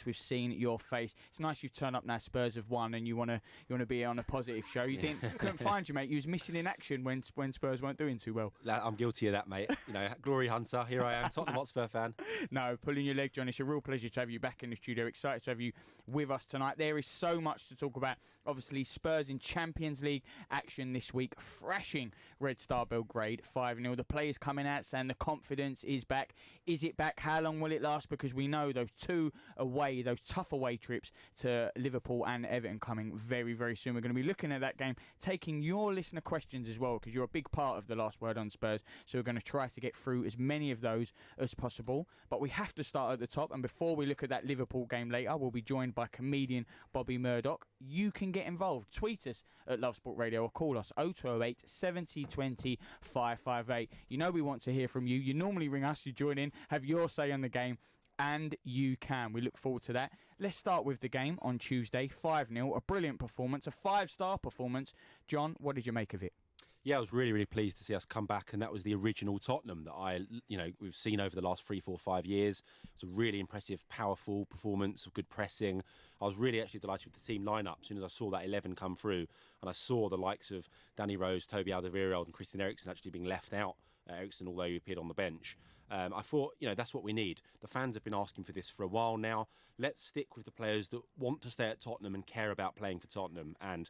we've seen your face. It's nice you've turned up now. Spurs have won, and you want to be on a positive show. You couldn't find you, mate. You was missing in action when Spurs weren't doing too well. I'm guilty of that, mate. Glory hunter. Here I am, Tottenham Hotspur fan. No, pulling your leg, John. It's a real pleasure to have you back in the studio. Excited to have you with us tonight. There is so much to talk about. Obviously, Spurs in Champions League action this week, thrashing Red Star Belgrade 5-0. The players coming out saying the confidence is back. Is it back? How long will it last? Because we know those those tough away trips to Liverpool and Everton coming very, very soon. We're going to be looking at that game, taking your listener questions as well, because you're a big part of the Last Word on Spurs. So we're going to try to get through as many of those as possible. But we have to start at the top. And before we look at that Liverpool game later, we'll be joined by comedian Bobby Murdoch. You can get involved. Tweet us at Love Sport Radio or call us 0208 70 20 558. You know we want to hear from you. You normally ring us, you join in, have your say on the game, and you can. We look forward to that. Let's start with the game on Tuesday, 5-0. A brilliant performance, a 5-star performance. John, what did you make of it? Yeah, I was really, really pleased to see us come back, and that was the original Tottenham that we've seen over the last 3, 4, 5 years. It was a really impressive, powerful performance of good pressing. I was really actually delighted with the team lineup as soon as I saw that 11 come through, and I saw the likes of Danny Rose, Toby Alderweireld and Christian Eriksen actually being left out. Eriksen, although he appeared on the bench. I thought, that's what we need. The fans have been asking for this for a while now. Let's stick with the players that want to stay at Tottenham and care about playing for Tottenham. And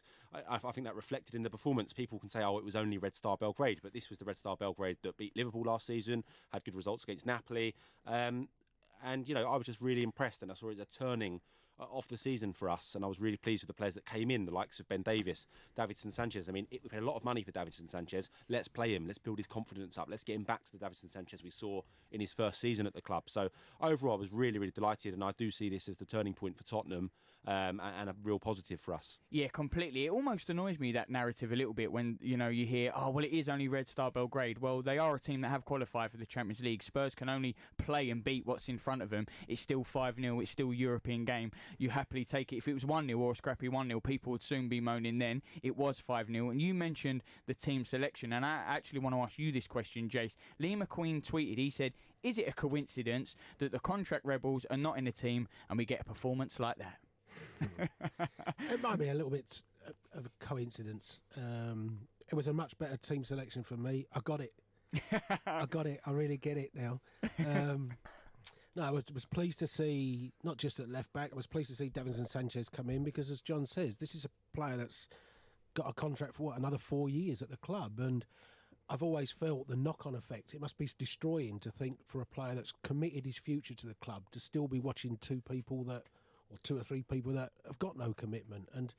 I think that reflected in the performance. People can say, it was only Red Star Belgrade, but this was the Red Star Belgrade that beat Liverpool last season, had good results against Napoli. And I was just really impressed, and I saw it as a turning off the season for us, and I was really pleased with the players that came in, the likes of Ben Davies, Davinson Sanchez. I mean, we paid a lot of money for Davinson Sanchez. Let's play him. Let's build his confidence up. Let's get him back to the Davinson Sanchez we saw in his first season at the club. So overall, I was really, really delighted, and I do see this as the turning point for Tottenham and a real positive for us. Yeah, completely. It almost annoys me, that narrative, a little bit when, you hear, it is only Red Star Belgrade. Well, they are a team that have qualified for the Champions League. Spurs can only play and beat what's in front of them. It's still 5-0. It's still a European game. You happily take it. If it was 1-0 or a scrappy 1-0, people would soon be moaning then. It was 5-0. And you mentioned the team selection, and I actually want to ask you this question, Jace. Lee McQueen tweeted, he said, is it a coincidence that the contract rebels are not in the team and we get a performance like that? It might be a little bit of a coincidence. It was a much better team selection for me. I got it. I really get it now. No, I was pleased to see, not just at left back, I was pleased to see Davinson Sanchez come in, because as John says, this is a player that's got a contract for another 4 years at the club, and I've always felt the knock-on effect. It must be destroying to think for a player that's committed his future to the club to still be watching two or three people that have got no commitment, and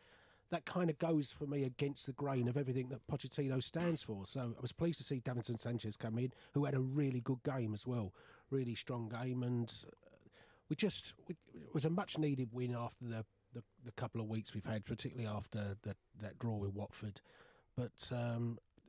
that kind of goes for me against the grain of everything that Pochettino stands for. So I was pleased to see Davinson Sanchez come in, who had a really good game as well, really strong game, and it was a much needed win after the couple of weeks we've had, particularly after that draw with Watford. But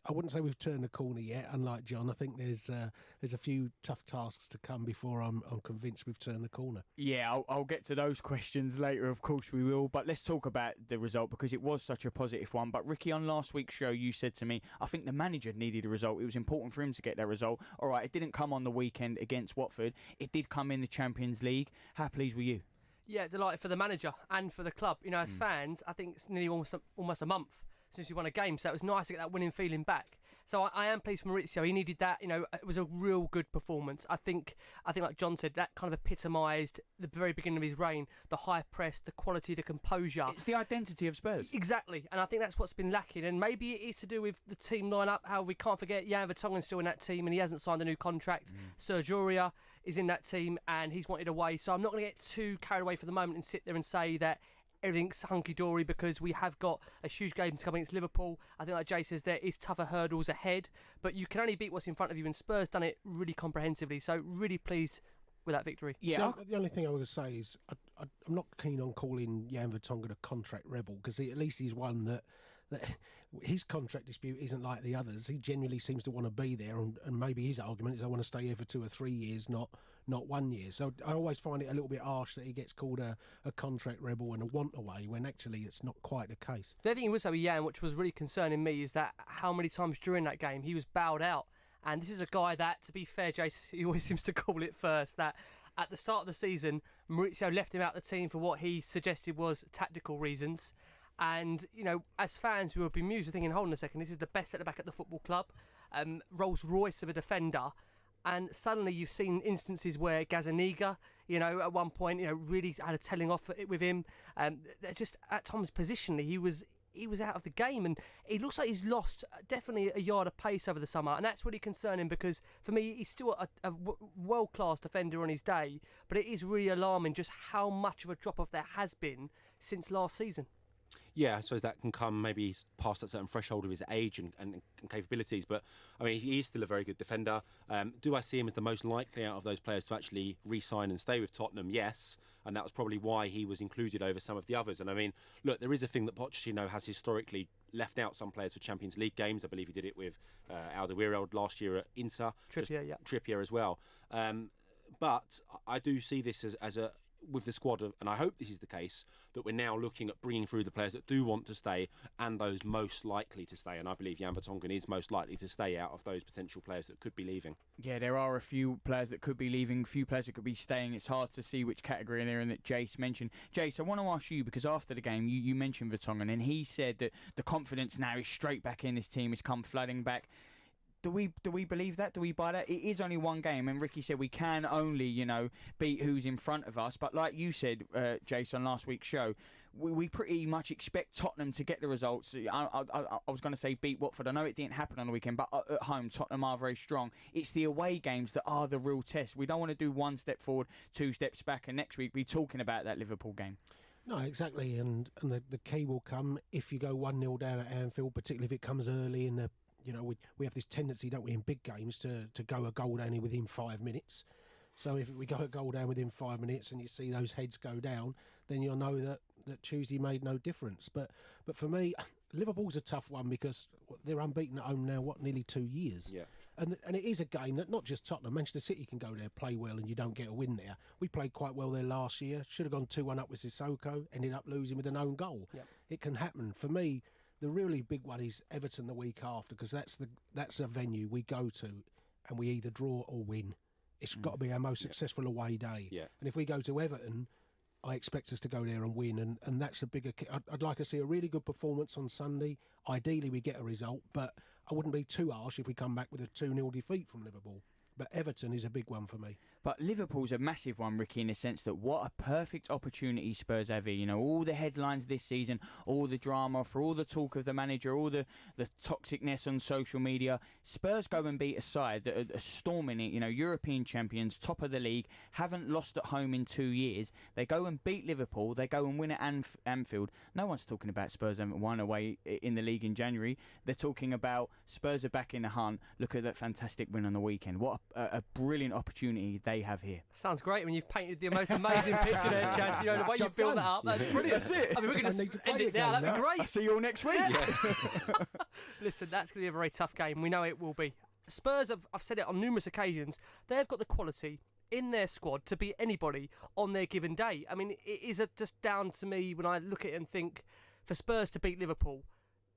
I wouldn't say we've turned the corner yet, unlike John. I think there's a few tough tasks to come before I'm convinced we've turned the corner. Yeah, I'll get to those questions later, of course we will. But let's talk about the result, because it was such a positive one. But Ricky, on last week's show, you said to me, I think the manager needed a result. It was important for him to get that result. All right, it didn't come on the weekend against Watford. It did come in the Champions League. How pleased were you? Yeah, delighted for the manager and for the club. As fans, I think it's nearly almost a month since we won a game, so it was nice to get that winning feeling back. So I am pleased for Maurizio. He needed that. It was a real good performance. I think like John said, that kind of epitomised the very beginning of his reign, the high press, the quality, the composure. It's the identity of Spurs. Exactly, and I think that's what's been lacking, and maybe it is to do with the team line-up. How we can't forget Jan Vertonghen's still in that team, and he hasn't signed a new contract. Serge Aurier is in that team, and he's wanted away. So I'm not going to get too carried away for the moment and sit there and say that everything's hunky-dory, because we have got a huge game to come against Liverpool. I think, like Jay says, there is tougher hurdles ahead, but you can only beat what's in front of you, and Spurs done it really comprehensively. So really pleased with that victory. Yeah. The only thing I would say is I'm not keen on calling Jan Vertonghen a contract rebel, because at least he's one that his contract dispute isn't like the others. He genuinely seems to want to be there, and maybe his argument is I want to stay here for 2 or 3 years, not 1 year. So I always find it a little bit harsh that he gets called a contract rebel and a want away, when actually it's not quite the case. The other thing he would say with Jan, which was really concerning me, is that how many times during that game he was bowed out. And this is a guy that, to be fair, Jace, he always seems to call it first, that At the start of the season, Maurizio left him out of the team for what he suggested was tactical reasons. And, as fans, we were bemused, thinking, hold on a second, this is the best centre-back at the football club, Rolls Royce of a defender. And suddenly you've seen instances where Gazzaniga, at one point, really had a telling off with him. Just at times positionally, he was out of the game, and it looks like he's lost definitely a yard of pace over the summer, and that's really concerning because for me he's still a world-class defender on his day, but it is really alarming just how much of a drop-off there has been since last season. Yeah, I suppose that can come maybe he's past that certain threshold of his age and capabilities, but I mean he is still a very good defender. Do I see him as the most likely out of those players to actually re-sign and stay with Tottenham? Yes, and that was probably why he was included over some of the others. And I mean, look, there is a thing that Pochettino has historically left out some players for Champions League games. I believe he did it with Alderweireld last year at Inter. Trippier as well. But I do see this as a with the squad, and I hope this is the case, that we're now looking at bringing through the players that do want to stay and those most likely to stay. And I believe Jan Vertonghen is most likely to stay out of those potential players that could be leaving. Yeah, there are a few players that could be leaving, a few players that could be staying. It's hard to see which category they're in that Jace mentioned. Jace, I want to ask you, because after the game, you mentioned Vertonghen, and he said that the confidence now is straight back in this team, has come flooding back. Do we believe that? Do we buy that? It is only one game, and Ricky said we can only, beat who's in front of us. But like you said, Jason, on last week's show, we pretty much expect Tottenham to get the results. I was going to say beat Watford. I know it didn't happen on the weekend, but at home, Tottenham are very strong. It's the away games that are the real test. We don't want to do one step forward, two steps back, and next week be talking about that Liverpool game. No, exactly, and the key will come if you go 1-0 down at Anfield, particularly if it comes early in the. We have this tendency, don't we, in big games to go a goal down within 5 minutes. So if we go a goal down within 5 minutes and you see those heads go down, then you'll know that Tuesday made no difference. But for me, Liverpool's a tough one because they're unbeaten at home now, nearly 2 years. Yeah. And it is a game that not just Tottenham, Manchester City can go there, play well, and you don't get a win there. We played quite well there last year. Should have gone 2-1 up with Sissoko, ended up losing with an own goal. Yep. It can happen. For me, the really big one is Everton the week after, because that's a venue we go to and we either draw or win. It's got to be our most successful away day. Yeah. And if we go to Everton, I expect us to go there and win, and that's a bigger. I'd like to see a really good performance on Sunday. Ideally, we get a result, but I wouldn't be too harsh if we come back with a 2-0 defeat from Liverpool. But Everton is a big one for me. But Liverpool's a massive one, Ricky, in the sense that what a perfect opportunity Spurs have here. All the headlines this season, all the drama, for all the talk of the manager, all the toxicness on social media. Spurs go and beat a side that are storming it, European champions, top of the league, haven't lost at home in 2 years. They go and beat Liverpool. They go and win at Anfield. No one's talking about Spurs haven't won away in the league in January. They're talking about Spurs are back in the hunt. Look at that fantastic win on the weekend. What a brilliant opportunity they have here. Sounds great when you've painted the most amazing picture there, Chaz. The way you've built that up, that's brilliant. That's it. I mean, we can just end it now. That'd be great. I'll see you all next week. Yeah. Listen, that's going to be a very tough game. We know it will be. Spurs, I've said it on numerous occasions, they've got the quality in their squad to beat anybody on their given day. I mean, it is just down to me when I look at it and think, for Spurs to beat Liverpool,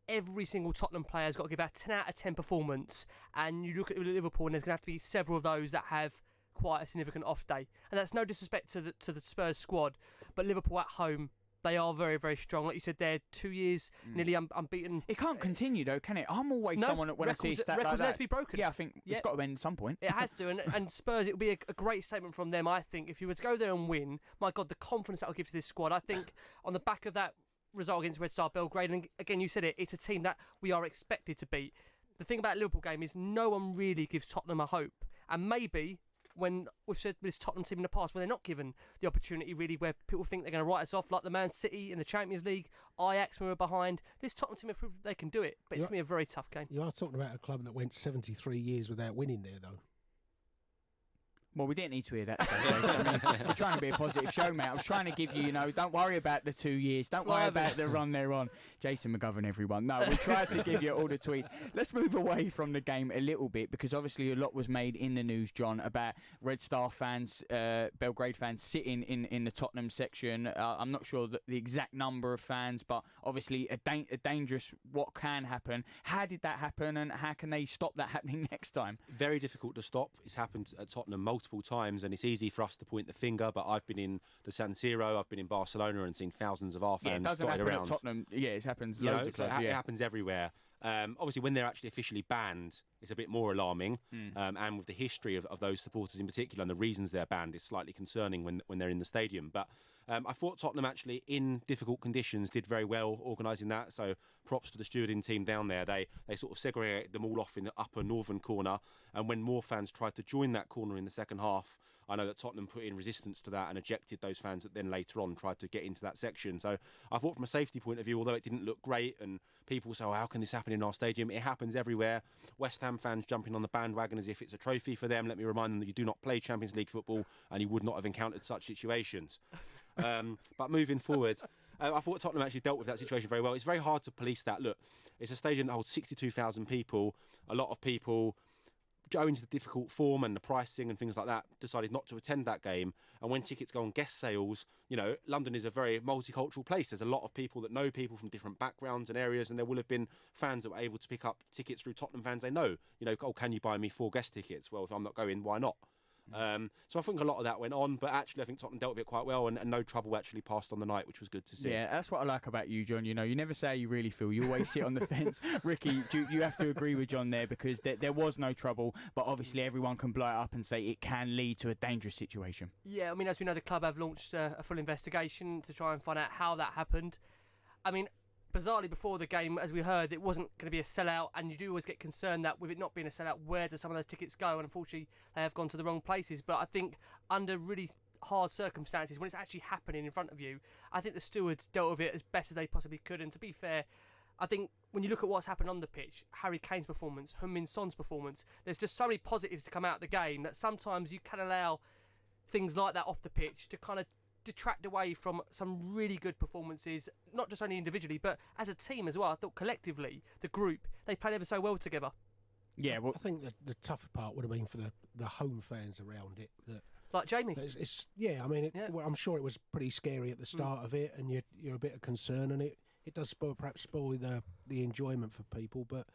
every single Tottenham player has got to give out 10 out of 10 performance, and you look at Liverpool and there's going to have to be several of those that have quite a significant off day, and that's no disrespect to the Spurs squad, but Liverpool at home, they are very, very strong. Like you said, they're 2 years nearly unbeaten. It can't continue though, can it? I'm always someone when I see a stat like that. Records have to be broken. Yeah, I think it's got to end at some point. It has to, and Spurs, it would be a great statement from them, I think, if you were to go there and win. My God, the confidence that will give to this squad. I think on the back of that result against Red Star Belgrade, and again you said it's a team that we are expected to beat. The thing about the Liverpool game is no one really gives Tottenham a hope, and maybe when we've said with this Tottenham team in the past, when they're not given the opportunity really, where people think they're going to write us off, like the Man City in the Champions League, Ajax when we were behind, this Tottenham team have proved they can do it, but it's going to be a very tough game. You are talking about a club that went 73 years without winning there though. Well, we didn't need to hear that today, Jason. I mean, we're trying to be a positive show, mate. I was trying to give you, don't worry about the 2 years. Don't worry about the run they're on. Jason McGovern, everyone. No, we tried to give you all the tweets. Let's move away from the game a little bit, because obviously a lot was made in the news, John, about Red Star fans, Belgrade fans sitting in the Tottenham section. I'm not sure the exact number of fans, but obviously a dangerous what can happen. How did that happen, and how can they stop that happening next time? Very difficult to stop. It's happened at Tottenham multiple multiple times, and it's easy for us to point the finger, but I've been in the San Siro, I've been in Barcelona and seen thousands of our fans Yeah, it doesn't dotted happen around. at Tottenham. Yeah, it happens You know, loads of so clubs. it Yeah. happens everywhere. Obviously, when they're actually officially banned, it's a bit more alarming. And with the history of those supporters in particular and the reasons they're banned, it's slightly concerning when they're in the stadium. But I thought Tottenham actually, in difficult conditions, did very well organising that. So props to the stewarding team down there. They sort of segregated them all off in the upper northern corner. And when more fans tried to join that corner in the second half, I know that Tottenham put in resistance to that and ejected those fans that then later on tried to get into that section. So I thought from a safety point of view, although it didn't look great and people say, oh, how can this happen in our stadium? It happens everywhere. West Ham fans jumping on the bandwagon as if it's a trophy for them. Let me remind them that you do not play Champions League football and you would not have encountered such situations. But moving forward, I thought Tottenham actually dealt with that situation very well. It's very hard to police that. Look, it's a stadium that holds 62,000 people. A lot of people, owing to the difficult form and the pricing and things like that, decided not to attend that game. And when tickets go on guest sales, you know, London is a very multicultural place. There's a lot of people that know people from different backgrounds and areas, and there will have been fans that were able to pick up tickets through Tottenham fans they know. You know, oh, can you buy me 4 guest tickets? Well, if I'm not going, why not? So I think a lot of that went on, but actually I think Tottenham dealt with it quite well and no trouble actually passed on the night, which was good to see. Yeah, that's what I like about you, John. You know, you never say how you really feel. You always sit on the fence. Ricky, you have to agree with John there because there was no trouble, but obviously everyone can blow it up and say it can lead to a dangerous situation. Yeah, I mean, as we know, the club have launched a full investigation to try and find out how that happened. I mean, bizarrely, before the game, as we heard, it wasn't going to be a sellout, and you do always get concerned that with it not being a sellout, where do some of those tickets go? And unfortunately, they have gone to the wrong places. But I think under really hard circumstances, when it's actually happening in front of you, I think the stewards dealt with it as best as they possibly could. And to be fair, I think when you look at what's happened on the pitch, Harry Kane's performance, Heung-min Son's performance, there's just so many positives to come out of the game that sometimes you can allow things like that off the pitch to kind of detract away from some really good performances, not just only individually but as a team as well. I thought collectively the group, they played ever so well together. Yeah, well, I think the tougher part would have been for the home fans around it. Like Jamie. I mean, well, I'm sure it was pretty scary at the start of it, and you're a bit of concern, and it does perhaps spoil the enjoyment for people. But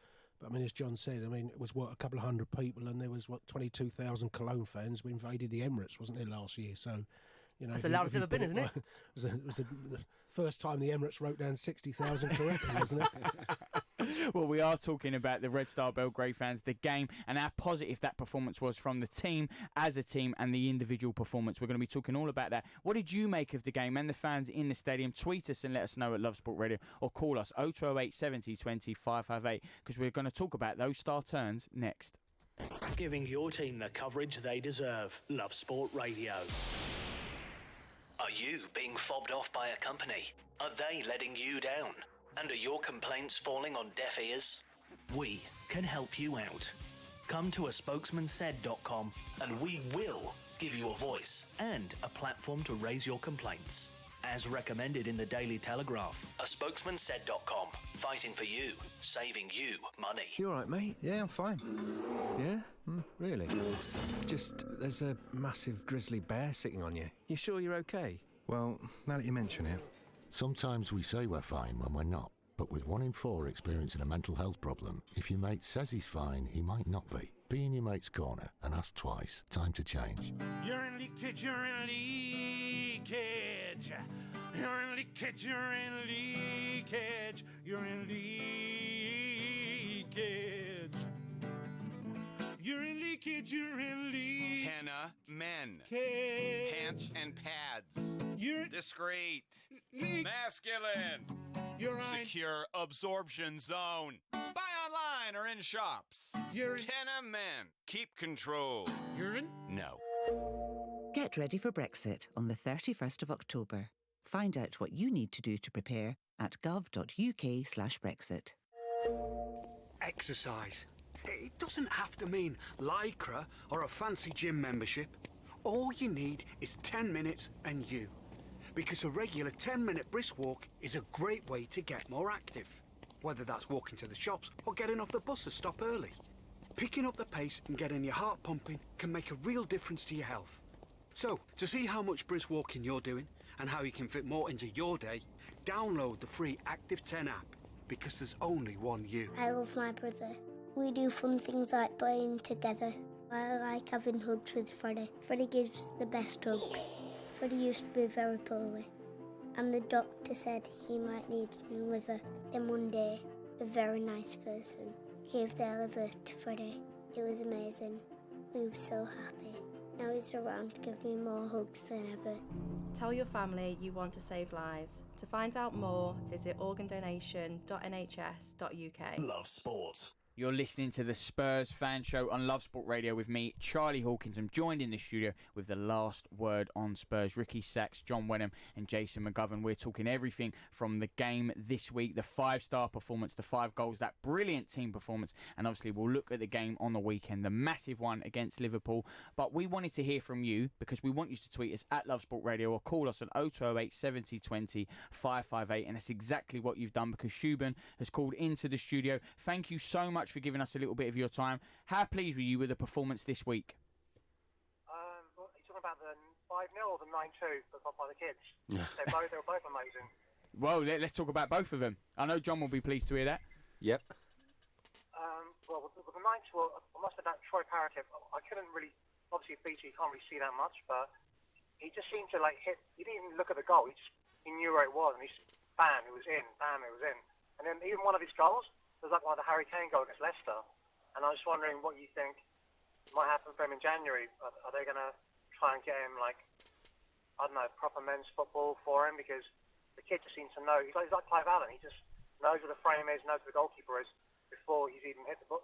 I mean, as John said, I mean, it was a couple of hundred people, and there was 22,000 Cologne fans who invaded the Emirates, wasn't there, last year? So. You know, that's the loudest ever been, isn't it? It was the first time the Emirates wrote down 60,000 correctly, wasn't it? Well, we are talking about the Red Star Belgrade fans, the game, and how positive that performance was from the team as a team and the individual performance. We're going to be talking all about that. What did you make of the game and the fans in the stadium? Tweet us and let us know at Love Sport Radio or call us 0208 70 20 558 because we're going to talk about those star turns next. Giving your team the coverage they deserve. Love Sport Radio. Are you being fobbed off by a company? Are they letting you down? And are your complaints falling on deaf ears? We can help you out. Come to aspokesmansaid.com and we will give you a voice and a platform to raise your complaints. As recommended in the Daily Telegraph, aspokesmansaid.com. Fighting for you, saving you money. You all right, mate? Yeah, I'm fine. Yeah? Really? It's just, there's a massive grizzly bear sitting on you. You sure you're okay? Well, now that you mention it, sometimes we say we're fine when we're not. But with 1 in 4 experiencing a mental health problem, if your mate says he's fine, he might not be. Be in your mate's corner and ask twice. Time to change. You're in leakage, you're in leakage. You're in leakage, you're in leakage. You're in leakage. You're in leakage, you're in leakage. Tenna men. Cage. Pants and pads. You're discreet. leak. Masculine. You're in. Secure absorption zone. Buy online or in shops. You're in. Tenna men. Keep control. You're in. No. Get ready for Brexit on the 31st of October. Find out what you need to do to prepare at gov.uk/Brexit. Exercise. It doesn't have to mean Lycra or a fancy gym membership. All you need is 10 minutes and you. Because a regular 10-minute brisk walk is a great way to get more active. Whether that's walking to the shops or getting off the bus to stop early. Picking up the pace and getting your heart pumping can make a real difference to your health. So, to see how much brisk walking you're doing and how you can fit more into your day, download the free Active 10 app, because there's only one you. I love my brother. We do fun things like playing together. I like having hugs with Freddie. Freddie gives the best hugs. Freddie used to be very poorly, and the doctor said he might need a new liver. Then one day, a very nice person gave their liver to Freddie. It was amazing. We were so happy. Now he's around to give me more hugs than ever. Tell your family you want to save lives. To find out more, visit organdonation.nhs.uk. Love sport. You're listening to the Spurs Fan Show on Love Sport Radio with me, Charlie Hawkins. I'm joined in the studio with the last word on Spurs, Ricky Sachs, John Wenham and Jason McGovern. We're talking everything from the game this week, the 5-star performance, the 5 goals, that brilliant team performance, and obviously we'll look at the game on the weekend, the massive one against Liverpool. But we wanted to hear from you because we want you to tweet us at Love Sport Radio or call us on 0208 70 20 558, and that's exactly what you've done because Shubin has called into the studio. Thank you so much for giving us a little bit of your time. How pleased were you with the performance this week? Are you talking about the 5-0 or the 9-2 got by the kids? They were both amazing. Well, let's talk about both of them. I know John will be pleased to hear that. Yep. Well, with the 9-2, I must have done Troy Parrott. I couldn't really, obviously BT, you can't really see that much, but he just seemed to hit. He didn't even look at the goal. He knew where it was, and bam, it was in. Bam, it was in. And then even one of his goals was like one of the Harry Kane goal against Leicester. And I was wondering what you think might happen for him in January. Are they going to try and get him, proper men's football for him? Because the kid just seems to know. He's like Clive Allen. He just knows where the frame is, knows where the goalkeeper is before he's even hit the ball.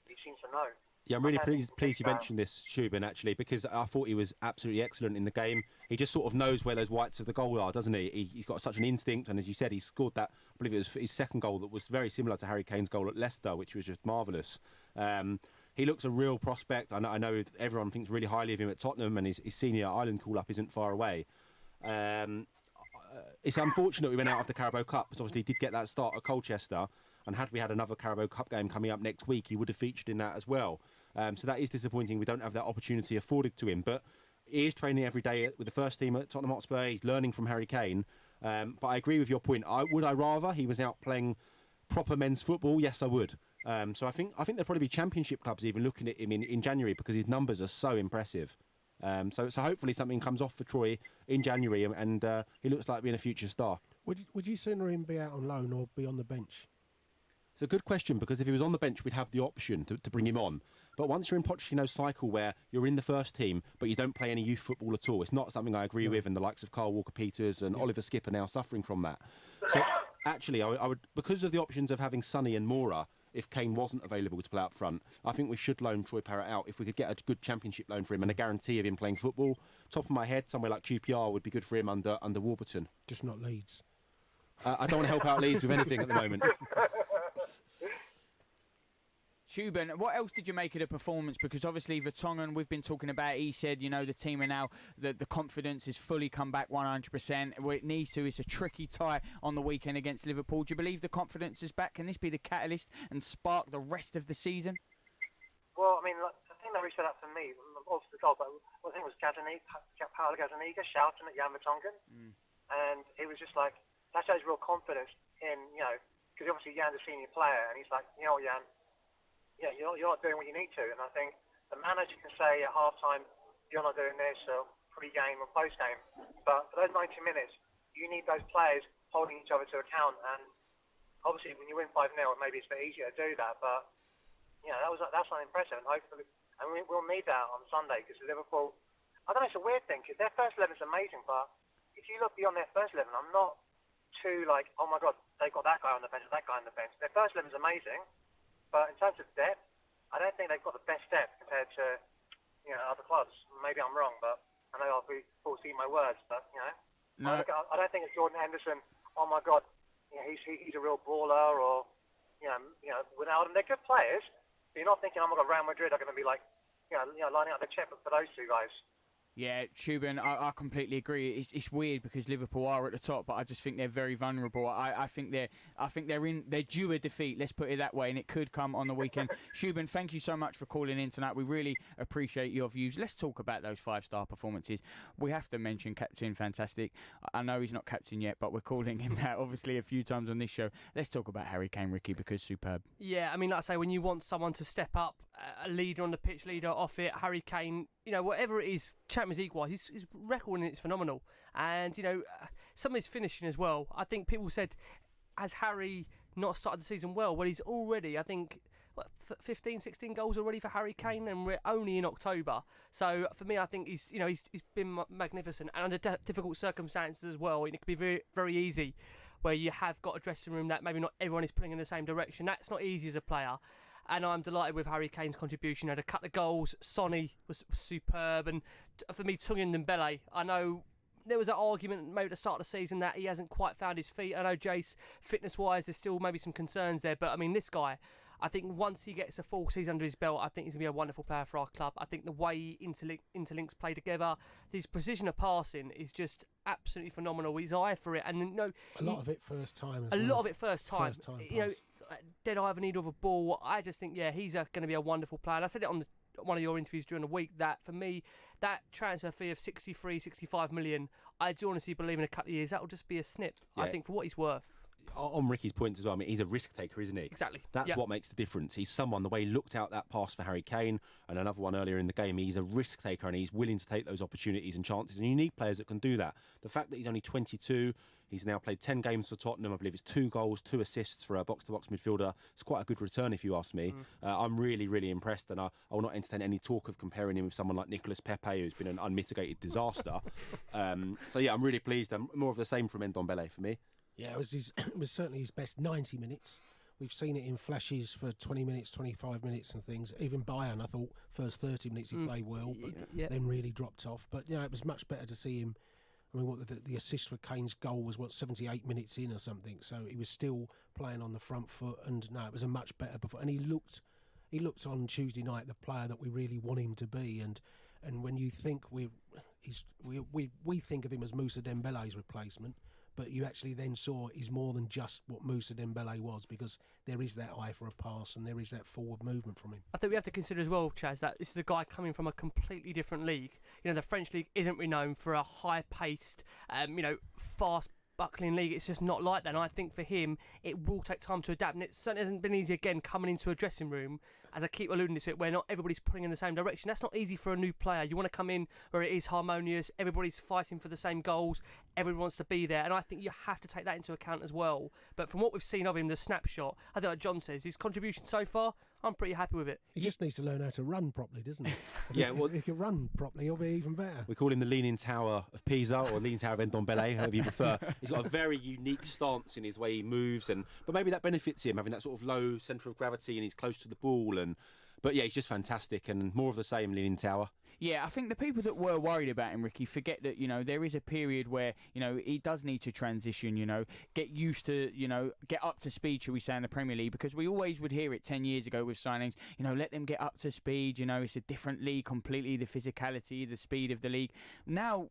He seems to know. Yeah, I'm really pleased you mentioned this, Shubin, actually, because I thought he was absolutely excellent in the game. He just sort of knows where those whites of the goal are, doesn't he? He's got such an instinct, and as you said, he scored that, I believe it was his second goal that was very similar to Harry Kane's goal at Leicester, which was just marvellous. He looks a real prospect. I know everyone thinks really highly of him at Tottenham, and his senior Ireland call-up isn't far away. It's unfortunate we went out of the Carabao Cup, because obviously he did get that start at Colchester, and had we had another Carabao Cup game coming up next week, he would have featured in that as well. So that is disappointing. We don't have that opportunity afforded to him, but he is training every day with the first team at Tottenham Hotspur. He's learning from Harry Kane. But I agree with your point. Would I rather he was out playing proper men's football? Yes, I would. So I think there'll probably be championship clubs even looking at him in January because his numbers are so impressive. So hopefully something comes off for Troy in January, and he looks like being a future star. Would you sooner him be out on loan or be on the bench? It's a good question, because if he was on the bench, we'd have the option to bring him on. But once you're in Pochettino's cycle where you're in the first team, but you don't play any youth football at all, it's not something I agree with, and the likes of Carl Walker-Peters and Oliver Skip are now suffering from that. So actually, I would, because of the options of having Sonny and Mora, if Kane wasn't available to play up front, I think we should loan Troy Parrott out if we could get a good championship loan for him and a guarantee of him playing football. Top of my head, somewhere like QPR would be good for him under Warburton. Just not Leeds. I don't want to help out Leeds with anything at the moment. Shubin, what else did you make of the performance? Because obviously Vertonghen, we've been talking about, he said, the team are now, the confidence has fully come back 100%. Where it needs to, it's a tricky tie on the weekend against Liverpool. Do you believe the confidence is back? Can this be the catalyst and spark the rest of the season? Well, I think that really stood out for me, also the goal, but I think it was Paolo Gazzaniga shouting at Jan Vertonghen. And it was just like, that shows real confidence in, because obviously Jan's a senior player, and he's like, Jan, you're not doing what you need to. And I think the manager can say at half-time, you're not doing this, or pre-game or post-game. But for those 90 minutes, you need those players holding each other to account. And obviously, when you win 5-0, maybe it's a bit easier to do that. But, that's not impressive. And hopefully, we'll need that on Sunday, because Liverpool, I don't know, it's a weird thing, because their first 11 is amazing. But if you look beyond their first 11, I'm not too like, oh my God, they've got that guy on the bench, that guy on the bench. Their first 11 is amazing. But in terms of depth, I don't think they've got the best depth compared to, other clubs. Maybe I'm wrong, but I know I'll be foreseeing my words. But No. I don't think it's Jordan Henderson. Oh my God, he's a real baller, or without them, they're good players. But you're not thinking, oh my God, Real Madrid are going to be like, lining up the checkbook for those two guys. Yeah, Shubin, I completely agree. It's weird because Liverpool are at the top, but I just think they're very vulnerable. I think they're due a defeat. Let's put it that way, and it could come on the weekend. Shubin, thank you so much for calling in tonight. We really appreciate your views. Let's talk about those 5-star performances. We have to mention Captain Fantastic. I know he's not captain yet, but we're calling him that obviously a few times on this show. Let's talk about Harry Kane, Ricky, because superb. Yeah, I mean, like I say, when you want someone to step up, a leader on the pitch, leader off it, Harry Kane, whatever it is, Champions League-wise, his record in it's phenomenal. And, some of his finishing as well. I think people said, has Harry not started the season well? Well, he's already, I think, 15, 16 goals already for Harry Kane, and we're only in October. So, for me, I think he's been magnificent. And under difficult circumstances as well, it can be very, very easy where you have got a dressing room that maybe not everyone is pulling in the same direction. That's not easy as a player. And I'm delighted with Harry Kane's contribution. To cut the goals, Sonny was superb. And for me, Tungan Dembele, I know there was an argument maybe at the start of the season that he hasn't quite found his feet. I know, Jace, fitness-wise, there's still maybe some concerns there. But, I mean, this guy, I think once he gets a full season under his belt, I think he's going to be a wonderful player for our club. I think the way he interlinks play together, his precision of passing is just absolutely phenomenal. His eye for it. And a lot of it first time. Dead eye of a needle of a ball. I just think, he's going to be a wonderful player. And I said it on one of your interviews during the week that for me, that transfer fee of 63, 65 million, I do honestly believe in a couple of years that will just be a snip. Yeah. I think for what he's worth. On Ricky's points as well, I mean, he's a risk taker, isn't he? Exactly. That's what makes the difference. He's someone, the way he looked out that pass for Harry Kane and another one earlier in the game, he's a risk taker and he's willing to take those opportunities and chances. And you need players that can do that. The fact that he's only 22, he's now played 10 games for Tottenham. I believe it's 2 goals, 2 assists for a box-to-box midfielder. It's quite a good return, if you ask me. I'm really, really impressed, and I will not entertain any talk of comparing him with someone like Nicolas Pepe, who's been an unmitigated disaster. I'm really pleased. More of the same from Ndombele for me. Yeah, it was certainly his best 90 minutes. We've seen it in flashes for 20 minutes, 25 minutes and things. Even Bayern, I thought, first 30 minutes he played well, but then really dropped off. But, it was much better to see him. I mean, the assist for Kane's goal was, 78 minutes in or something. So he was still playing on the front foot. And, it was a much better performance. And he looked on Tuesday night the player that we really want him to be. And when you think we think of him as Moussa Dembele's replacement, but you actually then saw he's more than just what Moussa Dembele was, because there is that eye for a pass and there is that forward movement from him. I think we have to consider as well, Chaz, that this is a guy coming from a completely different league. The French league isn't renowned for a high-paced, fast buckling league. It's just not like that. And I think for him, it will take time to adapt. And it certainly hasn't been easy, again, coming into a dressing room, as I keep alluding to it, where not everybody's pulling in the same direction. That's not easy for a new player. You want to come in where it is harmonious, everybody's fighting for the same goals, everyone wants to be there, and I think you have to take that into account as well. But from what we've seen of him, the snapshot, I think like John says, his contribution so far, I'm pretty happy with it. He just needs to learn how to run properly, doesn't he? If he can run properly, he'll be even better. We call him the Leaning Tower of Pisa, or Leaning Tower of Ndombele, however you prefer. He's got a very unique stance in his way he moves, but maybe that benefits him, having that sort of low centre of gravity, and he's close to the ball. But he's just fantastic, and more of the same, Leaning Tower. Yeah, I think the people that were worried about him, Ricky, forget that, there is a period where, he does need to transition, get used to, get up to speed, shall we say, in the Premier League, because we always would hear it 10 years ago with signings, let them get up to speed, it's a different league completely, the physicality, the speed of the league. Now,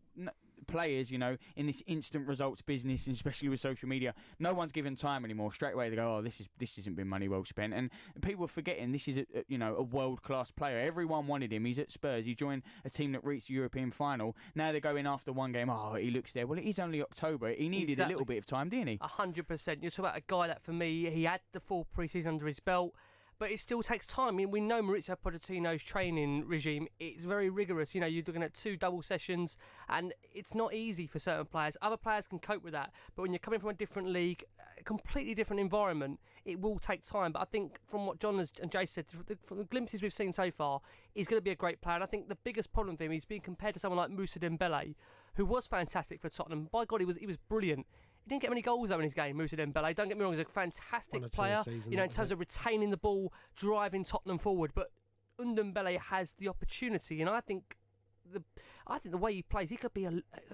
players, in this instant results business, and especially with social media, no one's given time anymore. Straight away they go, oh, this hasn't been money well spent. And people are forgetting this is a world-class player. Everyone wanted him. He's at Spurs. He joined a team that reached the European final. Now they're going after one game. Oh, he looks there. Well, it is only October. He needed a little bit of time, didn't he? 100%. You're talking about a guy that, for me, he had the full pre-season under his belt, but it still takes time. I mean, we know Maurizio Pochettino's training regime, it's very rigorous. You're looking at 2 double sessions, and it's not easy for certain players. Other players can cope with that, but when you're coming from a different league, a completely different environment, it will take time. But I think from what John and Jay said, from the glimpses we've seen so far, he's going to be a great player. And I think the biggest problem for him is being compared to someone like Moussa Dembele, who was fantastic for Tottenham. By God, he was brilliant. He didn't get many goals though in his game, Moussa Dembele. Don't get me wrong, he's a fantastic player. In terms of retaining the ball, driving Tottenham forward. But Ndombele has the opportunity, and I think the way he plays, he could be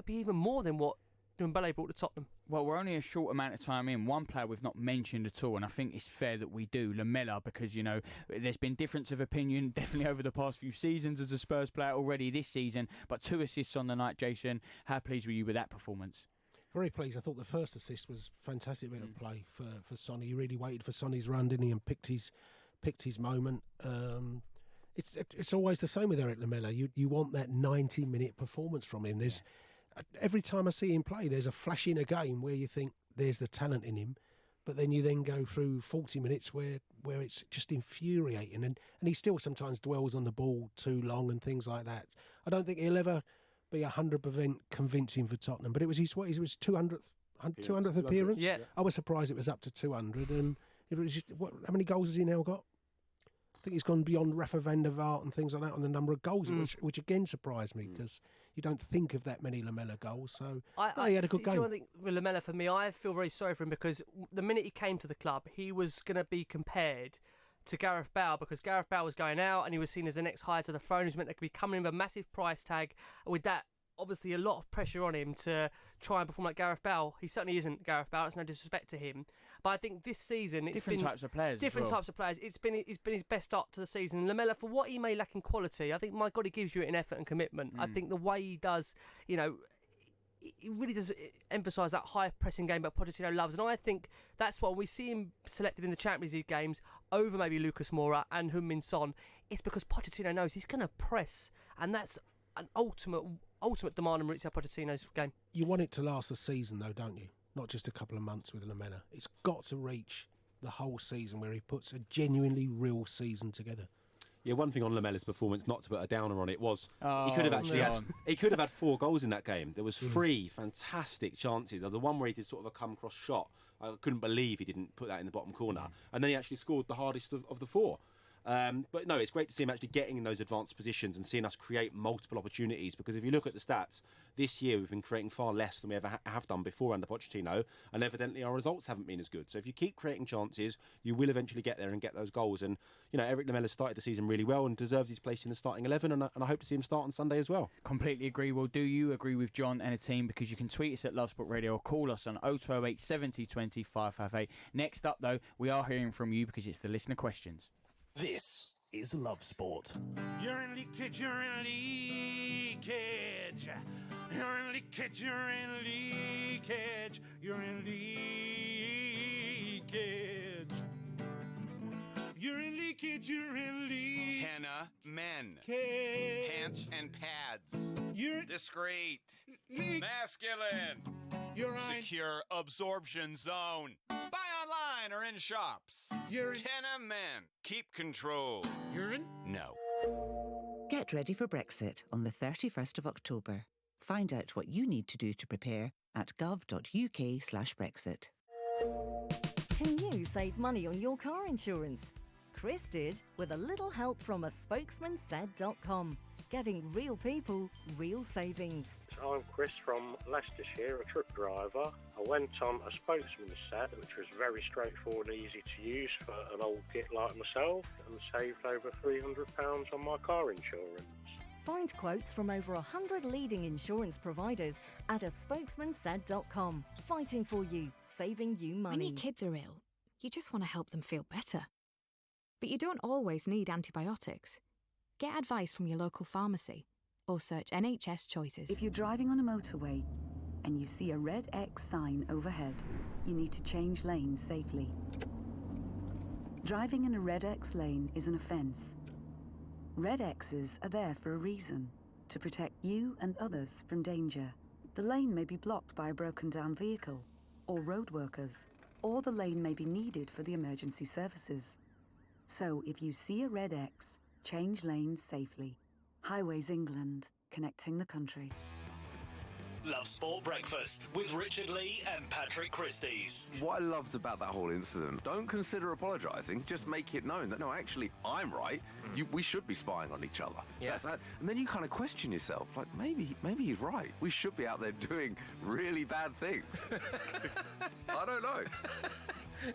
even more than what Ndombele brought to Tottenham. Well, we're only a short amount of time in. One player we've not mentioned at all, and I think it's fair that we do, Lamela, because, you know, there's been difference of opinion definitely over the past few seasons as a Spurs player already this season, but 2 assists on the night, Jason. How pleased were you with that performance? Very pleased. I thought the first assist was fantastic bit of play for Sonny. He really waited for Sonny's run, didn't he, and picked his moment. It's always the same with Eric Lamela. You want that 90-minute performance from him. There's every time I see him play, there's a flash in a game where you think there's the talent in him, but then you then go through 40 minutes where it's just infuriating, and he still sometimes dwells on the ball too long and things like that. I don't think he'll ever be 100% convincing for Tottenham, but it was his 200th appearance. Yeah. I was surprised it was up to 200, and it was just, how many goals has he now got? I think he's gone beyond Rafa van der Vaart and things like that on the number of goals, which again surprised me, because you don't think of that many Lamela goals. So he had a good game. Do you know what I think with Lamela, for me, I feel very sorry for him, because the minute he came to the club, he was going to be compared to Gareth Bale, because Gareth Bale was going out and he was seen as the next hire to the throne. He was meant to be coming in with a massive price tag. With that, obviously a lot of pressure on him to try and perform like Gareth Bale. He certainly isn't Gareth Bale. It's no disrespect to him, but I think this season it's different been types of players. Different types of players. It's been his best start to the season. And Lamela, for what he may lack in quality, I think, my God, he gives you it in effort and commitment. I think the way he does, you know, he really does emphasise that high pressing game that Pochettino loves, and I think that's why we see him selected in the Champions League games over maybe Lucas Moura and Heung-min Son. It's because Pochettino knows he's going to press, and that's an ultimate demand on Mauricio Pochettino's game. You want it to last the season, though, don't you? Not just a couple of months with Lamela. It's got to reach the whole season, where he puts a genuinely real season together. Yeah, one thing on Lamela's performance, not to put a downer on it, was he could have had 4 goals in that game. There was 3 fantastic chances. There was the one where he did sort of a come-cross shot. I couldn't believe he didn't put that in the bottom corner. And then he actually scored the hardest of the 4. But no, it's great to see him actually getting in those advanced positions and seeing us create multiple opportunities, because if you look at the stats, this year we've been creating far less than we ever have done before under Pochettino, and evidently our results haven't been as good. So if you keep creating chances, you will eventually get there and get those goals. And, you know, Eric Lamela started the season really well and deserves his place in the starting 11, and I hope to see him start on Sunday as well. Completely agree. Well, do you agree with John and the team? Because you can tweet us at Love Sport Radio or call us on 0208 70 20 558. Next up, though, we are hearing from you because it's the listener questions. This is Love Sport. You're in leakage, you're in leakage. You're in leakage, you're in leakage. You're in leakage. You're in leakage, you're in leakage. Tenna men. Pants and pads. You're discreet. Masculine. You're secure absorption zone. Buy online or in shops. You're in Tenna men. Keep control. You're in? No. Get ready for Brexit on the 31st of October. Find out what you need to do to prepare at gov.uk/Brexit. Can you save money on your car insurance? Chris did, with a little help from a spokesmansaid.com. Getting real people, real savings. I'm Chris from Leicestershire, a truck driver. I went on a spokesman set, which was very straightforward and easy to use for an old git like myself, and saved over £300 on my car insurance. Find quotes from over 100 leading insurance providers at a spokesmansaid.com. Fighting for you, saving you money. When your kids are ill, you just want to help them feel better. But you don't always need antibiotics. Get advice from your local pharmacy or search NHS Choices. If you're driving on a motorway and you see a red X sign overhead, you need to change lanes safely. Driving in a red X lane is an offence. Red X's are there for a reason, to protect you and others from danger. The lane may be blocked by a broken down vehicle or road workers, or the lane may be needed for the emergency services. So if you see a red X, change lanes safely. Highways England, connecting the country. Love Sport Breakfast with Richard Lee and Patrick Christys. What I loved about that whole incident, don't consider apologising, just make it known that, no, actually, I'm right. We should be spying on each other. Yeah. And then you kind of question yourself, like, maybe he's right. We should be out there doing really bad things. I don't know.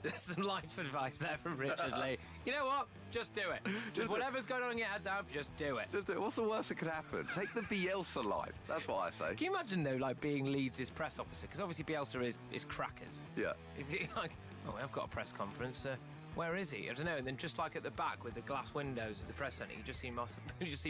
There's some life advice there from Richard Lee. You know what? Just do it. Just whatever's going on in your head now, just do it. Just do it. What's the worst that could happen? Take the Bielsa line. That's what I say. Can you imagine, though, like being Leeds' press officer? Because obviously Bielsa is crackers. Yeah. Is he like, oh, I've got a press conference. Where is he? I don't know. And then just like at the back with the glass windows at the press centre, you just see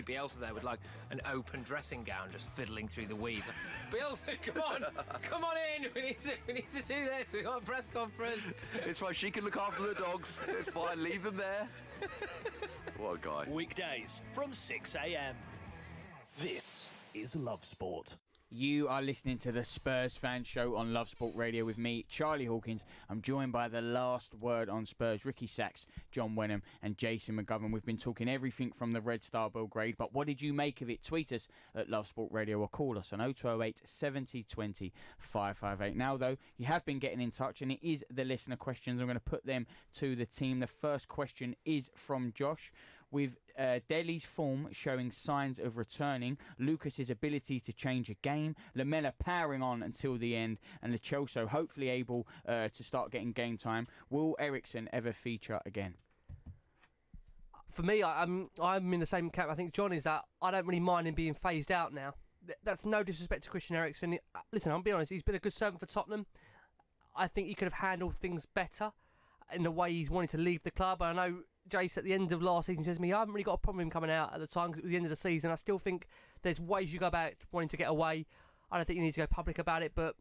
Bielsa there with like an open dressing gown, just fiddling through the weeds. Bielsa, come on in. We need to do this. We've got a press conference. It's fine. She can look after the dogs. It's fine. Leave them there. What a guy. Weekdays from 6 a.m. This is Love Sport. You are listening to the Spurs Fan Show on Love Sport Radio with me, Charlie Hawkins. I'm joined by the last word on Spurs, Ricky Sachs, John Wenham and Jason McGovern. We've been talking everything from the Red Star Belgrade, but what did you make of it? Tweet us at Love Sport Radio or call us on 0208 70 20 558. Now, though, you have been getting in touch, and it is the listener questions. I'm going to put them to the team. The first question is from Josh. With Delhi's form showing signs of returning, Lucas's ability to change a game, Lamela powering on until the end, and Lo Celso hopefully able to start getting game time, will Eriksen ever feature again? For me, I'm in the same camp. I think John is that I don't really mind him being phased out now. That's no disrespect to Christian Eriksen. Listen, I'll be honest, he's been a good servant for Tottenham. I think he could have handled things better in the way he's wanted to leave the club. I know Jace at the end of last season says to me, I haven't really got a problem with him coming out at the time because it was the end of the season. I still think there's ways you go about wanting to get away. I don't think you need to go public about it, but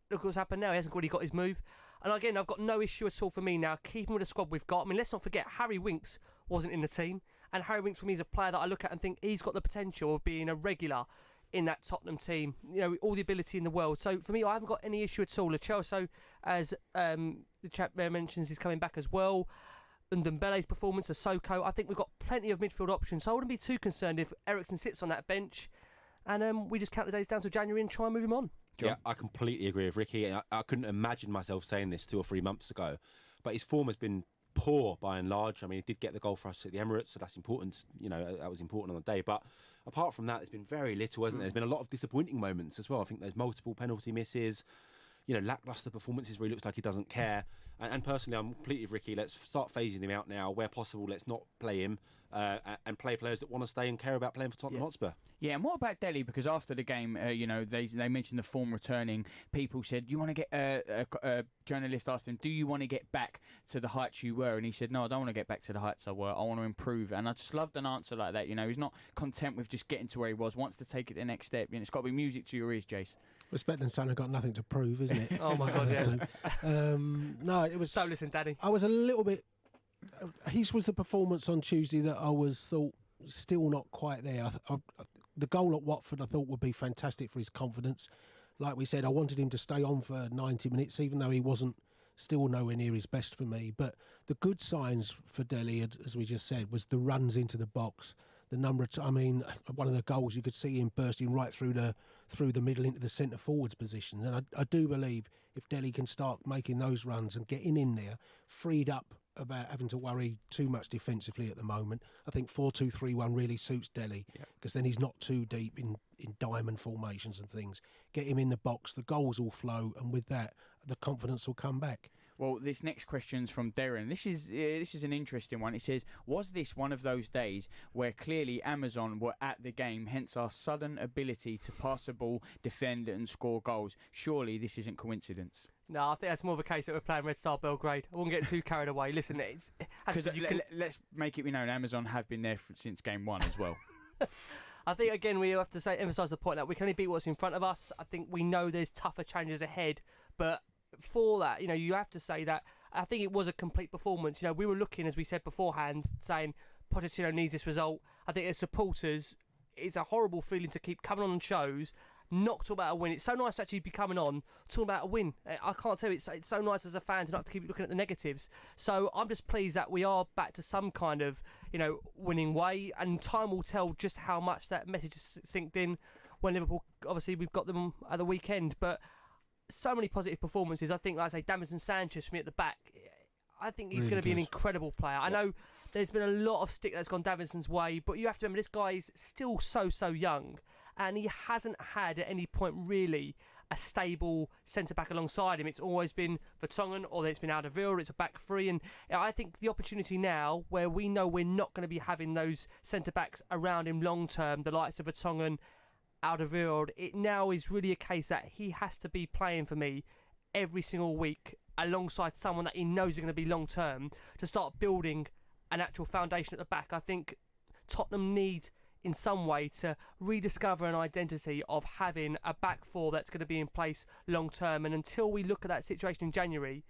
look what's happened now. He hasn't really got his move. And again, I've got no issue at all for me now keeping with the squad we've got. I mean, let's not forget Harry Winks wasn't in the team, and Harry Winks for me is a player that I look at and think he's got the potential of being a regular in that Tottenham team, you know, all the ability in the world. So for me, I haven't got any issue at all. Lo Celso, as the chap there mentions, is coming back as well. And Dembele's performance, Sissoko, I think we've got plenty of midfield options. So I wouldn't be too concerned if Eriksen sits on that bench and we just count the days down to January and try and move him on. John? Yeah, I completely agree with Ricky. I couldn't imagine myself saying this 2 or 3 months ago, but his form has been poor by and large. I mean, he did get the goal for us at the Emirates, so that's important. You know, that was important on the day. But apart from that, there's been very little, hasn't there? There's been a lot of disappointing moments as well. I think there's multiple penalty misses, you know, lacklustre performances where he looks like he doesn't care. And personally, I'm completely with Ricky. Let's start phasing him out now. Where possible, let's not play him and play players that want to stay and care about playing for Tottenham Hotspur. Yeah, and what about Delhi? Because after the game, you know, they mentioned the form returning. People said, "You want to get?" A journalist asked him, "Do you want to get back to the heights you were?" And he said, "No, I don't want to get back to the heights I were. I want to improve." And I just loved an answer like that. You know, he's not content with just getting to where he was. Wants to take it the next step. And it's got to be music to your ears, Jace. Respect and son have got nothing to prove, isn't it? Oh my God, yeah. No, it was. So listen, Daddy. I was a little bit. His was the performance on Tuesday that I thought still not quite there. The goal at Watford I thought would be fantastic for his confidence. Like we said, I wanted him to stay on for 90 minutes, even though he wasn't still nowhere near his best for me. But the good signs for Delhi, as we just said, was the runs into the box. The number of one of the goals you could see him bursting right through the middle into the centre forwards position. And I do believe if Delhi can start making those runs and getting in there, freed up about having to worry too much defensively at the moment, I think 4-2-3-1 really suits Delhi because then he's not too deep in diamond formations and things. Get him in the box, the goals will flow, and with that, the confidence will come back. Well, this next question's from Darren. This is an interesting one. It says, was this one of those days where clearly Amazon were at the game, hence our sudden ability to pass the ball, defend and score goals? Surely this isn't coincidence. No, I think that's more of a case that we're playing Red Star Belgrade. I wouldn't get too carried away. Listen, let's make it be known, Amazon have been there since game one as well. I think, again, we have to emphasise the point that we can only beat what's in front of us. I think we know there's tougher challenges ahead, but for that, you know, you have to say that I think it was a complete performance. You know, we were looking, as we said beforehand, saying Pochettino needs this result. I think as supporters, it's a horrible feeling to keep coming on shows, not talk about a win. It's so nice to actually be coming on, talking about a win. I can't tell you, it's so nice as a fan to not have to keep looking at the negatives. So I'm just pleased that we are back to some kind of, you know, winning way, and time will tell just how much that message is synced in when Liverpool, obviously we've got them at the weekend, but so many positive performances. I think, like I say, Davinson Sanchez for me at the back, I think he's really going to be an incredible player. I know there's been a lot of stick that's gone Davinson's way, but you have to remember this guy is still so young, and he hasn't had at any point really a stable centre-back alongside him. It's always been Vertonghen, or then it's been Alderweireld, it's a back three. And I think the opportunity now, where we know we're not going to be having those centre-backs around him long-term, the likes of Vertonghen, Alderweireld, it now is really a case that he has to be playing for me every single week alongside someone that he knows is going to be long-term to start building an actual foundation at the back. I think Tottenham need, in some way, to rediscover an identity of having a back four that's going to be in place long-term. And until we look at that situation in January,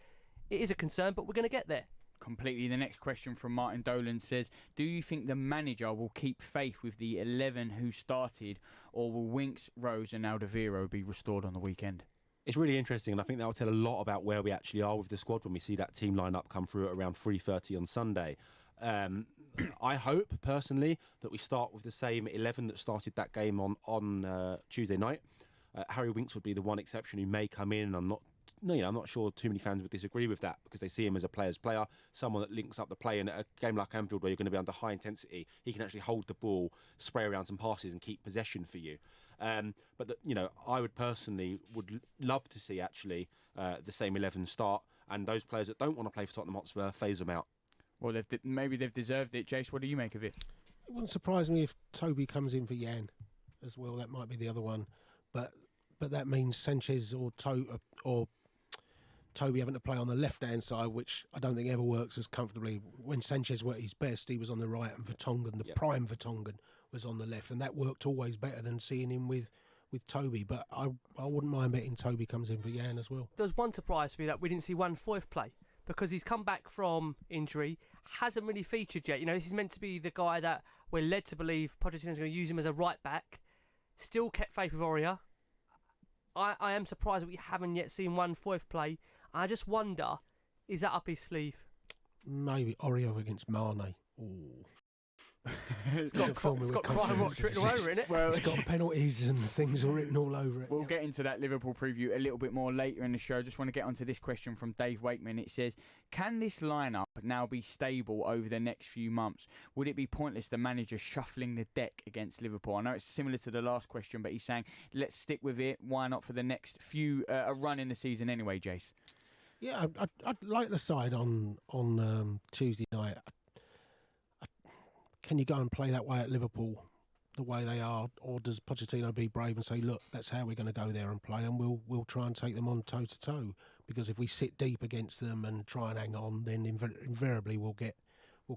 it is a concern, but we're going to get there. Completely. The next question from Martin Dolan says, do you think the manager will keep faith with the 11 who started, or will Winks, Rose and Alderweireld be restored on the weekend? It's really interesting, and I think that will tell a lot about where we actually are with the squad when we see that team line-up come through at around 3:30 on Sunday. I hope, personally, that we start with the same 11 that started that game on Tuesday night. Harry Winks would be the one exception who may come in, and I'm not sure too many fans would disagree with that, because they see him as a player's player, someone that links up the play. And at a game like Anfield, where you're going to be under high intensity, he can actually hold the ball, spray around some passes and keep possession for you. But I would personally love to see actually the same 11 start, and those players that don't want to play for Tottenham Hotspur, phase them out. Well, maybe they've deserved it. Jace, what do you make of it? It wouldn't surprise me if Toby comes in for Jan as well. That might be the other one, but that means Sanchez or Toby having to play on the left-hand side, which I don't think ever works as comfortably. When Sanchez were at his best, he was on the right, and Vertonghen, prime Vertonghen, was on the left, and that worked always better than seeing him with Toby. But I wouldn't mind betting Toby comes in for Jan as well. There was one surprise for me that we didn't see Juan Foyth play, because he's come back from injury, hasn't really featured yet. This is meant to be the guy that we're led to believe Pochettino's going to use him as a right back. Still kept faith with Aurier. I am surprised that we haven't yet seen Juan Foyth play. I just wonder, is that up his sleeve? Maybe Aurier against Mane. Ooh. It's got crime watch written all over it. Well, it's got penalties and things all written all over it. We'll get into that Liverpool preview a little bit more later in the show. Just want to get onto this question from Dave Wakeman. It says, can this lineup now be stable over the next few months? Would it be pointless the manager shuffling the deck against Liverpool? I know it's similar to the last question, but he's saying, let's stick with it. Why not for the next few a run in the season anyway, Jace? Yeah, I'd like the side on Tuesday night. Can you go and play that way at Liverpool, the way they are, or does Pochettino be brave and say, look, that's how we're going to go there and play, and we'll try and take them on toe to toe? Because if we sit deep against them and try and hang on, then invariably we'll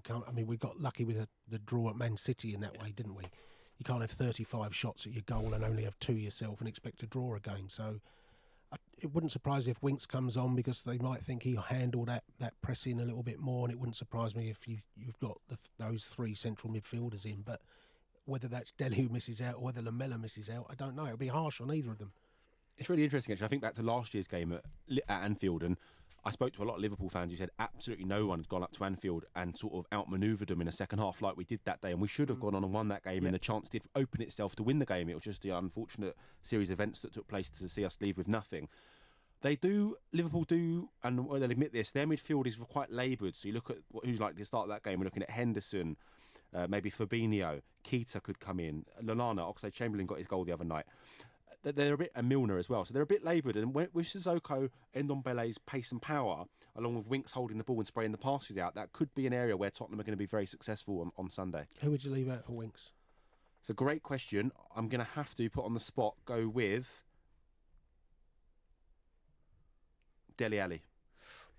come. I mean, we got lucky with the draw at Man City in that way, didn't we? You can't have 35 shots at your goal and only have 2 yourself and expect to draw a game. So it wouldn't surprise me if Winks comes on, because they might think he'll handle that pressing a little bit more, and it wouldn't surprise me if you've got those three central midfielders in. But whether that's Dele who misses out or whether Lamela misses out, I don't know. It'll be harsh on either of them. It's really interesting, actually. I think back to last year's game at Anfield, and I spoke to a lot of Liverpool fans who said absolutely no one had gone up to Anfield and sort of outmanoeuvred them in a second half like we did that day, and we should have gone on and won that game, and the chance did open itself to win the game. It was just the unfortunate series of events that took place to see us leave with nothing. Liverpool do, and they'll admit this, their midfield is quite laboured. So you look at who's likely to start that game, we're looking at Henderson, maybe Fabinho, Keita could come in, Lallana, Oxlade-Chamberlain got his goal the other night. They're a bit, and Milner as well, so they're a bit laboured. And with Sissoko, Ndombele's pace and power, along with Winks holding the ball and spraying the passes out, that could be an area where Tottenham are going to be very successful on Sunday. Who would you leave out for Winks? It's a great question. I'm going to have to put on the spot, go with Dele Alli.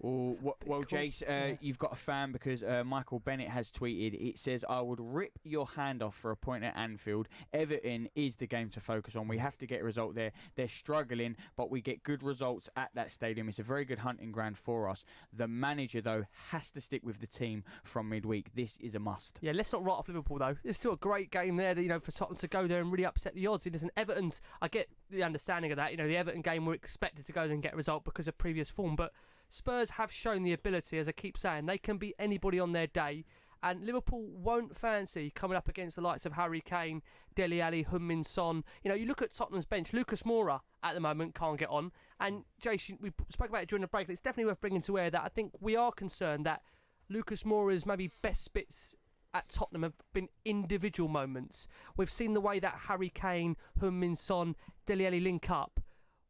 Well, Jace, you've got a fan, because Michael Bennett has tweeted. It says, I would rip your hand off for a point at Anfield. Everton is the game to focus on. We have to get a result there. They're struggling, but we get good results at that stadium. It's a very good hunting ground for us. The manager, though, has to stick with the team from midweek. This is a must. Yeah, let's not write off Liverpool, though. It's still a great game there, for Tottenham to go there and really upset the odds. Listen, Everton's, I get the understanding of that. The Everton game, we're expected to go there and get a result because of previous form, but Spurs have shown the ability, as I keep saying, they can beat anybody on their day, and Liverpool won't fancy coming up against the likes of Harry Kane, Dele Alli, Heung-min Son. You look at Tottenham's bench, Lucas Moura at the moment can't get on, and Jason, we spoke about it during the break, and it's definitely worth bringing to air that I think we are concerned that Lucas Moura's maybe best bits at Tottenham have been individual moments. We've seen the way that Harry Kane, Heung-min Son, Dele Alli link up.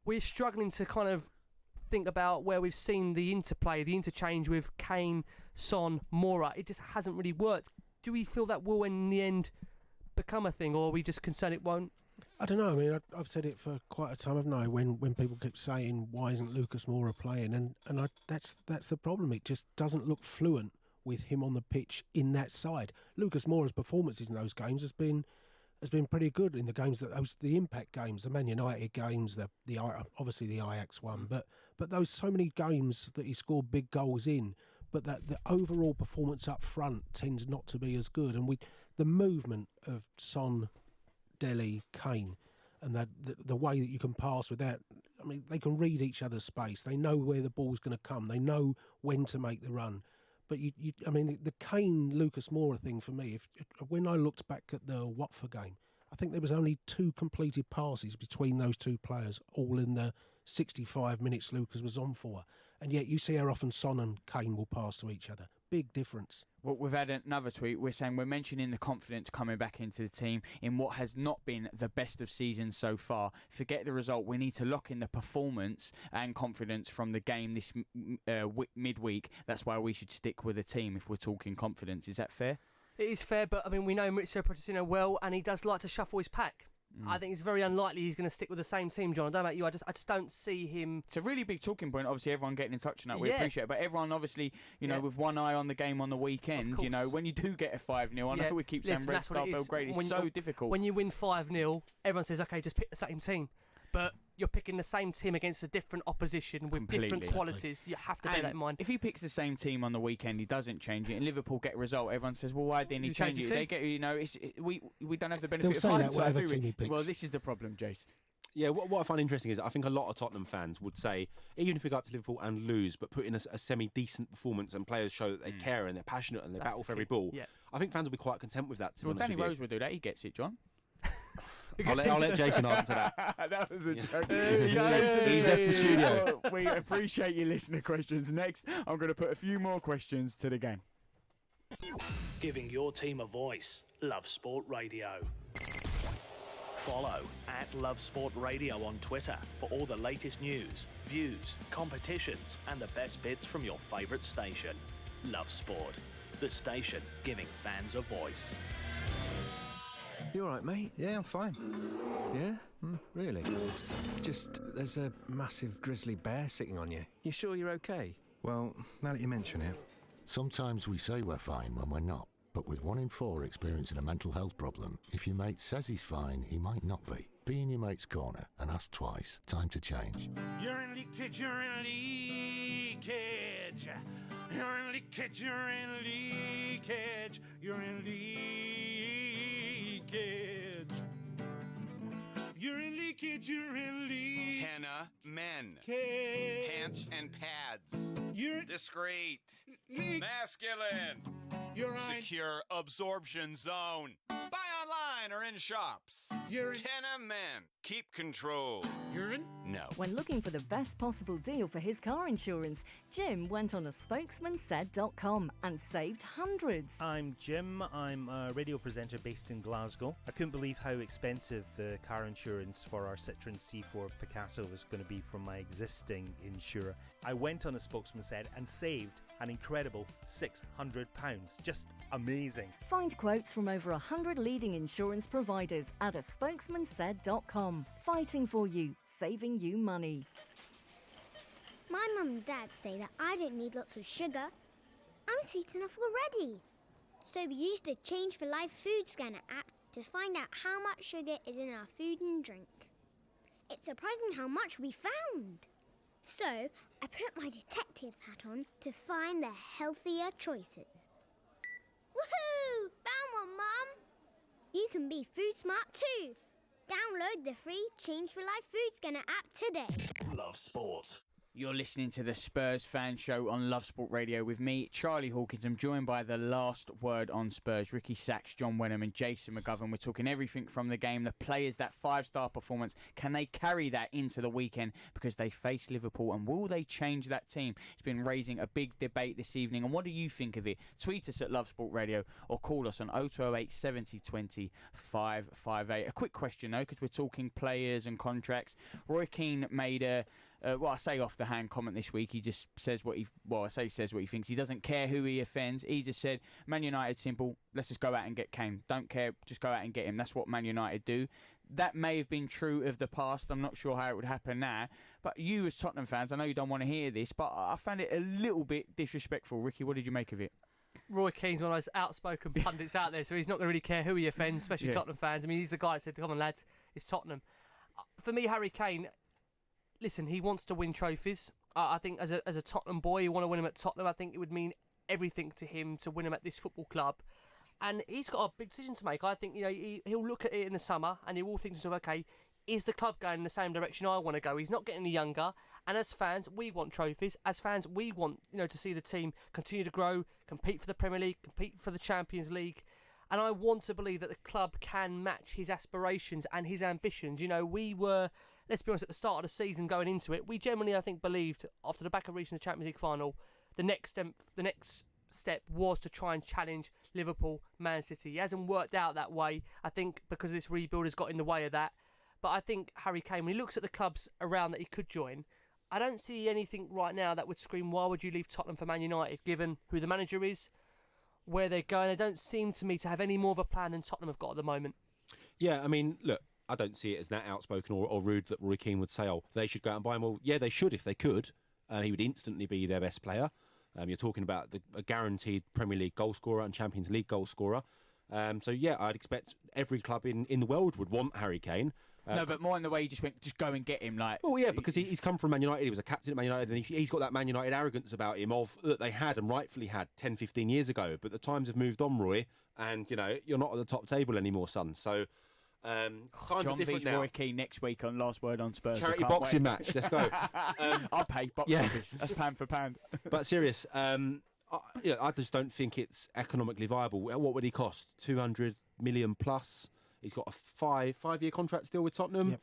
we're struggling to kind of think about where we've seen the interplay, the interchange with Kane, Son, Moura. It just hasn't really worked. Do we feel that will in the end become a thing, or are we just concerned it won't? I don't know. I mean, I've said it for quite a time, haven't I? When people keep saying, "Why isn't Lucas Moura playing?" and that's the problem. It just doesn't look fluent with him on the pitch in that side. Lucas Moura's performances in those games has been pretty good in the games the impact games, the Man United games, the obviously the Ajax one, but those so many games that he scored big goals in, but that the overall performance up front tends not to be as good. And the movement of Son, Dele, Kane, and the way that you can pass without, I mean, they can read each other's space. They know where the ball's going to come. They know when to make the run. But I mean, the Kane Lucas Moura thing for me. When I looked back at the Watford game, I think there was only 2 completed passes between those 2 players, all in the 65 minutes Lucas was on for. And yet you see how often Son and Kane will pass to each other. Big difference. Well, we've had another tweet. We're saying we're mentioning the confidence coming back into the team in what has not been the best of seasons so far. Forget the result. We need to lock in the performance and confidence from the game this midweek. That's why we should stick with the team if we're talking confidence. Is that fair? It is fair, but I mean, we know Maurizio Pochettino well, and he does like to shuffle his pack. I think it's very unlikely he's going to stick with the same team, John. I don't know about you. I just don't see him. It's a really big talking point. Obviously, everyone getting in touch on that. We appreciate it. But everyone, obviously, with one eye on the game on the weekend, when you do get a 5-0, I know we keep saying Red Star Belgrade is so difficult. When you win 5-0, everyone says, okay, just pick the same team. But you're picking the same team against a different opposition with different qualities. You have to bear that in mind. If he picks the same team on the weekend, he doesn't change it, and Liverpool get a result, everyone says, well, why didn't he change it? They get, we don't have the benefit of hindsight. Well, this is the problem, Jace. Yeah, what I find interesting is I think a lot of Tottenham fans would say, even if we go up to Liverpool and lose, but put in a semi-decent performance and players show that they care and they're passionate and they battle for every ball, I think fans will be quite content with that. Well, Danny Rose would do that. He gets it, John. I'll let Jason answer that. That was a joke. Jason, he's left the studio. We appreciate your listener questions. Next, I'm going to put a few more questions to the game. Giving your team a voice. Love Sport Radio. Follow @Love Sport Radio on Twitter for all the latest news, views, competitions, and the best bits from your favourite station. Love Sport, the station giving fans a voice. You all right, mate? Yeah, I'm fine. Yeah? Really? It's just, there's a massive grizzly bear sitting on you. You sure you're okay? Well, now that you mention it. Sometimes we say we're fine when we're not. But with 1 in 4 experiencing a mental health problem, if your mate says he's fine, he might not be. Be in your mate's corner and ask twice. Time to change. You're in leakage, you're in leakage. You're in leakage, you're in leakage. You're in leakage. You're in leakage, you're in leakage. Henna men. Pants and pads. You're discreet. Masculine. You're secure absorption zone. Buy online or in shops. You're in Tenna men. Keep control. You're in? No. When looking for the best possible deal for his car insurance, Jim went on a spokesmansaid.com and saved hundreds. I'm Jim. I'm a radio presenter based in Glasgow. I couldn't believe how expensive the car insurance for our Citroen C4 Picasso was going to be from my existing insurer. I went on a Spokesman Said and saved an incredible £600. Just amazing. Find quotes from over 100 leading insurance providers at a spokesmansaid.com. Fighting for you, saving you money. My mum and dad say that I don't need lots of sugar. I'm sweet enough already. So we used the Change for Life food scanner app to find out how much sugar is in our food and drink. It's surprising how much we found. So I put my detective hat on to find the healthier choices. Woohoo! Found one, Mum! You can be food smart too. Download the free Change for Life food scanner app today. Love Sport. You're listening to the Spurs Fan Show on Love Sport Radio with me, Charlie Hawkins. I'm joined by the last word on Spurs, Ricky Sachs, John Wenham and Jason McGovern. We're talking everything from the game, the players, that 5-star performance. Can they carry that into the weekend because they face Liverpool, and will they change that team? It's been raising a big debate this evening, and what do you think of it? Tweet us at Love Sport Radio or call us on 0208 70 20 558. A quick question though, because we're talking players and contracts. Roy Keane made a I say off the hand comment this week. He just says what he says what he thinks. He doesn't care who he offends. He just said, Man United, simple, let's just go out and get Kane. Don't care, just go out and get him. That's what Man United do. That may have been true of the past. I'm not sure how it would happen now. But you as Tottenham fans, I know you don't want to hear this, but I found it a little bit disrespectful. Ricky, what did you make of it? Roy Keane's one of those outspoken pundits out there, so he's not going to really care who he offends, especially Tottenham fans. I mean, he's the guy that said, come on, lads, it's Tottenham. For me, Harry Kane, listen, he wants to win trophies. I think as a Tottenham boy, you want to win them at Tottenham. I think it would mean everything to him to win them at this football club. And he's got a big decision to make. I think he'll look at it in the summer and he will think to himself, okay, is the club going in the same direction I want to go? He's not getting any younger. And as fans, we want trophies. As fans, we want to see the team continue to grow, compete for the Premier League, compete for the Champions League. And I want to believe that the club can match his aspirations and his ambitions. We were, let's be honest, at the start of the season going into it, we generally, I think, believed after the back of reaching the Champions League final, the next step was to try and challenge Liverpool, Man City. It hasn't worked out that way, I think, because this rebuild has got in the way of that. But I think Harry Kane, when he looks at the clubs around that he could join, I don't see anything right now that would scream, why would you leave Tottenham for Man United, given who the manager is, where they're going. They don't seem to me to have any more of a plan than Tottenham have got at the moment. Yeah, I mean, look, I don't see it as that outspoken or rude that Roy Keane would say, oh, they should go out and buy him. Well, yeah, they should if they could. He would instantly be their best player. You're talking about a guaranteed Premier League goal scorer and Champions League goal scorer. So, yeah, I'd expect every club in the world would want Harry Kane. No, but more in the way he just went, just go and get him. Oh, yeah, because he's come from Man United. He was a captain at Man United, and he's got that Man United arrogance about him that they had and rightfully had 10, 15 years ago. But the times have moved on, Roy, and, you're not at the top table anymore, son. So, times John are different vs. now. Roy Keane next week on Last Word on Spurs. Charity boxing match, let's go. I'll pay box office. That's pound for pound. But serious, I just don't think it's economically viable. What would he cost? 200 million plus. He's got a five-year contract still with Tottenham.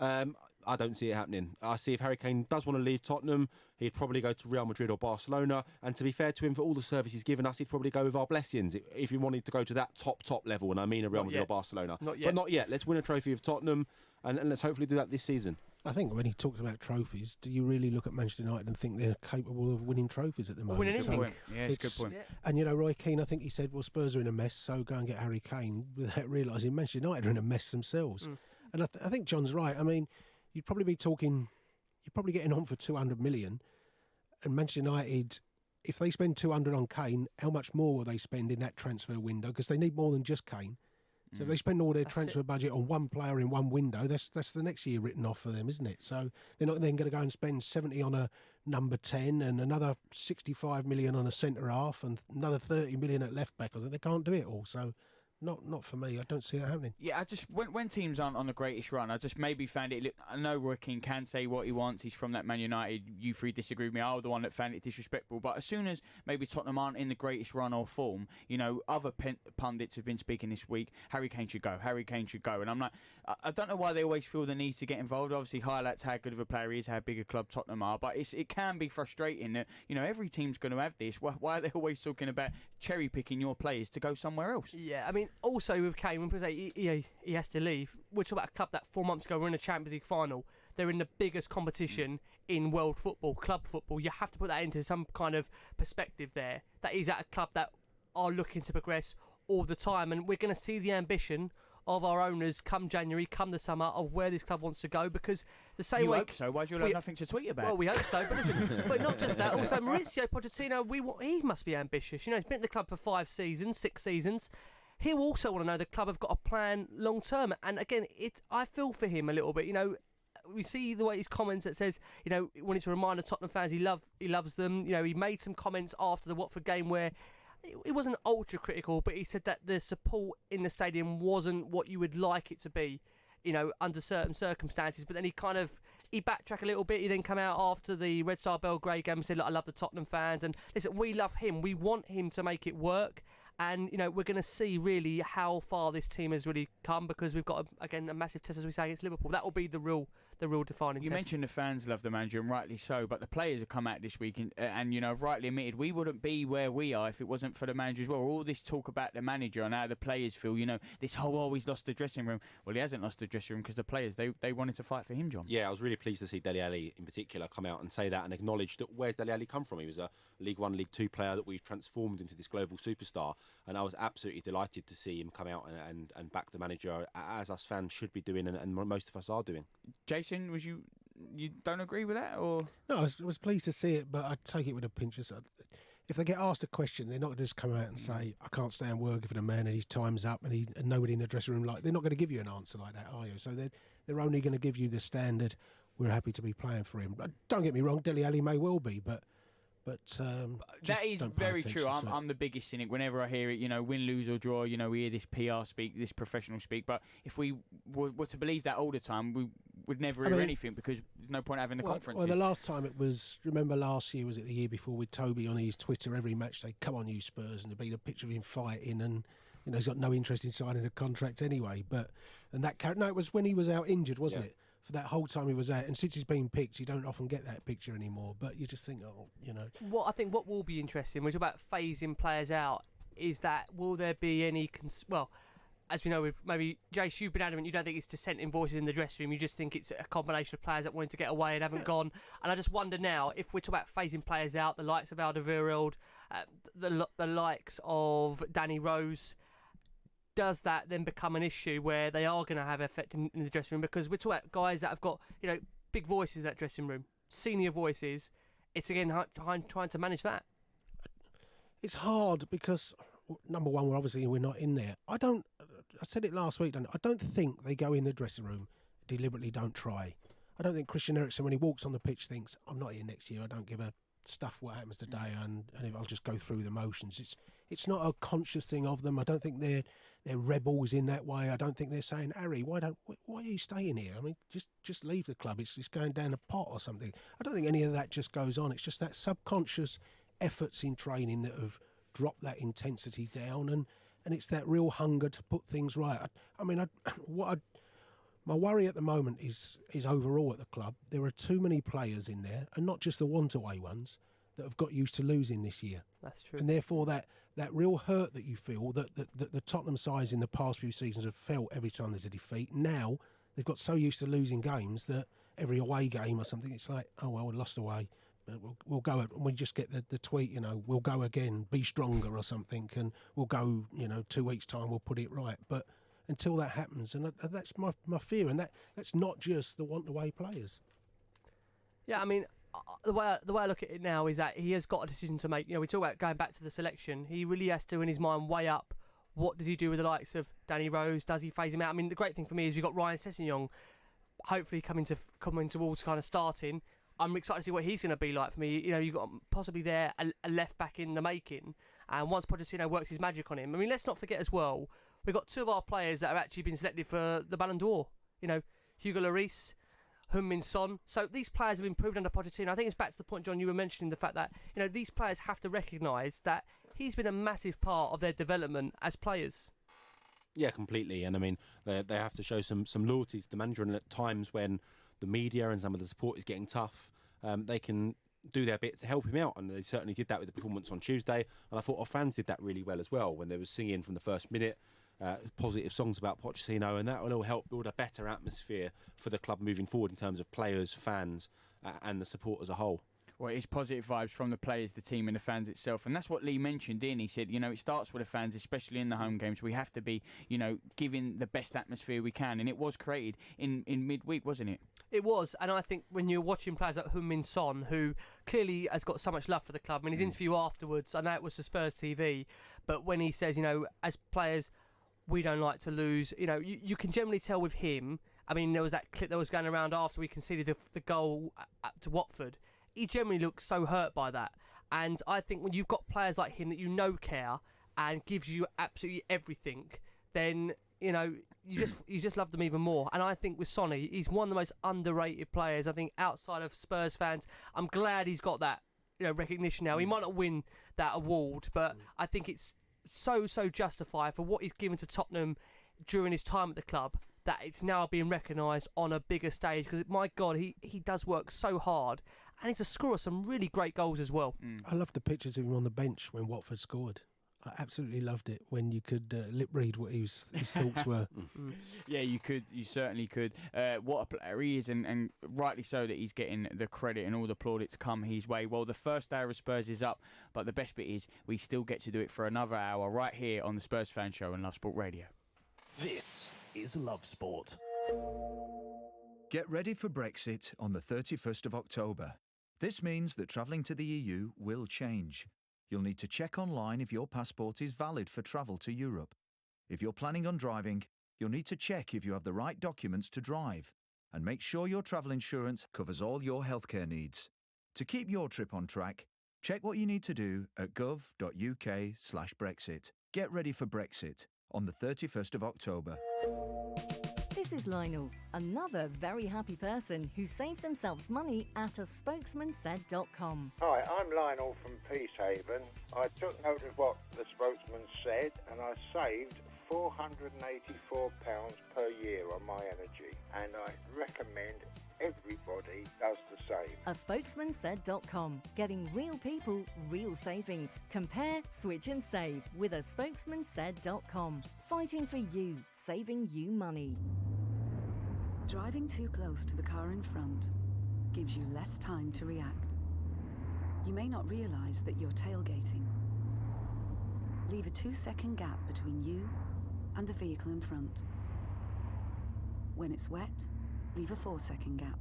Yep. I don't see it happening. I see if Harry Kane does want to leave Tottenham, he'd probably go to Real Madrid or Barcelona. And to be fair to him, for all the service he's given us, he'd probably go with our blessings if he wanted to go to that top level. And I mean a Real Madrid or Barcelona. Not yet. But not yet. Let's win a trophy of Tottenham and let's hopefully do that this season. I think when he talks about trophies, do you really look at Manchester United and think they're capable of winning trophies at the moment? Winning anything. Yeah, it's a good point. Yeah. And, Roy Keane, I think he said, well, Spurs are in a mess, so go and get Harry Kane, without realising Manchester United are in a mess themselves. And I think John's right. I mean, you're probably getting on for 200 million, and Manchester United, if they spend 200 on Kane, how much more will they spend in that transfer window? Because they need more than just Kane. So if they spend all their transfer budget on one player in one window, that's the next year written off for them, isn't it? So they're not then going to go and spend 70 on a number 10 and another 65 million on a centre half and another 30 million at left back. I think they can't do it all. So not for me. I don't see that happening. Yeah, I just when teams aren't on the greatest run, I just maybe found it. I know Roy Keane can say what he wants. He's from that Man United. You three disagree with me. I was the one that found it disrespectful. But as soon as maybe Tottenham aren't in the greatest run or form, other pundits have been speaking this week. Harry Kane should go. Harry Kane should go. And I'm like, I don't know why they always feel the need to get involved. Obviously, highlights how good of a player he is, how big a club Tottenham are. But it can be frustrating that every team's going to have this. Why are they always talking about cherry picking your players to go somewhere else? Yeah, I mean, also with Kane, when people say he has to leave, we're talking about a club that 4 months ago were in a Champions League final. They're in the biggest competition in world football, club football. You have to put that into some kind of perspective there. That he's at a club that are looking to progress all the time, and we're going to see the ambition of our owners come January, come the summer, of where this club wants to go, because the same way... You hope so, why do you have nothing to tweet about? Well, we hope so, but listen, but not just that, also Mauricio Pochettino, he must be ambitious. He's been at the club for 6 seasons. He'll also want to know the club have got a plan long term, and again, I feel for him a little bit. We see the way his comments that says, when it's a reminder Tottenham fans, he loves them. He made some comments after the Watford game where it wasn't ultra critical, but he said that the support in the stadium wasn't what you would like it to be, under certain circumstances. But then he kind of he backtracked a little bit. He then come out after the Red Star Belgrade game and said, look, I love the Tottenham fans. And listen, we love him. We want him to make it work. And, you know, we're going to see really how far this team has really come, because we've got, again, a massive test, as we say, against Liverpool. That will be the real defining You test. mentioned the fans love the manager, and rightly so, but the players have come out this week and you know, have rightly admitted we wouldn't be where we are if it wasn't for the manager as well. All this talk about the manager and how the players feel, you know, this whole, oh, he's lost the dressing room. Well, he hasn't lost the dressing room because the players, they wanted to fight for him, John. Yeah, I was really pleased to see Dele Alli in particular come out and say that and acknowledge that where's Dele Alli come from? He was a League One, League Two player that we've transformed into this global superstar, and I was absolutely delighted to see him come out and back the manager, as us fans should be doing, and most of us are doing. Jason, you don't agree with that, or? No, I was pleased to see it, but I'd take it with a pinch of salt. If they get asked a question, they're not going to just come out and say, I can't stand working for the man and his time's up and nobody in the dressing room, they're not going to give you an answer like that, are you? So they're only going to give you the standard, we're happy to be playing for him. Don't get me wrong, Dele Alli may well be, but that is very true. I'm the biggest cynic whenever I hear it, you know, win, lose or draw, you know, we hear this PR speak, this professional speak, but if we were to believe that all the time, we would never hear anything, because there's no point having the conferences. Well, the last time it was, remember last year, was it the year before, with Toby on his Twitter, every match they come on you Spurs, and there'd been a picture of him fighting, and you know, he's got no interest in signing a contract anyway. It was when he was out injured, wasn't it? For that whole time he was out, and since he's been picked, you don't often get that picture anymore. But you just think, oh, you know. What will be interesting, we talk about phasing players out, is that will there be any as we know, with maybe Jace, you've been adamant you don't think it's dissenting voices in the dressing room. You just think it's a combination of players that wanted to get away and haven't gone. And I just wonder now, if we're talking about phasing players out, the likes of Alderweireld, the likes of Danny Rose, does that then become an issue where they are going to have effect in the dressing room? Because we're talking about guys that have got, you know, big voices in that dressing room, senior voices. It's again trying to manage that. It's hard because, number one, we're not in there. I said it last week, I don't think they go in the dressing room, deliberately don't try. I don't think Christian Eriksen, when he walks on the pitch, thinks, I'm not here next year, I don't give a stuff what happens today, and if I'll just go through the motions. It's not a conscious thing of them. I don't think they're rebels in that way. I don't think they're saying, Harry, why are you staying here? I mean, just leave the club. It's going down a pot or something. I don't think any of that just goes on. It's just that subconscious efforts in training that have dropped that intensity down, and it's that real hunger to put things right. My worry at the moment is overall at the club. There are too many players in there, and not just the want-away ones, that have got used to losing this year. That's true. And therefore that real hurt that you feel, that the Tottenham sides in the past few seasons have felt every time there's a defeat, now they've got so used to losing games that every away game or something, it's like, oh, well, we lost away. But we'll go, and we just get the tweet, you know, we'll go again, be stronger or something, and we'll go, you know, 2 weeks' time, we'll put it right. But until that happens, and that's my fear, and that's not just the want-away players. Yeah, I mean, the way I look at it now is that he has got a decision to make. You know, we talk about going back to the selection. He really has to, in his mind, weigh up what does he do with the likes of Danny Rose. Does he phase him out? I mean, the great thing for me is you've got Ryan Sessegnon, hopefully coming towards kind of starting. I'm excited to see what he's going to be like for me. You know, you've got possibly there a left back in the making, and once Pochettino works his magic on him. I mean, let's not forget as well, we've got two of our players that have actually been selected for the Ballon d'Or. You know, Hugo Lloris, Heung-min Son. So these players have improved under Pochettino. I think it's back to the point, John, you were mentioning the fact that, you know, these players have to recognise that he's been a massive part of their development as players. Yeah, completely. And I mean, they have to show some loyalty to the manager, and at times when the media and some of the support is getting tough, they can do their bit to help him out, and they certainly did that with the performance on Tuesday. And I thought our fans did that really well as well, when they were singing from the first minute positive songs about Pochettino, and that will all help build a better atmosphere for the club moving forward in terms of players, fans, and the support as a whole. Well, it's positive vibes from the players, the team and the fans itself. And that's what Lee mentioned, didn't he? He said, you know, it starts with the fans, especially in the home games. We have to be, you know, giving the best atmosphere we can. And it was created in midweek, wasn't it? It was. And I think when you're watching players like Heung-min Son, who clearly has got so much love for the club, I mean, his interview afterwards, I know it was for Spurs TV, but when he says, you know, as players, we don't like to lose, you know, you can generally tell with him. I mean, there was that clip that was going around after we conceded the goal to Watford. He generally looks so hurt by that. And I think when you've got players like him that you know care and gives you absolutely everything, then, you know, you just love them even more. And I think with Sonny, he's one of the most underrated players. I think outside of Spurs fans, I'm glad he's got that recognition now. He might not win that award, but I think it's so justified for what he's given to Tottenham during his time at the club, that it's now being recognised on a bigger stage. Because my God, he does work so hard, and he's a scorer some really great goals as well. I love the pictures of him on the bench when Watford scored. I absolutely loved it when you could lip read what his thoughts were. Yeah, you could. You certainly could. What a player he is, and rightly so that he's getting the credit and all the plaudits come his way. Well, the first hour of Spurs is up, but the best bit is we still get to do it for another hour right here on the Spurs Fan Show on Love Sport Radio. This is Love Sport. Get ready for Brexit on the 31st of October. This means that travelling to the EU will change. You'll need to check online if your passport is valid for travel to Europe. If you're planning on driving, you'll need to check if you have the right documents to drive, and make sure your travel insurance covers all your healthcare needs. To keep your trip on track, check what you need to do at gov.uk/Brexit. Get ready for Brexit on the 31st of October. This is Lionel, another very happy person who saved themselves money at a spokesmansaid.com. Hi, I'm Lionel from Peacehaven. I took note of what the spokesman said and I saved £484 per year on my energy, and I recommend everybody does the same. A spokesmansaid.com. Getting real people, real savings. Compare, switch and save with a spokesmansaid.com. Fighting for you, saving you money. Driving too close to the car in front gives you less time to react. You may not realise that you're tailgating. Leave a 2-second gap between you and the vehicle in front. When it's wet, leave a 4-second gap.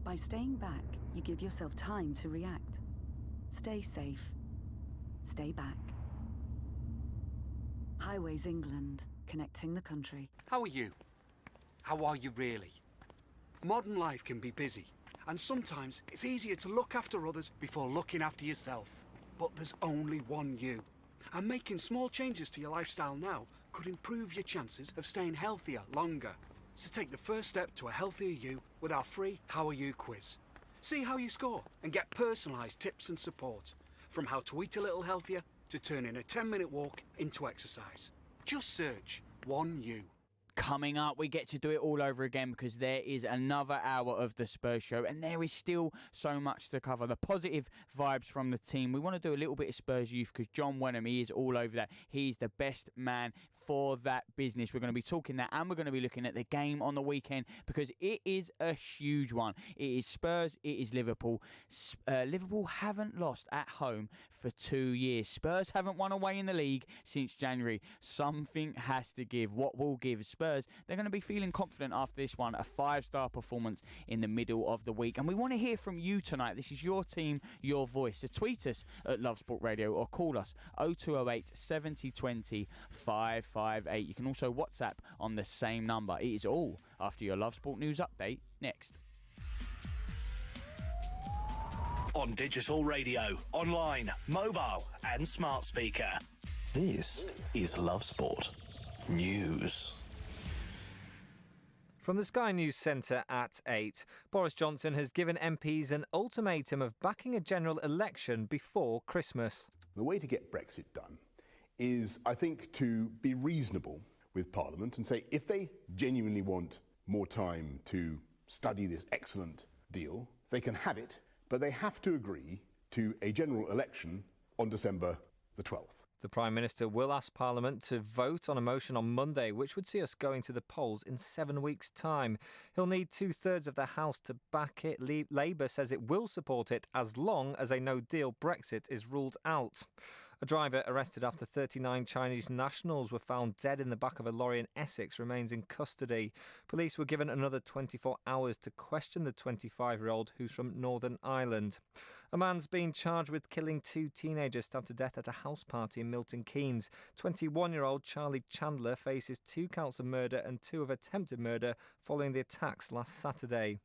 By staying back, you give yourself time to react. Stay safe. Stay back. Highways England, connecting the country. How are you? How are you really? Modern life can be busy, and sometimes it's easier to look after others before looking after yourself. But there's only one you. And making small changes to your lifestyle now could improve your chances of staying healthier longer. So take the first step to a healthier you with our free How Are You quiz. See how you score and get personalised tips and support. From how to eat a little healthier to turning a 10-minute walk into exercise. Just search One You. Coming up, we get to do it all over again because there is another hour of the Spurs Show and there is still so much to cover. The positive vibes from the team. We want to do a little bit of Spurs Youth because John Wenham, he is all over that. He's the best man for that business. We're going to be talking that, and we're going to be looking at the game on the weekend because it is a huge one. It is Spurs, it is Liverpool. Liverpool haven't lost at home for 2 years. Spurs haven't won away in the league since January. Something has to give. What will give? Spurs, they're going to be feeling confident after this one. A 5-star performance in the middle of the week. And we want to hear from you tonight. This is your team, your voice. So tweet us at Love Sport Radio or call us 0208 70 20 558. You can also WhatsApp on the same number. It is all after your Love Sport News update next. On digital radio, online, mobile and smart speaker. This is Love Sport News. From the Sky News Centre at 8, Boris Johnson has given MPs an ultimatum of backing a general election before Christmas. The way to get Brexit done is, I think, to be reasonable with Parliament and say if they genuinely want more time to study this excellent deal, they can have it, but they have to agree to a general election on December the 12th. The Prime Minister will ask Parliament to vote on a motion on Monday, which would see us going to the polls in 7 weeks' time. He'll need 2/3 of the House to back it. Labour says it will support it as long as a no-deal Brexit is ruled out. A driver arrested after 39 Chinese nationals were found dead in the back of a lorry in Essex remains in custody. Police were given another 24 hours to question the 25-year-old who's from Northern Ireland. A man's been charged with killing 2 teenagers stabbed to death at a house party in Milton Keynes. 21-year-old Charlie Chandler faces 2 counts of murder and 2 of attempted murder following the attacks last Saturday.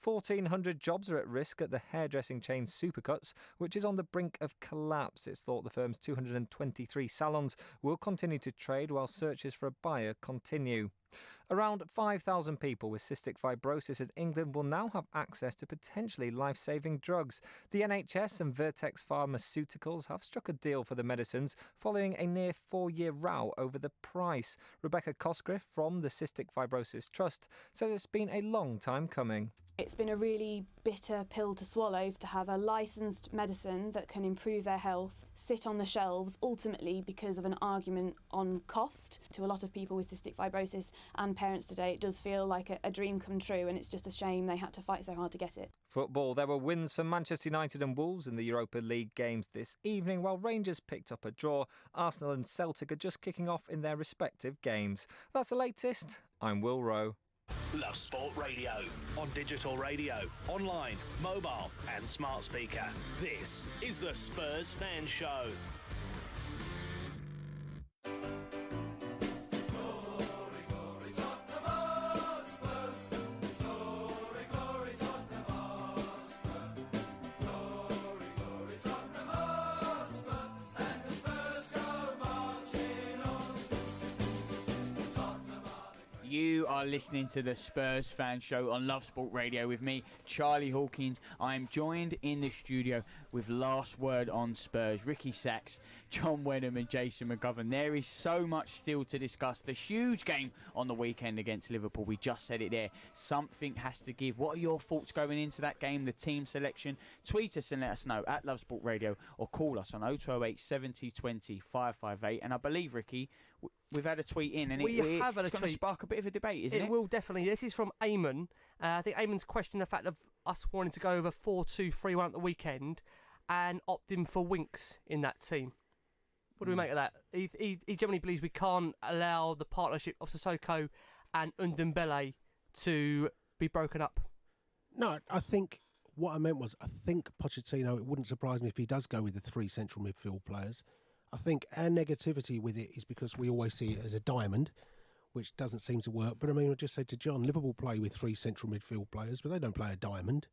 1,400 jobs are at risk at the hairdressing chain Supercuts, which is on the brink of collapse. It's thought the firm's 223 salons will continue to trade while searches for a buyer continue. Around 5,000 people with cystic fibrosis in England will now have access to potentially life-saving drugs. The NHS and Vertex Pharmaceuticals have struck a deal for the medicines following a near 4-year row over the price. Rebecca Cosgriff from the Cystic Fibrosis Trust says it's been a long time coming. It's been a really bitter pill to swallow to have a licensed medicine that can improve their health sit on the shelves, ultimately because of an argument on cost. To a lot of people with cystic fibrosis and parents today, it does feel like a dream come true, and it's just a shame they had to fight so hard to get it. Football, there were wins for Manchester United and Wolves in the Europa League games this evening, while Rangers picked up a draw. Arsenal and Celtic are just kicking off in their respective games. That's the latest. I'm Will Rowe. Love Sport Radio, on digital radio, online, mobile and smart speaker. This is the Spurs Fan Show. You are listening to the Spurs Fan Show on Love Sport Radio with me, Charlie Hawkins. I'm joined in the studio with Last Word on Spurs, Ricky Sachs, John Wenham and Jason McGovern. There is so much still to discuss. The huge game on the weekend against Liverpool, we just said it there. Something has to give. What are your thoughts going into that game, the team selection? Tweet us and let us know at Love Sport Radio, or call us on 0208 70 20 558. And I believe, Ricky, we've had a tweet in, and it's going to spark a bit of a debate, isn't it? It will, definitely. This is from Eamon. I think Eamon's questioned the fact of us wanting to go over 4-2-3-1 at the weekend and opting for Winks in that team. What do we make of that? He generally believes we can't allow the partnership of Sissoko and Ndombele to be broken up. No, I think what I meant was, I think Pochettino, it wouldn't surprise me if he does go with the 3 central midfield players. I think our negativity with it is because we always see it as a diamond, which doesn't seem to work. But I mean, I just said to John, Liverpool play with 3 central midfield players, but they don't play a diamond.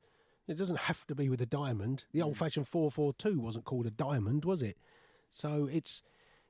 It doesn't have to be with a diamond. The old-fashioned 4-4-2 wasn't called a diamond, was it? So it's,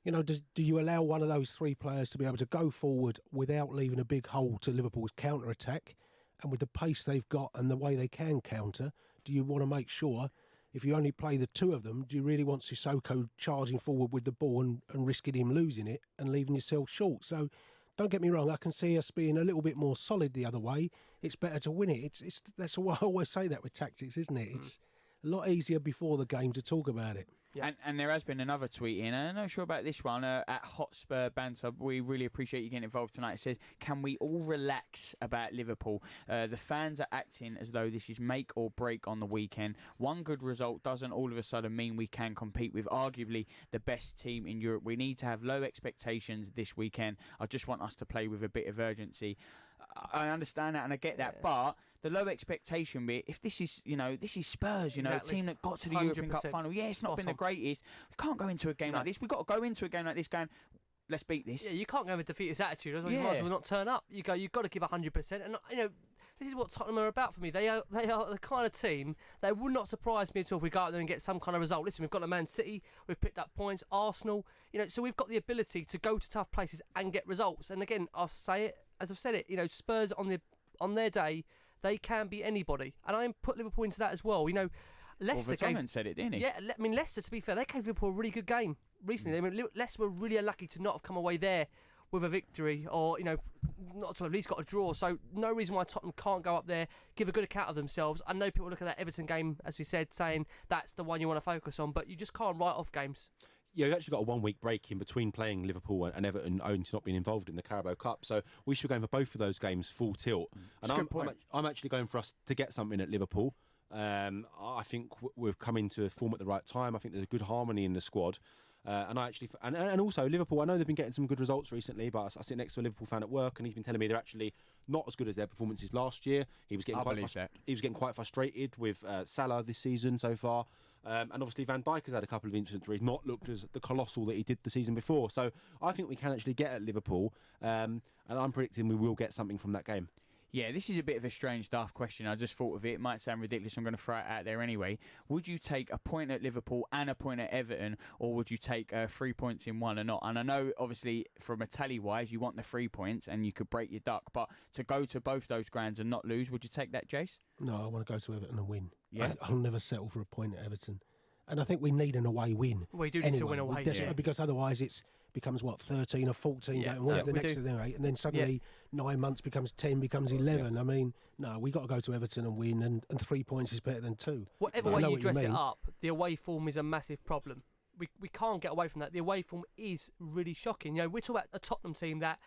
do you allow one of those 3 players to be able to go forward without leaving a big hole to Liverpool's counter-attack? And with the pace they've got and the way they can counter, do you want to make sure, if you only play the 2 of them, do you really want Sissoko charging forward with the ball and risking him losing it and leaving yourself short? So don't get me wrong, I can see us being a little bit more solid the other way. It's better to win it. That's why I always say that with tactics, isn't it? It's a lot easier before the game to talk about it. Yeah. And there has been another tweet in, and I'm not sure about this one, at Hotspur Banter. We really appreciate you getting involved tonight. It says, can we all relax about Liverpool? The fans are acting as though this is make or break on the weekend. One good result doesn't all of a sudden mean we can compete with arguably the best team in Europe. We need to have low expectations this weekend. I just want us to play with a bit of urgency. I understand that and I get that, but the low expectation bit, if this is, this is Spurs, a team that got to the European Cup final. Yeah, it's not been the greatest. We can't go into a game like this. We've got to go into a game like this going, let's beat this. Yeah, you can't go with a defeatist attitude. Otherwise, you might as well not turn up. You've got to give 100%. And, this is what Tottenham are about for me. They are the kind of team that would not surprise me at all if we go out there and get some kind of result. Listen, we've got a Man City, we've picked up points, Arsenal, so we've got the ability to go to tough places and get results. And again, I'll say it, as I've said it, Spurs on their day, they can be anybody. And I put Liverpool into that as well. Leicester said it, didn't he? Yeah, Leicester, to be fair, they gave Liverpool a really good game recently. Leicester were really unlucky to not have come away there with a victory, or not to have at least got a draw. So no reason why Tottenham can't go up there, give a good account of themselves. I know people look at that Everton game, as we said, saying that's the one you want to focus on, but you just can't write off games. Yeah, we've actually got a 1 week break in between playing Liverpool and Everton owing to not being involved in the Carabao Cup. So we should be going for both of those games full tilt. And I'm actually going for us to get something at Liverpool. I think we've come into form at the right time. I think there's a good harmony in the squad. And also Liverpool, I know they've been getting some good results recently, but I sit next to a Liverpool fan at work and he's been telling me they're actually not as good as their performances last year. He was getting quite frustrated with Salah this season so far. And obviously Van Dijk has had a couple of incidents where he's not looked as the colossal that he did the season before. So I think we can actually get at Liverpool, and I'm predicting we will get something from that game. Yeah, this is a bit of a strange, daft question. I just thought of it. It might sound ridiculous. I'm going to throw it out there anyway. Would you take a point at Liverpool and a point at Everton, or would you take 3 points in one or not? And I know, obviously, from a tally-wise, you want the 3 points and you could break your duck. But to go to both those grounds and not lose, would you take that, Jace? No, I want to go to Everton and win. Yeah. I'll never settle for a point at Everton. And I think we need an away win. We do need to win away. Because otherwise it's becomes, 13 or 14 Yeah, going, what is the we next do. thing, right? And then suddenly 9 months becomes 10, becomes 11. I mean, no, we got to go to Everton and win, and 3 points is better than 2. Whatever I way know you what dress it mean. up, the away form is a massive problem. We can't get away from that. The away form is really shocking. You know, we're talking about a Tottenham team that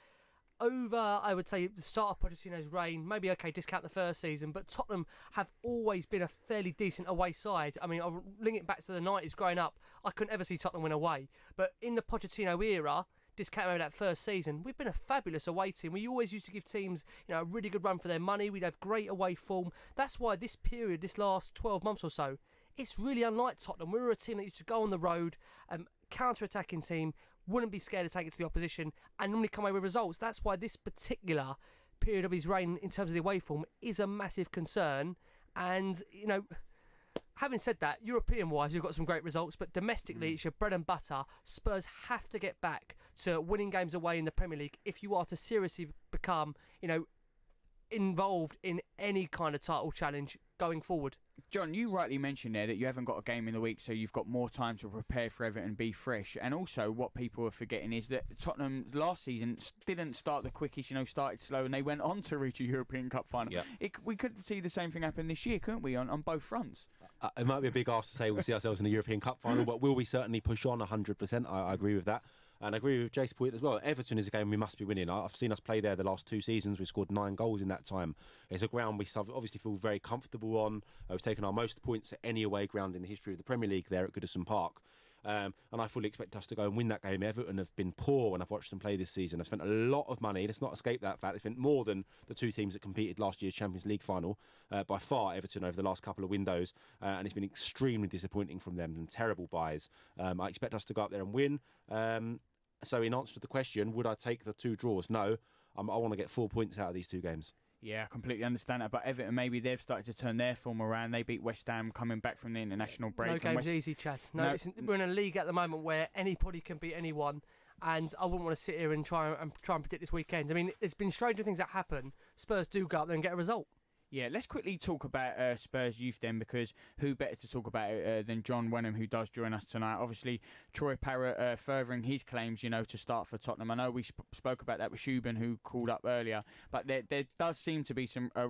over, I would say, the start of Pochettino's reign, maybe, okay, discount the first season, but Tottenham have always been a fairly decent away side. I mean, I'll link it back to the 90s growing up. I couldn't ever see Tottenham win away. But in the Pochettino era, discount maybe that first season, we've been a fabulous away team. We always used to give teams, a really good run for their money. We'd have great away form. That's why this period, this last 12 months or so, it's really unlike Tottenham. We were a team that used to go on the road, counter-attacking team, wouldn't be scared to take it to the opposition, and normally come away with results. That's why this particular period of his reign in terms of the away form is a massive concern. And, having said that, European-wise, you've got some great results, but domestically, it's your bread and butter. Spurs have to get back to winning games away in the Premier League if you are to seriously become, involved in any kind of title challenge going forward. John, you rightly mentioned there that you haven't got a game in the week, so you've got more time to prepare for Everton and be fresh. And also, what people are forgetting is that Tottenham last season didn't start the quickest, started slow, and they went on to reach a European Cup final. Yeah. We could see the same thing happen this year, couldn't we, on both fronts? It might be a big ask to say we'll see ourselves in the European Cup final, but will we certainly push on 100%? I agree with that. And I agree with Jace's point as well. Everton is a game we must be winning. I've seen us play there the last 2 seasons. We scored 9 goals in that time. It's a ground we obviously feel very comfortable on. We've taken our most points at any away ground in the history of the Premier League there at Goodison Park. And I fully expect us to go and win that game. Everton have been poor when I've watched them play this season. I've spent a lot of money. Let's not escape that fact. They've spent more than the 2 teams that competed last year's Champions League final. By far, Everton over the last couple of windows. And it's been extremely disappointing from them. And terrible buys. I expect us to go up there and win. So in answer to the question, would I take the 2 draws? No. I want to get 4 points out of these 2 games. Yeah, I completely understand that. But Everton, maybe they've started to turn their form around. They beat West Ham coming back from the international break. No game's easy, Chaz. No. We're in a league at the moment where anybody can beat anyone. And I wouldn't want to sit here and try and predict this weekend. I mean, there's been stranger things that happen. Spurs do go up there and get a result. Yeah, let's quickly talk about Spurs Youth then, because who better to talk about it than John Wenham, who does join us tonight. Obviously, Troy Parrott furthering his claims, to start for Tottenham. I know we spoke about that with Shubin, who called up earlier, but there does seem to be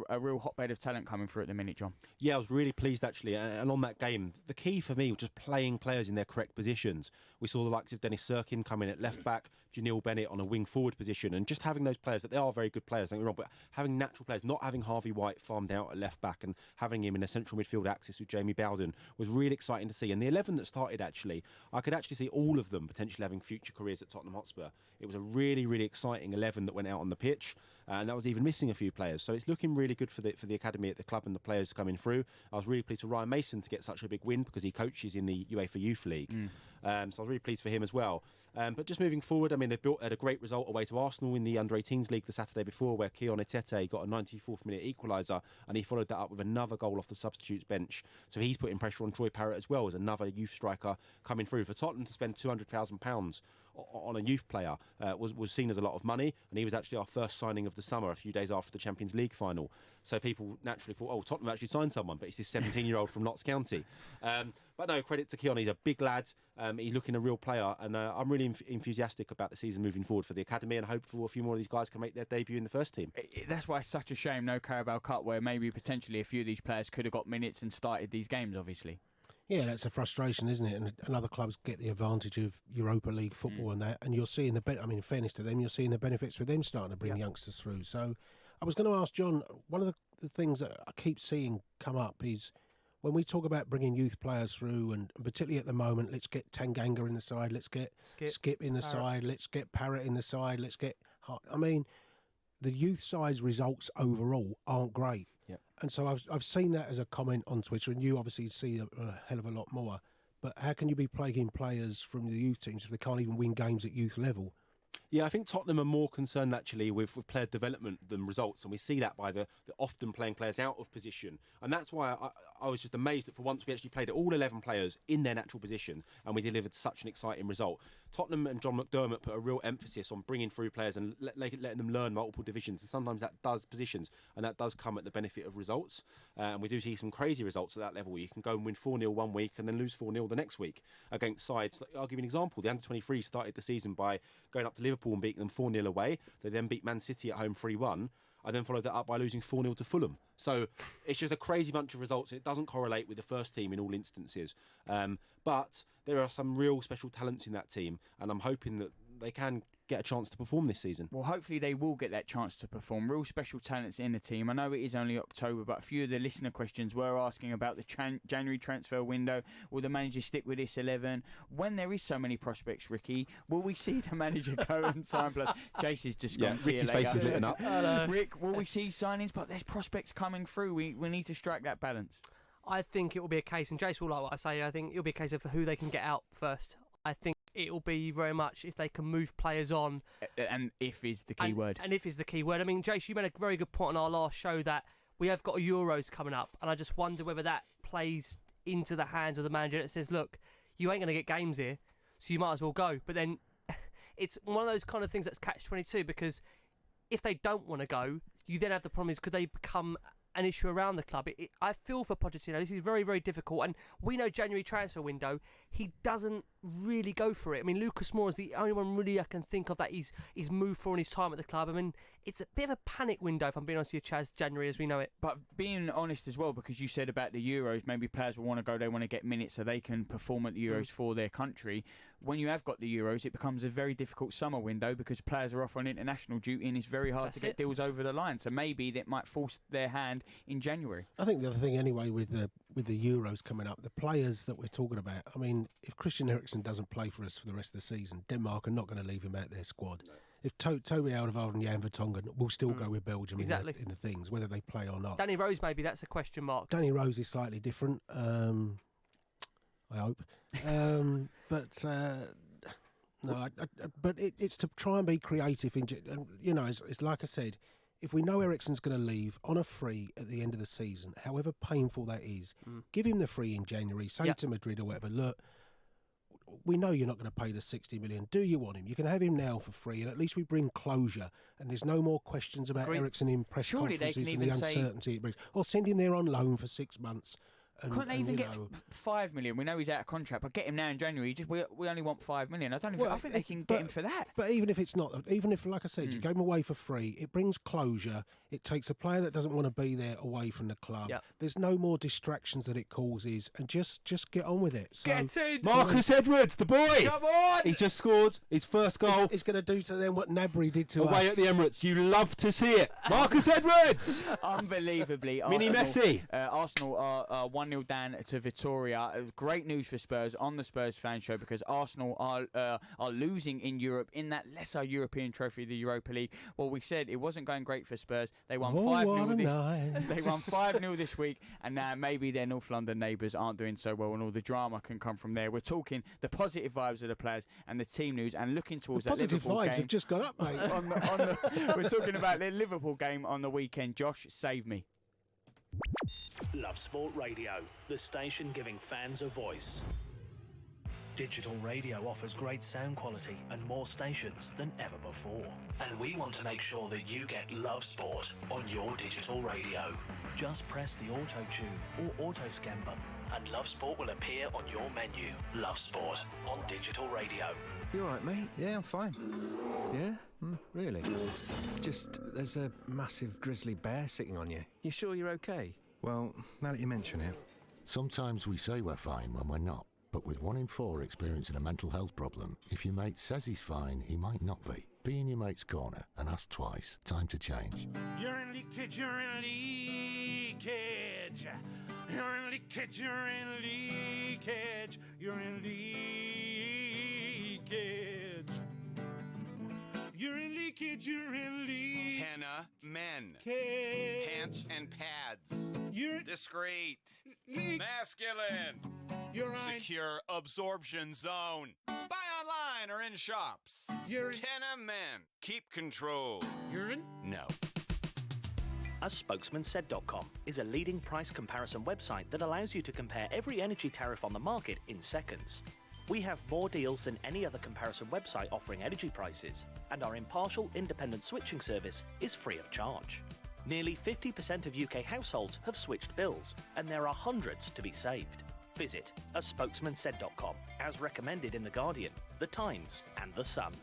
a real hotbed of talent coming through at the minute, John. Yeah, I was really pleased, actually. And on that game, the key for me was just playing players in their correct positions. We saw the likes of Dennis Serkin come in at left-back, Janil Bennett on a wing-forward position, and just having those players, that they are very good players, don't get me wrong, but having natural players, not having Harvey White farmed out at left-back and having him in a central midfield axis with Jamie Bowden was really exciting to see. And the 11 that started, actually, I could actually see all of them potentially having future careers at Tottenham Hotspur. It was a really, really exciting 11 that went out on the pitch, and that was even missing a few players. So it's looking really good for the academy at the club and the players coming through. I was really pleased for Ryan Mason to get such a big win because he coaches in the UEFA Youth League. So I was really pleased for him as well. But just moving forward, I mean, they had a great result away to Arsenal in the Under-18s League the Saturday before, where Keon Etete got a 94th minute equaliser, and he followed that up with another goal off the substitutes bench. So he's putting pressure on Troy Parrott as well as another youth striker coming through. For Tottenham to spend £200,000 on a youth player was seen as a lot of money, and he was actually our first signing of the summer a few days after the Champions League final. So people naturally thought, oh, Tottenham actually signed someone, but it's this 17-year-old from Notts County. But no, credit to Keon. He's a big lad. He's looking a real player, and I'm really enthusiastic about the season moving forward for the academy, and hopeful a few more of these guys can make their debut in the first team. That's why it's such a shame no Carabao Cup, where maybe potentially a few of these players could have got minutes and started these games, obviously. Yeah, that's a frustration, isn't it? And other clubs get the advantage of Europa League football and that, and you're seeing in fairness to them, you're seeing the benefits with them starting to bring youngsters through. So I was going to ask John, one of the things that I keep seeing come up is when we talk about bringing youth players through, and particularly at the moment, let's get Tanganga in the side, let's get Skip in the side, let's get Parrott in the side, let's get Hart. I mean, the youth side's results overall aren't great. Yep. And so I've seen that as a comment on Twitter, and you obviously see a hell of a lot more. But how can you be plaguing players from the youth teams if they can't even win games at youth level? Yeah, I think Tottenham are more concerned actually with player development than results, and we see that by the often playing players out of position. And that's why I was just amazed that for once we actually played all 11 players in their natural position, and we delivered such an exciting result. Tottenham and John McDermott put a real emphasis on bringing through players and letting them learn multiple divisions, and sometimes that does positions, and that does come at the benefit of results. And we do see some crazy results at that level. You can go and win 4-0 one week and then lose 4-0 the next week against sides. I'll give you an example. The under-23 started the season by going up to Liverpool and beating them 4-0 away. They then beat Man City at home 3-1. And then followed that up by losing 4-0 to Fulham. So it's just a crazy bunch of results. It doesn't correlate with the first team in all instances. But there are some real special talents in that team, and I'm hoping that they can get a chance to perform this season. Well, hopefully they will get that chance to perform. Real special talents in the team. I know it is only October, but a few of the listener questions were asking about the January transfer window. Will the manager stick with this 11? When there is so many prospects, Ricky, will we see the manager go and sign players? Jace is just gone. Ricky's face is lit up. Rick, will we see signings? But there's prospects coming through. We need to strike that balance. I think it will be a case, and Jace will like what I say, I think it will be a case of who they can get out first. I think it will be very much if they can move players on. And if is the key word. And if is the key word. I mean, Jace, you made a very good point on our last show that we have got a Euros coming up, and I just wonder whether that plays into the hands of the manager that says, look, you ain't going to get games here, so you might as well go. But then it's one of those kind of things that's catch-22, because if they don't want to go, you then have the problem is, could they become an issue around the club? I feel for Pochettino. This is very, very difficult. And we know January transfer window, he doesn't really go for it. I mean, Lucas Moore is the only one really I can think of that he's moved for in his time at the club. I mean, it's a bit of a panic window, if I'm being honest with you, Chaz, January as we know it. But being honest as well, because you said about the Euros, maybe players will want to go, they want to get minutes so they can perform at the Euros for their country. When you have got the Euros, it becomes a very difficult summer window because players are off on international duty and it's very hard to get deals over the line. So maybe that might force their hand in January. I think the other thing anyway with the Euros coming up, the players that we're talking about, I mean, if Christian Eriksen doesn't play for us for the rest of the season, Denmark are not going to leave him out their squad. No. If Toby Alderweireld and Jan Vertonghen will still go with Belgium in the things, whether they play or not. Danny Rose, maybe that's a question mark. Danny Rose is slightly different, I hope. But it's to try and be creative. You know, it's like I said, if we know Eriksen's going to leave on a free at the end of the season, however painful that is, give him the free in January, say to Madrid or whatever, look, we know you're not going to pay the 60 million. Do you want him? You can have him now for free, and at least we bring closure, and there's no more questions about Eriksen in press conferences and the uncertainty it brings. Or send him there on loan for 6 months. Couldn't they even get 5 million? We know he's out of contract, but get him now in January. We only want 5 million. I think they can get him for that. But even if it's not, even if, like I said, you gave him away for free, it brings closure. It takes a player that doesn't want to be there away from the club. Yep. There's no more distractions that it causes, and just get on with it. So, get in, Marcus Edwards, the boy. Come on! He's just scored his first goal. He's going to do to them what Gnabry did to us away at the Emirates. You love to see it, Marcus Edwards. Unbelievably, Mini Messi. Arsenal are 1-0 down to Vitoria. Great news for Spurs on the Spurs fan show, because Arsenal are losing in Europe in that lesser European trophy, the Europa League. Well, we said it wasn't going great for Spurs. They won 5-0 this. They won 5-0 this week, and now maybe their North London neighbours aren't doing so well, and all the drama can come from there. We're talking the positive vibes of the players and the team news, and looking towards that Liverpool game. Positive vibes have just gone up, mate. We're talking about the Liverpool game on the weekend. Josh, save me. Love Sport Radio, the station giving fans a voice. Digital radio offers great sound quality and more stations than ever before. And we want to make sure that you get Love Sport on your digital radio. Just press the auto tune or auto scan button and Love Sport will appear on your menu. Love Sport on digital radio. You all right, mate? Yeah, I'm fine. Yeah? Really? It's just, there's a massive grizzly bear sitting on you. You sure you're okay? Well, now that you mention it. Sometimes we say we're fine when we're not. But with 1 in 4 experiencing a mental health problem, if your mate says he's fine, he might not be. Be in your mate's corner and ask twice. Time to change. You're in leakage, you're in leakage. You're in leakage, you're in leakage. You're in leakage. You're in leakage, you're in leakage. Henna men. Cage. Pants and pads. You're discreet. Masculine. You're right. Secure absorption zone. Buy online online or in shops. Urine. Tenor men. Keep control. Urine? No. Spokesmansaid.com is a leading price comparison website that allows you to compare every energy tariff on the market in seconds. We have more deals than any other comparison website offering energy prices, and our impartial independent switching service is free of charge. Nearly 50% of UK households have switched bills, and there are hundreds to be saved. Visit spokesmansaid.com, as recommended in The Guardian, The Times and The Sun.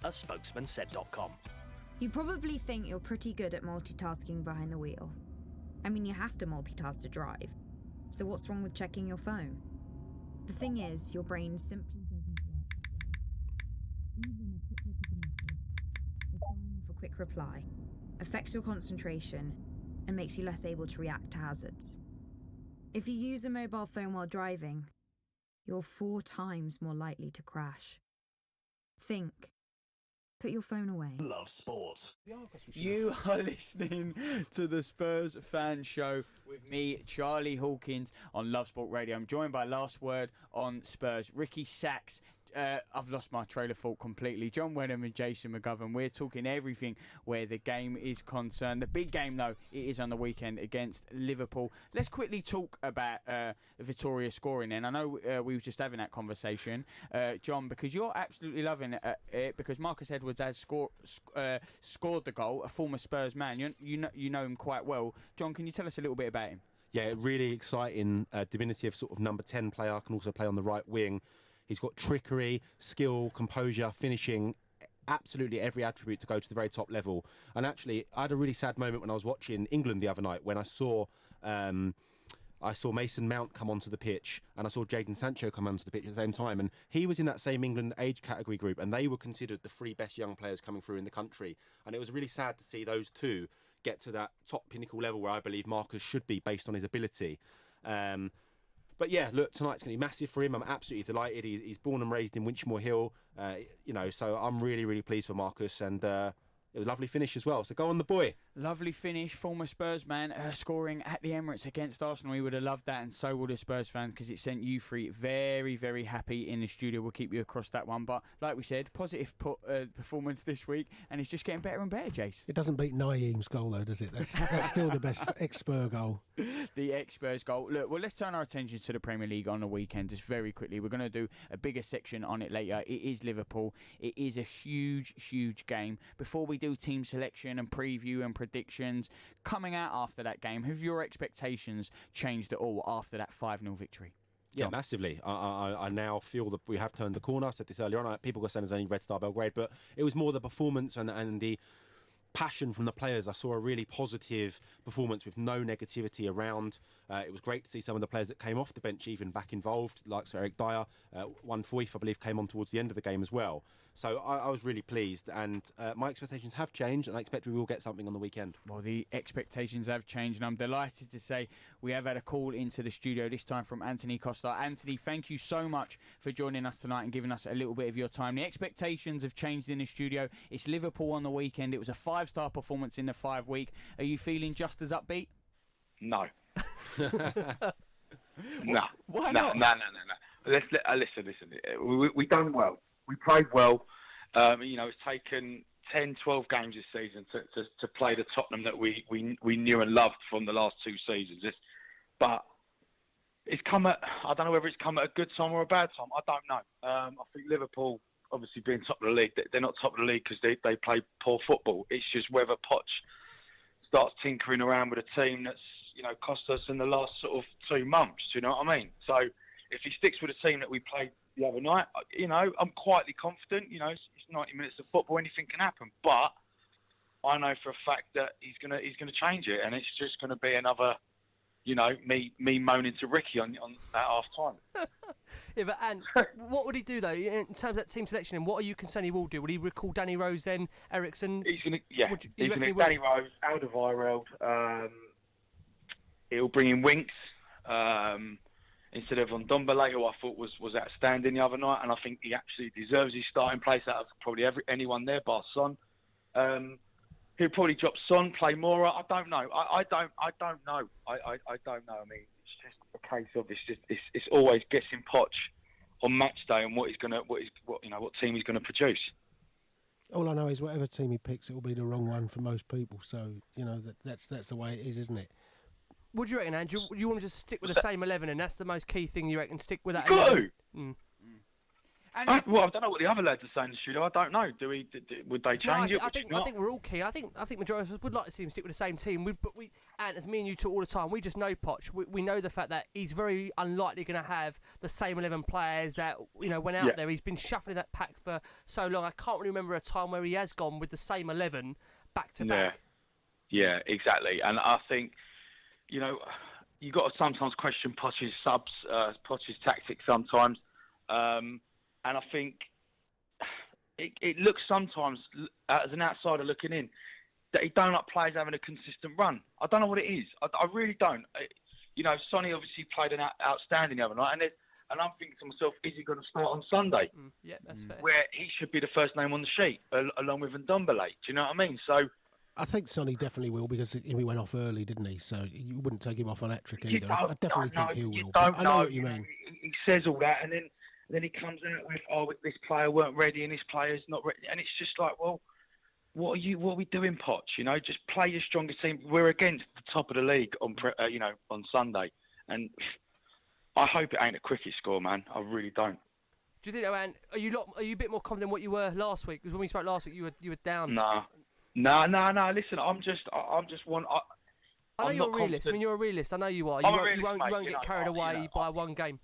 Spokesmansaid.com. You probably think you're pretty good at multitasking behind the wheel. I mean, you have to multitask to drive. So what's wrong with checking your phone? The thing is, your brain simply doesn't work. Even a quick look at a message, or firing off a quick reply, affects your concentration and makes you less able to react to hazards. If you use a mobile phone while driving, you're 4 times more likely to crash. Think. Put your phone away. Love sport. You are listening to the Spurs Fan Show with me, Charlie Hawkins, on Love Sport Radio. I'm joined by Last Word on Spurs, Ricky Sachs. I've lost my trail of thought completely. John Wenham and Jason McGovern. We're talking everything where the game is concerned. The big game, though, it is on the weekend against Liverpool. Let's quickly talk about Vittoria scoring then. I know we were just having that conversation, John, because you're absolutely loving it because Marcus Edwards has scored the goal, a former Spurs man. You know him quite well. John, can you tell us a little bit about him? Yeah, really exciting, diminutive sort of number 10 player, can also play on the right wing. He's got trickery, skill, composure, finishing, absolutely every attribute to go to the very top level. And actually, I had a really sad moment when I was watching England the other night when I saw Mason Mount come onto the pitch and I saw Jadon Sancho come onto the pitch at the same time. And he was in that same England age category group and they were considered the 3 best young players coming through in the country. And it was really sad to see those two get to that top pinnacle level where I believe Marcus should be based on his ability. But yeah, look, tonight's going to be massive for him. I'm absolutely delighted. He's born and raised in Winchmore Hill, so I'm really, really pleased for Marcus. And it was a lovely finish as well. So go on the boy. Lovely finish, former Spurs man, scoring at the Emirates against Arsenal. We would have loved that, and so would the Spurs fans, because it sent you three very, very happy in the studio. We'll keep you across that one. But like we said, positive performance this week, and it's just getting better and better, Jace. It doesn't beat Naeem's goal, though, does it? That's still the best ex-Spurs goal. The ex-Spurs goal. Look, well, let's turn our attention to the Premier League on the weekend just very quickly. We're going to do a bigger section on it later. It is Liverpool. It is a huge, huge game. Before we do team selection and preview and predictions, coming out after that game, have your expectations changed at all after that 5-0 victory? Yeah, massively. I now feel that we have turned the corner. I said this earlier on. People were saying it's only Red Star Belgrade, but it was more the performance and the passion from the players. I saw a really positive performance with no negativity around. It was great to see some of the players that came off the bench even back involved, like Sir Eric Dyer. One Foyth, I believe, came on towards the end of the game as well. So I was really pleased, and my expectations have changed, and I expect we will get something on the weekend. Well, the expectations have changed, and I'm delighted to say we have had a call into the studio, this time from Anthony Costa. Anthony, thank you so much for joining us tonight and giving us a little bit of your time. The expectations have changed in the studio. It's Liverpool on the weekend. It was a 5-star performance in the 5-week. Are you feeling just as upbeat? No. No. Why no, not? No. Listen. We done well. We played well. It's taken 10, 12 games this season to play the Tottenham that we knew and loved from the last 2 seasons. But it's come at, I don't know whether it's come at a good time or a bad time. I don't know. I think Liverpool, obviously being top of the league, they're not top of the league because they play poor football. It's just whether Poch starts tinkering around with a team that's, cost us in the last sort of 2 months. Do you know what I mean? So if he sticks with the team that we played the other night, I'm quietly confident. It's 90 minutes of football, anything can happen. But I know for a fact that he's gonna change it, and it's just gonna be another, me moaning to Ricky on at half time. Yeah, and what would he do though in terms of that team selection? And what are you concerned he will do? Will he recall Danny Rose then, Ericsson? He's gonna get Danny Rose, Alderweireld. He'll bring in Winks instead of Ndombele, who I thought was outstanding the other night, and I think he actually deserves his starting place out of probably anyone there, bar Son. He'll probably drop Son, play Mora. I don't know. I don't know. I don't know. I mean, it's just a case of it's always guessing Poch on match day and what team he's gonna produce. All I know is whatever team he picks, it will be the wrong one for most people. So that's the way it is, isn't it? What do you reckon, Andrew? You want to just stick with the same 11, and that's the most key thing you reckon? Stick with that. Got 11. to. I don't know what the other lads are saying in the studio. I don't know. Would they change it? I think we're all keen. I think majority of us would like to see him stick with the same team. And as me and you talk all the time, we just know Poch. We know the fact that he's very unlikely going to have the same 11 players that went out there. He's been shuffling that pack for so long. I can't really remember a time where he has gone with the same 11 back to back. Yeah, exactly. And I think you got to sometimes question Poch's subs, Poch's tactics sometimes. And I think it looks sometimes, as an outsider looking in, that he don't like players having a consistent run. I don't know what it is. I really don't. Sonny obviously played an outstanding the other night, and I'm thinking to myself, is he going to start on Sunday? Yeah, that's fair. Where he should be the first name on the sheet, along with Ndombele. Do you know what I mean? So I think Sonny definitely will, because he went off early, didn't he? So you wouldn't take him off on hat-trick either. I definitely think he will. I know what you mean. He says all that, and then he comes out with, this player weren't ready and this player's not ready. And it's just like, well, what are we doing, Poch? Just play your strongest team. We're against the top of the league on Sunday. And I hope it ain't a cricket score, man. I really don't. Do you think, Aaron, are you a bit more confident than what you were last week? Because when we spoke last week, you were down. No. Listen, I'm just one. I know you're a realist. I mean, you're a realist. I know you are. You won't get carried away by one game.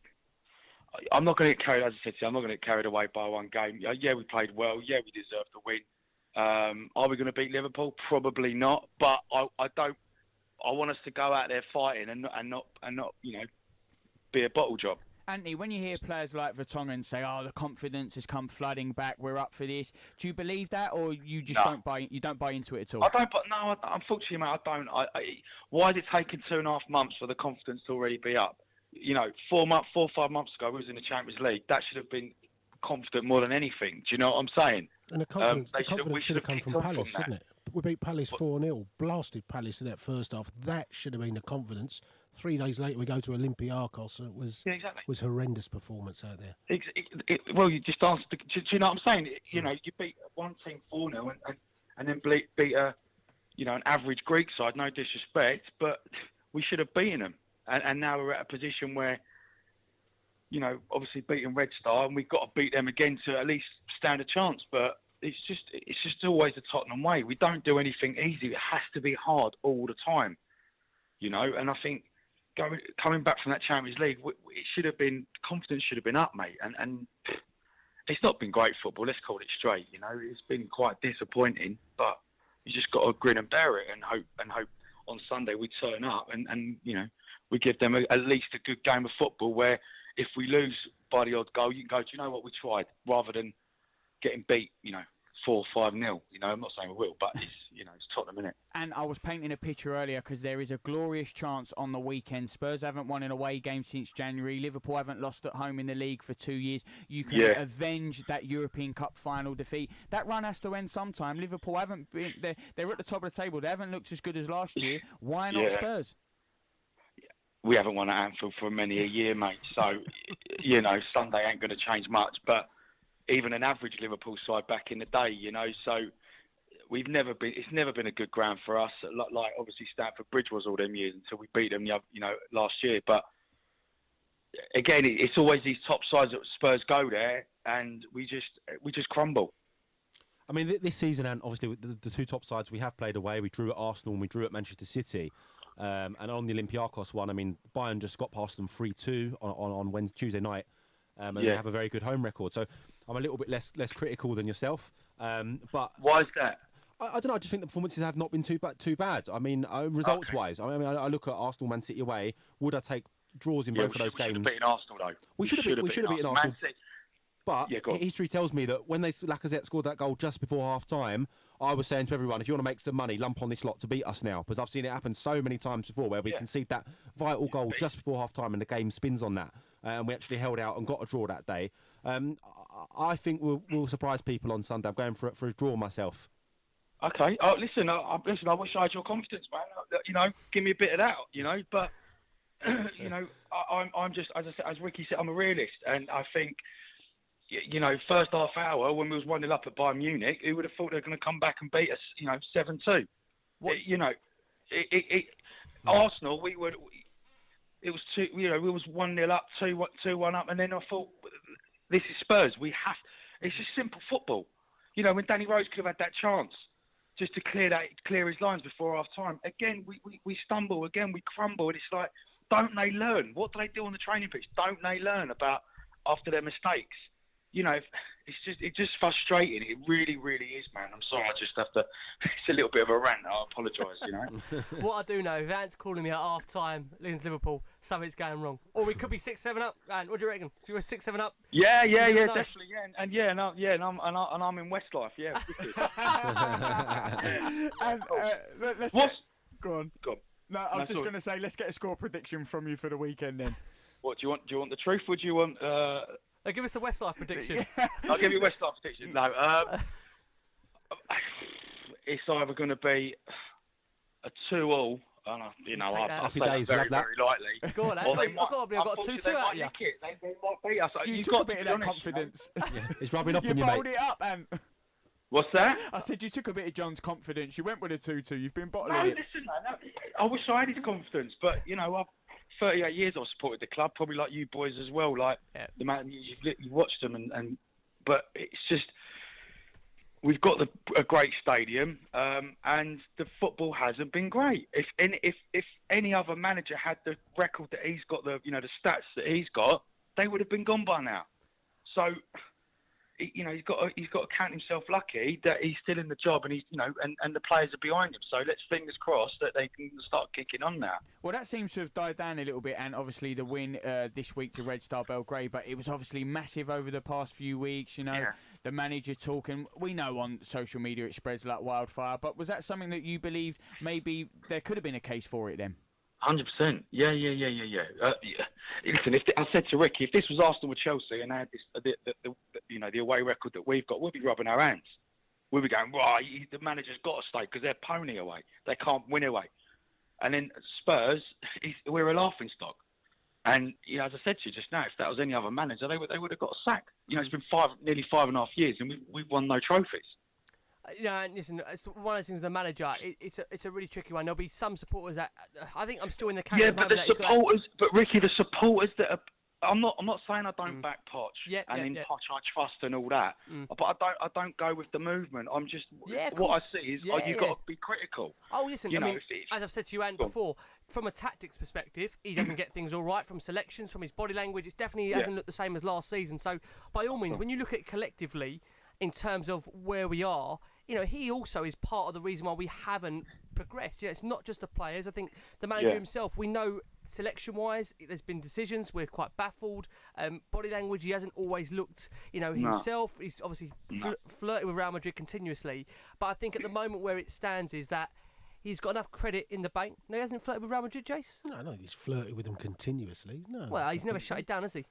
I'm not going to get carried, as I said to you, I'm not going to get carried away by one game. Yeah, we played well. Yeah, we deserved the win. Are we going to beat Liverpool? Probably not. But I want us to go out there fighting and not be a bottle job. Anthony, when you hear players like Vertonghen say, "Oh, the confidence has come flooding back. We're up for this," do you believe that, or you just don't buy? You don't buy into it at all? I don't. But no, unfortunately, mate, I don't. Why has it taken 2.5 months for the confidence to already be up? 4 or 5 months ago, we was in the Champions League. That should have been confident more than anything. Do you know what I'm saying? And the confidence, should have come from Palace, shouldn't it? We beat Palace 4-0, blasted Palace in that first half. That should have been the confidence. 3 days later, we go to Olympiacos, and it was horrendous performance out there. Well, you just answered. Do you know what I'm saying? You beat one team 4-0 and then beat an average Greek side. No disrespect, but we should have beaten them. And now we're at a position where, obviously beating Red Star, and we've got to beat them again to at least stand a chance. But it's just always the Tottenham way. We don't do anything easy. It has to be hard all the time, And I think coming back from that Champions League, it should have been, confidence should have been up, mate. And it's not been great football. Let's call it straight. It's been quite disappointing. But you just got to grin and bear it and hope on Sunday we turn up and we give them at least a good game of football where if we lose by the odd goal, you can go, do you know what, we tried, rather than getting beat, 4 or 5-0. I'm not saying we will, but it's Tottenham, innit? And I was painting a picture earlier because there is a glorious chance on the weekend. Spurs haven't won an away game since January. Liverpool haven't lost at home in the league for 2 years. You can avenge that European Cup final defeat. That run has to end sometime. Liverpool haven't been, they're at the top of the table. They haven't looked as good as last year. Why not Spurs? We haven't won at Anfield for many a year, mate. So, Sunday ain't going to change much. But even an average Liverpool side back in the day, so it's never been a good ground for us. Like obviously Stamford Bridge was all them years until we beat them, last year. But again, it's always these top sides that Spurs go there, and we just crumble. I mean, this season, and obviously the two top sides we have played away. We drew at Arsenal and we drew at Manchester City. And on the Olympiacos one, I mean, Bayern just got past them 3-2 on Tuesday night, and they have a very good home record. So I'm a little bit less critical than yourself. But why is that? I don't know. I just think the performances have not been too bad. I mean, results-wise, I mean, I look at Arsenal, Man City away. Would I take draws in both of those games? We should have beaten Arsenal, though. We should have beaten Arsenal. But history tells me that when Lacazette scored that goal just before half-time, I was saying to everyone, if you want to make some money, lump on this lot to beat us now. Because I've seen it happen so many times before where we concede that vital goal just before half-time and the game spins on that. And we actually held out and got a draw that day. I think we'll surprise people on Sunday. I'm going for a draw myself. Okay. Listen, I wish I had your confidence, man. Give me a bit of that, But you know, I'm just, as I said, as Ricky said, I'm a realist, and I think, you know, first half hour when we was 1-0 up at Bayern Munich, who would have thought they were going to come back and beat us, you know, 7-2? You know, Arsenal, it was two, you know, we was 1-0 up, 2-1 up, and then I thought, this is Spurs. It's just simple football. You know, when Danny Rose could have had that chance just to clear his lines before half time. Again, we stumble. Again, we crumble. And it's like, don't they learn? What do they do on the training pitch? Don't they learn about after their mistakes? You know, it's just frustrating. It really, really is, man. I'm sorry. I just have to. It's a little bit of a rant. I apologise. You know. What I do know, if Ant's calling me at half time, against Liverpool, something's going wrong. Or we could be 6-7 up. Ant, what do you reckon? If you were 6-7 up. Yeah, definitely. Yeah, and I'm in Westlife. Yeah. And let's go on. No, I was just going to say, let's get a score prediction from you for the weekend then. What do you want? Do you want the truth, or do you want? Give us the Westlife prediction. I'll give you Westlife prediction. No, it's either going to be a 2-2. You know, I say that very, very lightly. Go on, I've got a 2-2 out of you. They might beat us. You took a bit of that confidence. It's rubbing off on you, You mate. bottled it up, and what's that? I said you took a bit of John's confidence. You went with a 2-2. You've been bottling No, it. listen, man. I wish I had his confidence, but you know, I've 38 years I've supported the club, probably like you boys as well. Like the man you've watched them, but it's just we've got a great stadium, and the football hasn't been great. If any other manager had the record that he's got, the stats that he's got, they would have been gone by now. So, you know, he's got to count himself lucky that he's still in the job, and and the players are behind him. So let's fingers crossed that they can start kicking on now. Well, that seems to have died down a little bit, and obviously the win this week to Red Star Belgrade, but it was obviously massive over the past few weeks. You know, the manager talking. We know on social media it spreads like wildfire, but was that something that you believe maybe there could have been a case for it then? 100%. Yeah. Listen, I said to Ricky, if this was Arsenal with Chelsea and they had this, the away record that we've got, we'd be rubbing our hands. We'd be going, right, the manager's got to stay because they're pony away. They can't win away. And then Spurs, we're a laughing stock. And as I said to you just now, if that was any other manager, they would have got a sack. You know, it's been nearly 5.5 years, and we've won no trophies. And listen, it's one of those things. The manager, it's a really tricky one. There'll be some supporters that I think I'm still in the camp. Yeah, but the supporters, but Ricky, the supporters that are. I'm not saying I don't back Poch in Poch I trust and all that, but I don't go with the movement. I'm just what I see is you've got to be critical. Oh, listen, as I've said to you, Ant, before, from a tactics perspective, he doesn't get things all right. From selections, from his body language, it definitely hasn't looked the same as last season. So, by all means, when you look at it collectively, in terms of where we are, he also is part of the reason why we haven't progressed. It's not just the players. I think the manager himself, we know selection-wise, there's been decisions. We're quite baffled. Body language, he hasn't always looked, himself. He's obviously flirting with Real Madrid continuously. But I think at the moment where it stands is that he's got enough credit in the bank. No, he hasn't flirted with Real Madrid, Jace? No, he's flirted with them continuously. No. Well, he's never shut it down, has he?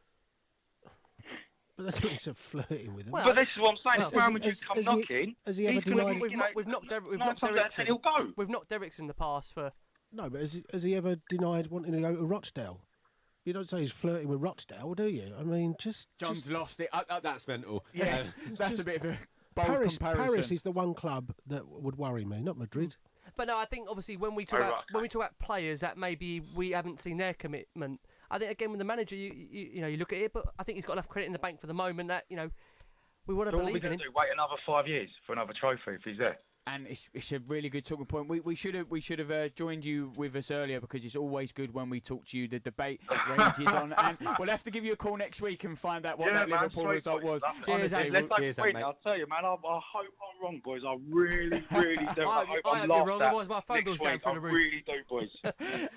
But that's what he said, flirting with him. Well, but this is what I'm saying. If Real Madrid come knocking, has he ever denied? We've knocked Derrickson in the past for. No, but has he ever denied wanting to go to Rochdale? You don't say he's flirting with Rochdale, do you? I mean, John's lost it. That's mental. Yeah, that's a bit of a bold comparison. Paris is the one club that would worry me, not Madrid. But no, I think obviously when we talk about players that maybe we haven't seen their commitment, I think again with the manager, you look at it, but I think he's got enough credit in the bank for the moment that we want to believe in him. Wait another 5 years for another trophy if he's there. And it's a really good talking point. We should have joined you with us earlier because it's always good when we talk to you. The debate rages on, and we'll have to give you a call next week and find out what that Liverpool result was. Honestly, cheers, mate. I'll tell you, man. I hope I'm wrong, boys. I really, really do. I hope I'm wrong. Otherwise, my phone bill's going through the roof. I really do, boys.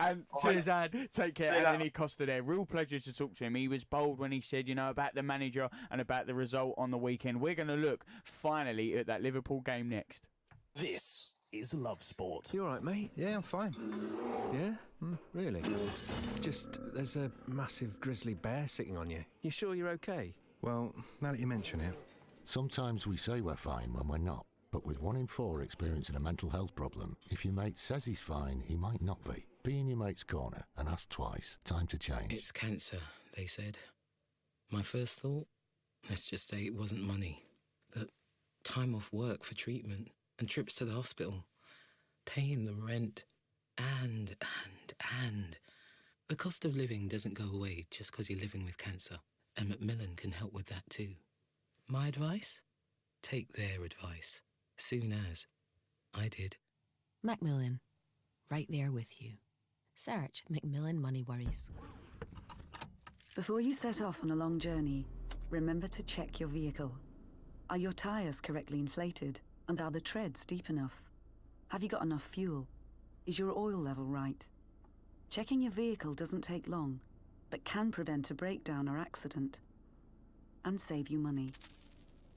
And cheers, Ad. Take care, Anthony Costa. There, real pleasure to talk to him. He was bold when he said, about the manager and about the result on the weekend. We're going to look finally at that Liverpool game next. This is Love Sport. You all right, mate? Yeah, I'm fine. Yeah? Really? It's just, there's a massive grizzly bear sitting on you. You sure you're okay? Well, now that you mention it. Sometimes we say we're fine when we're not, but But with 1 in 4 experiencing a mental health problem, if your mate says he's fine, he might not be. Be in your mate's corner and ask twice. Time to change. It's cancer, they said. My first thought, let's just say it wasn't money, but time off work for treatment and trips to the hospital, paying the rent, and. The cost of living doesn't go away just because you're living with cancer, and Macmillan can help with that too. My advice? Take their advice, soon as I did. Macmillan, right there with you. Search Macmillan Money Worries. Before you set off on a long journey, remember to check your vehicle. Are your tyres correctly inflated? And are the treads deep enough? Have you got enough fuel? Is your oil level right? Checking your vehicle doesn't take long, but can prevent a breakdown or accident. And save you money.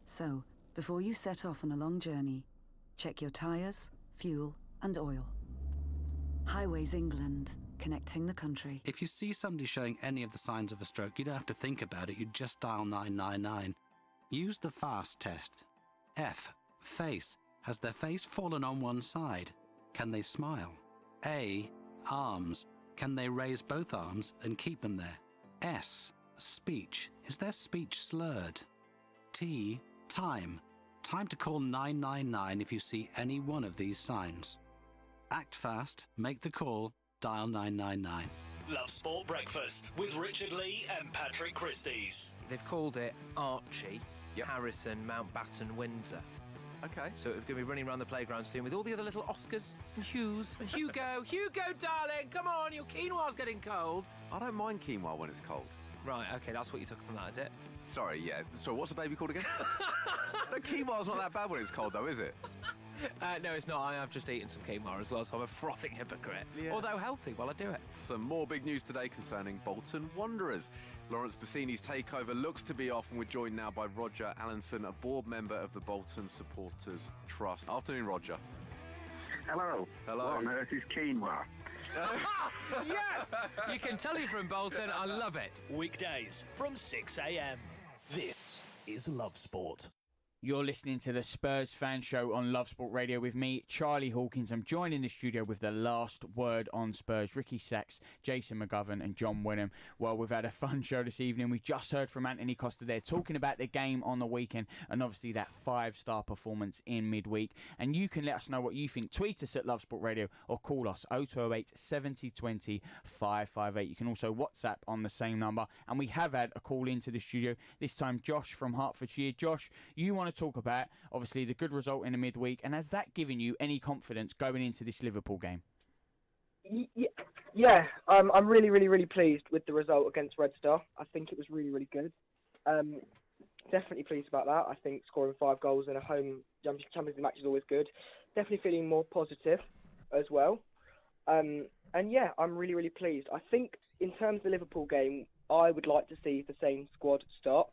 So, before you set off on a long journey, check your tyres, fuel, and oil. Highways England, connecting the country. If you see somebody showing any of the signs of a stroke, you don't have to think about it, you just dial 999. Use the FAST test. F. Face. Has their face fallen on one side? Can they smile? A. Arms. Can they raise both arms and keep them there? S. Speech. Is their speech slurred? T. Time. Time to call 999 if you see any one of these signs. Act fast, make the call, dial 999. Love Sport Breakfast with Richard Lee and Patrick Christys. They've called it Archie, Harrison, Mountbatten, Windsor. Okay. So it's going to be running around the playground soon with all the other little Oscars and Hughs and Hugo. Hugo, darling, come on, your quinoa's getting cold. I don't mind quinoa when it's cold. Right, okay, that's what you took from that, is it? Sorry, yeah. Sorry, what's the baby called again? No, quinoa's not that bad when it's cold, though, is it? No, it's not. I have just eaten some quinoa as well, so I'm a frothing hypocrite. Yeah. Although healthy while I do it. Some more big news today concerning Bolton Wanderers. Lawrence Bassini's takeover looks to be off, and we're joined now by Roger Allenson, a board member of the Bolton Supporters Trust. Afternoon, Roger. Hello. Hello. What on earth is quinoa? Yes! You can tell you're from Bolton. I love it. Weekdays from 6 a.m. This is Love Sport. You're listening to the Spurs Fan Show on Love Sport Radio with me, Charlie Hawkins. I'm joined in the studio with the last word on Spurs, Ricky Sachs, Jason McGovern and John Wynnum. Well, we've had a fun show this evening. We just heard from Anthony Costa there talking about the game on the weekend and obviously that 5-star performance in midweek. And you can let us know what you think. Tweet us at Love Sport Radio or call us 0208 70 20 558. You can also WhatsApp on the same number. And we have had a call into the studio, this time Josh from Hertfordshire. Josh, you want to talk about obviously the good result in the midweek, and has that given you any confidence going into this Liverpool game? Yeah, I'm really pleased with the result against Red Star. I think it was really good. Definitely pleased about that. I think scoring 5 goals in a home Champions League match is always good. Definitely feeling more positive as well. And yeah, I'm really pleased. I think in terms of the Liverpool game, I would like to see the same squad start.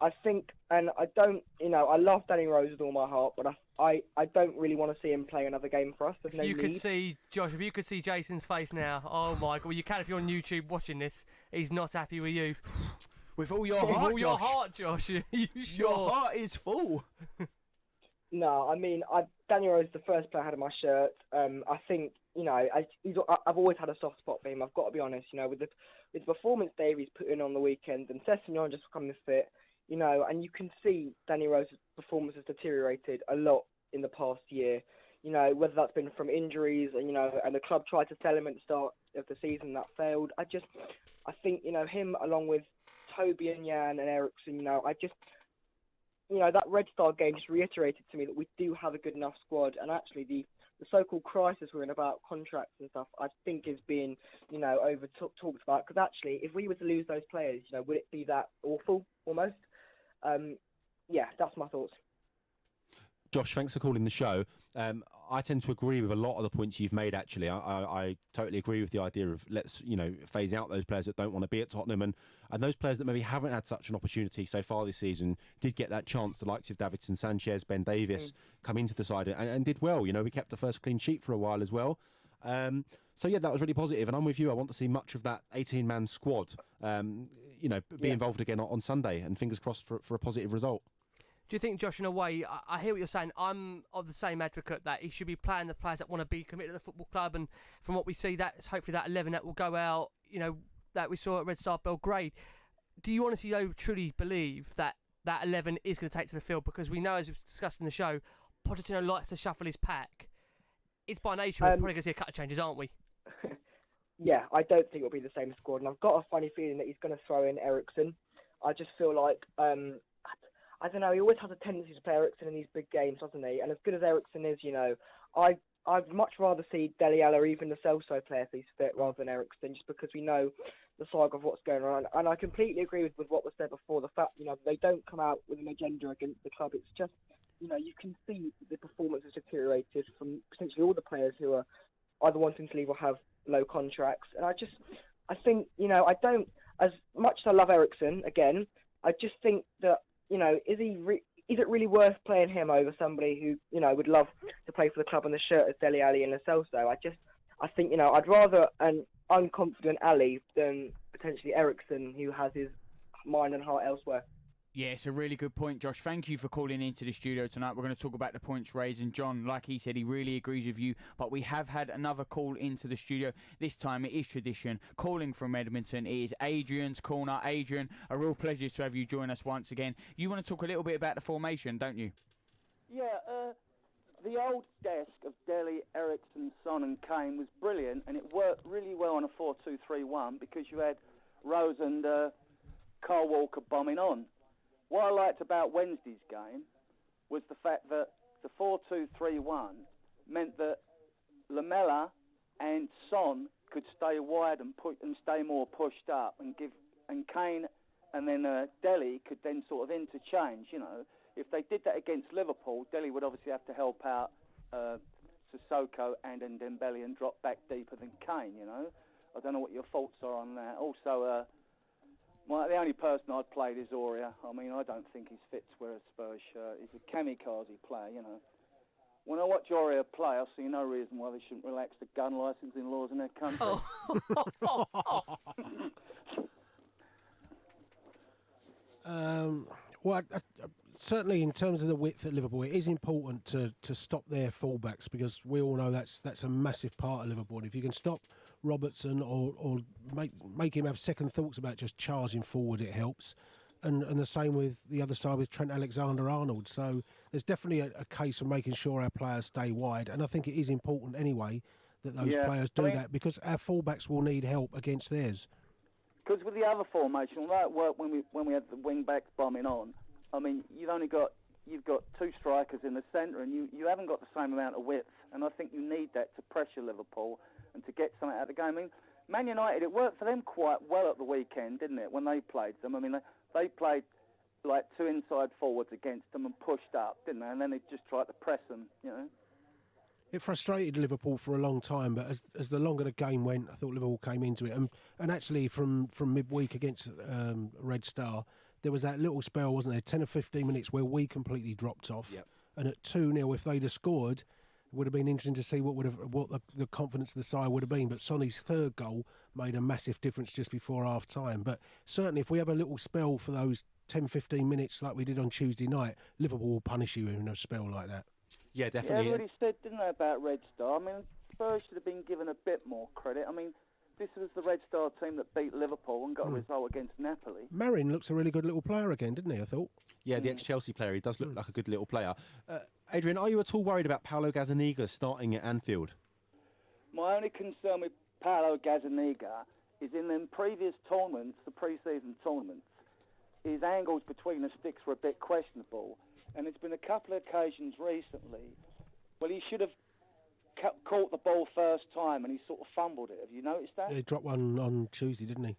I think, and I don't, I love Danny Rose with all my heart, but I don't really want to see him play another game for us. There's no You need. could see, Josh, if you could see Jason's face now, oh my God, well, you can if you're on YouTube watching this. He's not happy with you. With all your heart, Josh. Josh. Your heart, Josh. You sure? Your heart is full. No, I mean, Danny Rose is the first player I had on my shirt. I think, I've always had a soft spot for him. I've got to be honest. With the performance Davies put in on the weekend and Sessegnon just becoming fit. And you can see Danny Rose's performance has deteriorated a lot in the past year. Whether that's been from injuries, and the club tried to sell him at the start of the season, that failed. I think him along with Toby and Jan and Eriksson. That Red Star game just reiterated to me that we do have a good enough squad, and actually the so-called crisis we're in about contracts and stuff, I think is being, over talked about. Because actually, if we were to lose those players, would it be that awful almost? Yeah, that's my thoughts. Josh, thanks for calling the show. I tend to agree with a lot of the points you've made, actually. I totally agree with the idea of let's, phase out those players that don't want to be at Tottenham and those players that maybe haven't had such an opportunity so far this season did get that chance. The likes of Davidson Sanchez, Ben Davis come into the side and did well. We kept the first clean sheet for a while as well. So, yeah, that was really positive. And I'm with you. I want to see much of that 18-man squad, be involved again on Sunday and fingers crossed for a positive result. Do you think, Josh, in a way, I hear what you're saying. I'm of the same advocate that he should be playing the players that want to be committed to the football club, and from what we see, that's hopefully that 11 that will go out, that we saw at Red Star Belgrade. Do you honestly, though, truly believe that 11 is going to take to the field? Because we know, as we've discussed in the show, Pochettino likes to shuffle his pack. It's by nature, we're probably going to see a couple of changes, aren't we? Yeah, I don't think it'll be the same squad, and I've got a funny feeling that he's going to throw in Eriksen. I just feel like, I don't know, he always has a tendency to play Eriksen in these big games, doesn't he? And as good as Eriksen is, I'd much rather see Dele Alli or even the Celso play if he's fit rather than Eriksen, just because we know the saga of what's going on. And I completely agree with what was said before, the fact, they don't come out with an agenda against the club. It's just, you can see the performance has deteriorated from potentially all the players who are either wanting to leave or have low contracts. And I think, I don't, as much as I love Eriksen, again, I just think that, is it really worth playing him over somebody who, would love to play for the club on the shirt as Dele Alli and Lo Celso? I think, I'd rather an unconfident Ali than potentially Eriksen, who has his mind and heart elsewhere. Yeah, it's a really good point, Josh. Thank you for calling into the studio tonight. We're going to talk about the points raised. And John, like he said, he really agrees with you. But we have had another call into the studio. This time it is tradition. Calling from Edmonton, it is Adrian's corner. Adrian, a real pleasure to have you join us once again. You want to talk a little bit about the formation, don't you? Yeah, the old desk of Dele, Eriksen, Son and Kane was brilliant. And it worked really well on a 4-2-3-1 because you had Rose and Kyle Walker bombing on. What I liked about Wednesday's game was the fact that the 4-2-3-1 meant that Lamela and Son could stay wide and stay more pushed up, and Kane and then Dele could then sort of interchange. If they did that against Liverpool, Dele would obviously have to help out Sissoko and Dembele and drop back deeper than Kane. I don't know what your thoughts are on that. Also, the only person I'd played is Aurier. I mean, I don't think he's fit to wear a Spurs shirt. He's a kamikaze player, When I watch Aurier play, I see no reason why they shouldn't relax the gun licensing laws in their country. Certainly in terms of the width at Liverpool, it is important to stop their fullbacks, because we all know that's a massive part of Liverpool. And if you can stop Robertson or make him have second thoughts about just charging forward, it helps. And the same with the other side with Trent Alexander-Arnold. So there's definitely a case of making sure our players stay wide. And I think it is important anyway that those players do that, because our fullbacks will need help against theirs. Because with the other formation, that worked when we had the wing backs bombing on. I mean, you've got two strikers in the centre, and you haven't got the same amount of width. And I think you need that to pressure Liverpool and to get something out of the game. I mean, Man United, it worked for them quite well at the weekend, didn't it, when they played them? I mean, they played like two inside forwards against them and pushed up, didn't they? And then they just tried to press them, It frustrated Liverpool for a long time, but as the longer the game went, I thought Liverpool came into it. And actually, from midweek against Red Star, there was that little spell, wasn't there, 10 or 15 minutes where we completely dropped off. Yep. And at 2-0, if they'd have scored, it would have been interesting to see what the confidence of the side would have been. But Sonny's third goal made a massive difference just before half-time. But certainly, if we have a little spell for those 10, 15 minutes like we did on Tuesday night, Liverpool will punish you in a spell like that. Yeah, definitely. Yeah, everybody said, didn't they, about Red Star? I mean, Spurs should have been given a bit more credit. I mean, this was the Red Star team that beat Liverpool and got a result against Napoli. Marin looks a really good little player again, didn't he, I thought? Yeah, the ex-Chelsea player. He does look like a good little player. Adrian, are you at all worried about Paulo Gazzaniga starting at Anfield? My only concern with Paulo Gazzaniga is in them previous tournaments, the pre-season tournaments, his angles between the sticks were a bit questionable. And it's been a couple of occasions recently. Well, he should have caught the ball first time and he sort of fumbled it. Have you noticed that? Yeah, he dropped one on Tuesday, didn't he?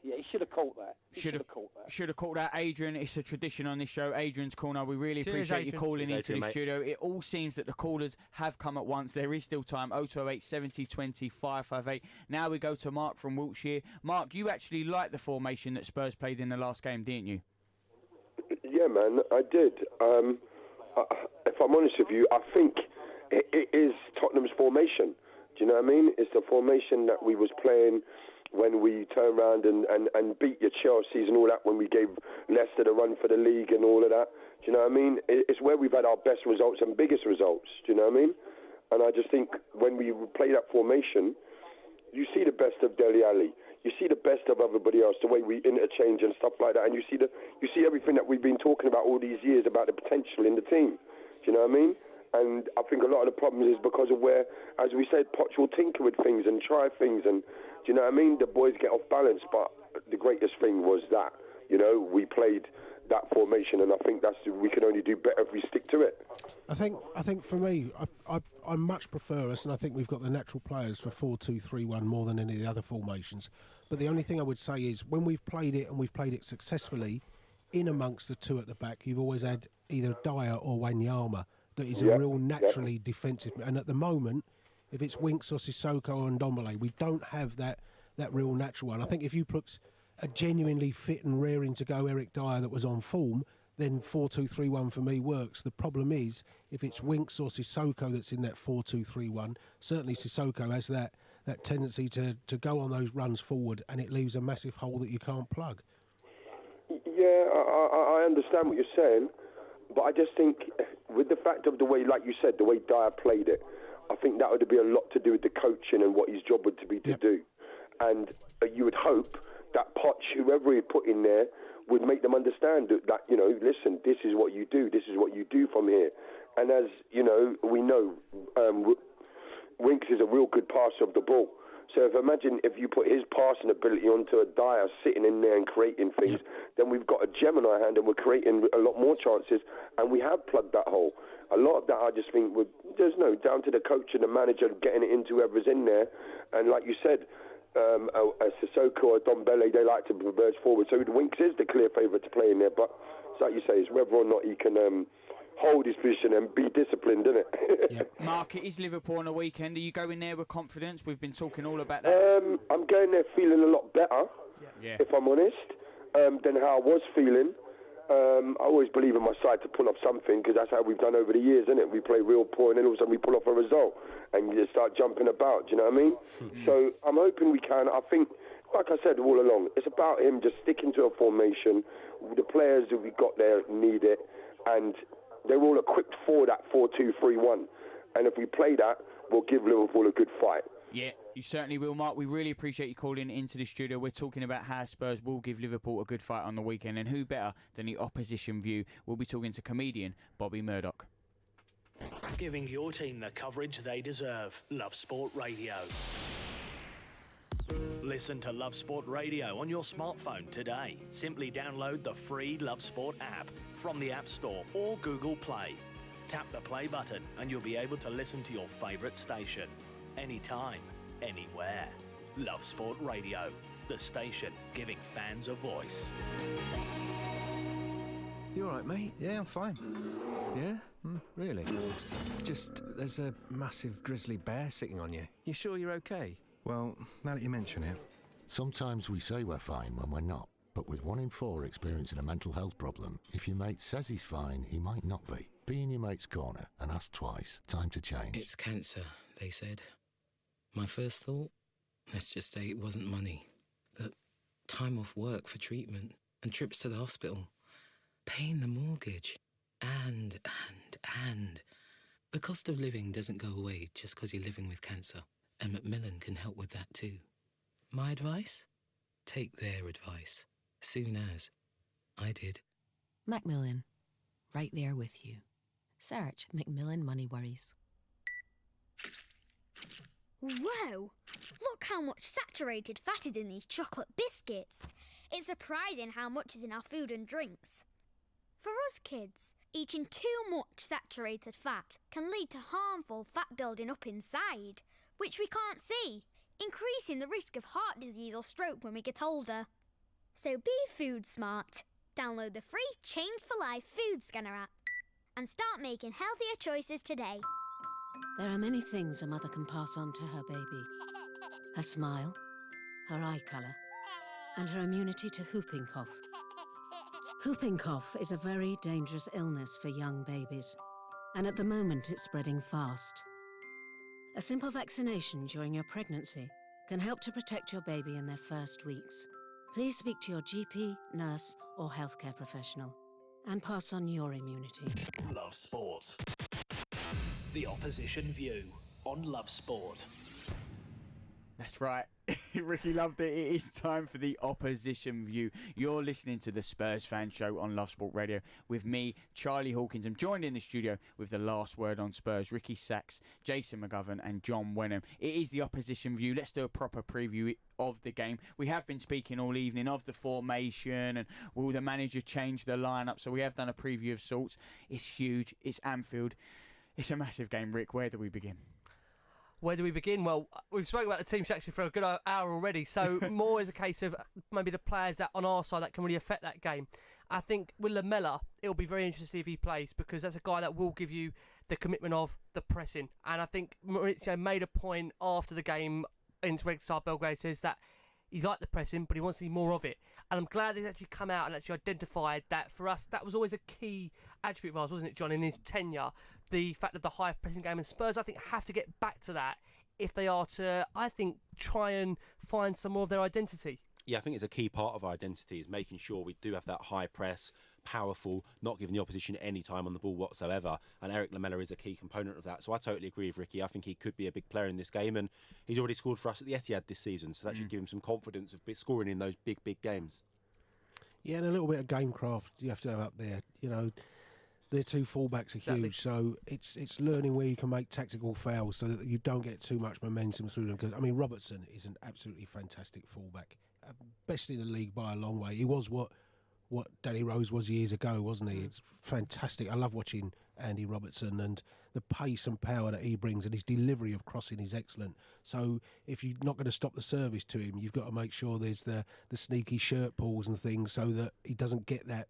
Yeah, he should have caught that. Should have caught that. Adrian, it's a tradition on this show. Adrian's Corner. We really appreciate you calling into the studio. It all seems that the callers have come at once. There is still time. 0208 70 20 558. Now we go to Mark from Wiltshire. Mark, you actually liked the formation that Spurs played in the last game, didn't you? Yeah, man, I did. If I'm honest with you, I think it is Tottenham's formation. Do you know what I mean? It's the formation that we was playing when we turn around and beat your Chelseas and all that, when we gave Leicester the run for the league and all of that. Do you know what I mean? It's where we've had our best results and biggest results. Do you know what I mean? And I just think when we play that formation, you see the best of Dele Alli. You see the best of everybody else, the way we interchange and stuff like that. And you see everything that we've been talking about all these years about the potential in the team. Do you know what I mean? And I think a lot of the problem is because of where, as we said, Poch will tinker with things and try things. And do you know what I mean? The boys get off balance. But the greatest thing was that, you know, we played that formation, and I think we can only do better if we stick to it. I think for me, I much prefer us, and I think we've got the natural players for 4-2-3-1 more than any of the other formations. But the only thing I would say is when we've played it and we've played it successfully, in amongst the two at the back, you've always had either Dyer or Wanyama that is a real naturally defensive. And at the moment, if it's Winks or Sissoko or Ndombele, we don't have that real natural one. I think if you put a genuinely fit and raring to go Eric Dyer that was on form, then 4-2-3-1 for me works. The problem is if it's Winks or Sissoko that's in that 4-2-3-1, certainly Sissoko has that tendency to go on those runs forward, and it leaves a massive hole that you can't plug. Yeah, I understand what you're saying, but I just think with the fact of the way, like you said, the way Dyer played it, I think that would be a lot to do with the coaching and what his job would be to do. And you would hope that Poch, whoever he put in there, would make them understand that, you know, listen, this is what you do from here. And as, you know, we know, Winks is a real good passer of the ball. So imagine if you put his passing ability onto a Dyer sitting in there and creating things, then we've got a gem in our hand and we're creating a lot more chances, and we have plugged that hole. A lot of that I just think down to the coach and the manager getting it into whoever's in there. And like you said, a Sissoko or Ndombele, they like to converge forward. So Winks is the clear favourite to play in there, but it's like you say, it's whether or not he can hold his position and be disciplined, isn't it? Mark, it is Liverpool on the weekend. Are you going there with confidence? We've been talking all about that. I'm going there feeling a lot better, if I'm honest, than how I was feeling. I always believe in my side to pull off something, because that's how we've done over the years, isn't it? We play real poor and then all of a sudden we pull off a result and you just start jumping about, do you know what I mean? So I'm hoping we can. I think, like I said all along, it's about him just sticking to a formation. The players that we got there need it, and they're all equipped for that 4-2-3-1. And if we play that, we'll give Liverpool a good fight. Yeah, you certainly will, Mark. We really appreciate you calling into the studio. We're talking about how Spurs will give Liverpool a good fight on the weekend, and who better than the opposition view? We'll be talking to comedian Bobby Murdoch. Giving your team the coverage they deserve. Love Sport Radio. Listen to Love Sport Radio on your smartphone today. Simply download the free Love Sport app from the App Store or Google Play. Tap the play button and you'll be able to listen to your favourite station. Anytime, anywhere. Love Sport Radio, the station giving fans a voice. You all right, mate? Yeah, I'm fine. Yeah? Really? It's just, there's a massive grizzly bear sitting on you. You sure you're okay? Well, now that you mention it. Sometimes we say we're fine when we're not. But with 1 in 4 experiencing a mental health problem, if your mate says he's fine, he might not be. Be in your mate's corner and ask twice. Time to change. It's cancer, they said. My first thought, let's just say it wasn't money, but time off work for treatment and trips to the hospital, paying the mortgage, and the cost of living doesn't go away just because you're living with cancer, and Macmillan can help with that too. My advice? Take their advice, soon as I did. Macmillan, right there with you. Search Macmillan Money Worries. Whoa! Look how much saturated fat is in these chocolate biscuits. It's surprising how much is in our food and drinks. For us kids, eating too much saturated fat can lead to harmful fat building up inside, which we can't see, increasing the risk of heart disease or stroke when we get older. So be food smart. Download the free Change for Life food scanner app and start making healthier choices today. There are many things a mother can pass on to her baby. Her smile, her eye colour, and her immunity to whooping cough. Whooping cough is a very dangerous illness for young babies, and at the moment it's spreading fast. A simple vaccination during your pregnancy can help to protect your baby in their first weeks. Please speak to your GP, nurse, or healthcare professional and pass on your immunity. Love Sport. The opposition view on Love Sport. That's right. Ricky loved it. It is time for the opposition view. You're listening to the Spurs Fan Show on Love Sport Radio with me, Charlie Hawkins. I'm joined in the studio with the last word on Spurs, Ricky Sachs, Jason McGovern and John Wenham. It is the opposition view. Let's do a proper preview of the game. We have been speaking all evening of the formation and will the manager change the lineup, so we have done a preview of sorts. It's huge. It's Anfield. It's a massive game. Rick, where do we begin? Where do we begin? Well, we've spoken about the team actually for a good hour already, so more is a case of maybe the players that on our side that can really affect that game. I think with Lamela, it'll be very interesting if he plays, because that's a guy that will give you the commitment of the pressing. And I think Maurizio made a point after the game against Red Star Belgrade, says that he liked the pressing, but he wants to see more of it. And I'm glad he's actually come out and actually identified that for us, that was always a key attribute of ours, wasn't it, John, in his tenure? The fact of the high pressing game. And Spurs, I think, have to get back to that if they are to, I think, try and find some more of their identity. Yeah, I think it's a key part of our identity is making sure we do have that high press, powerful, not giving the opposition any time on the ball whatsoever. And Eric Lamela is a key component of that. So I totally agree with Ricky. I think he could be a big player in this game, and he's already scored for us at the Etihad this season. So that should give him some confidence of scoring in those big games. Yeah, and a little bit of game craft you have to have up there. You know, their two fullbacks are huge, so it's learning where you can make tactical fouls so that you don't get too much momentum through them. Because I mean, Robertson is an absolutely fantastic fullback, best in the league by a long way. He was what Danny Rose was years ago, wasn't he? It's fantastic. I love watching Andy Robertson, and the pace and power that he brings, and his delivery of crossing is excellent. So if you're not going to stop the service to him, you've got to make sure there's the sneaky shirt pulls and things so that he doesn't get that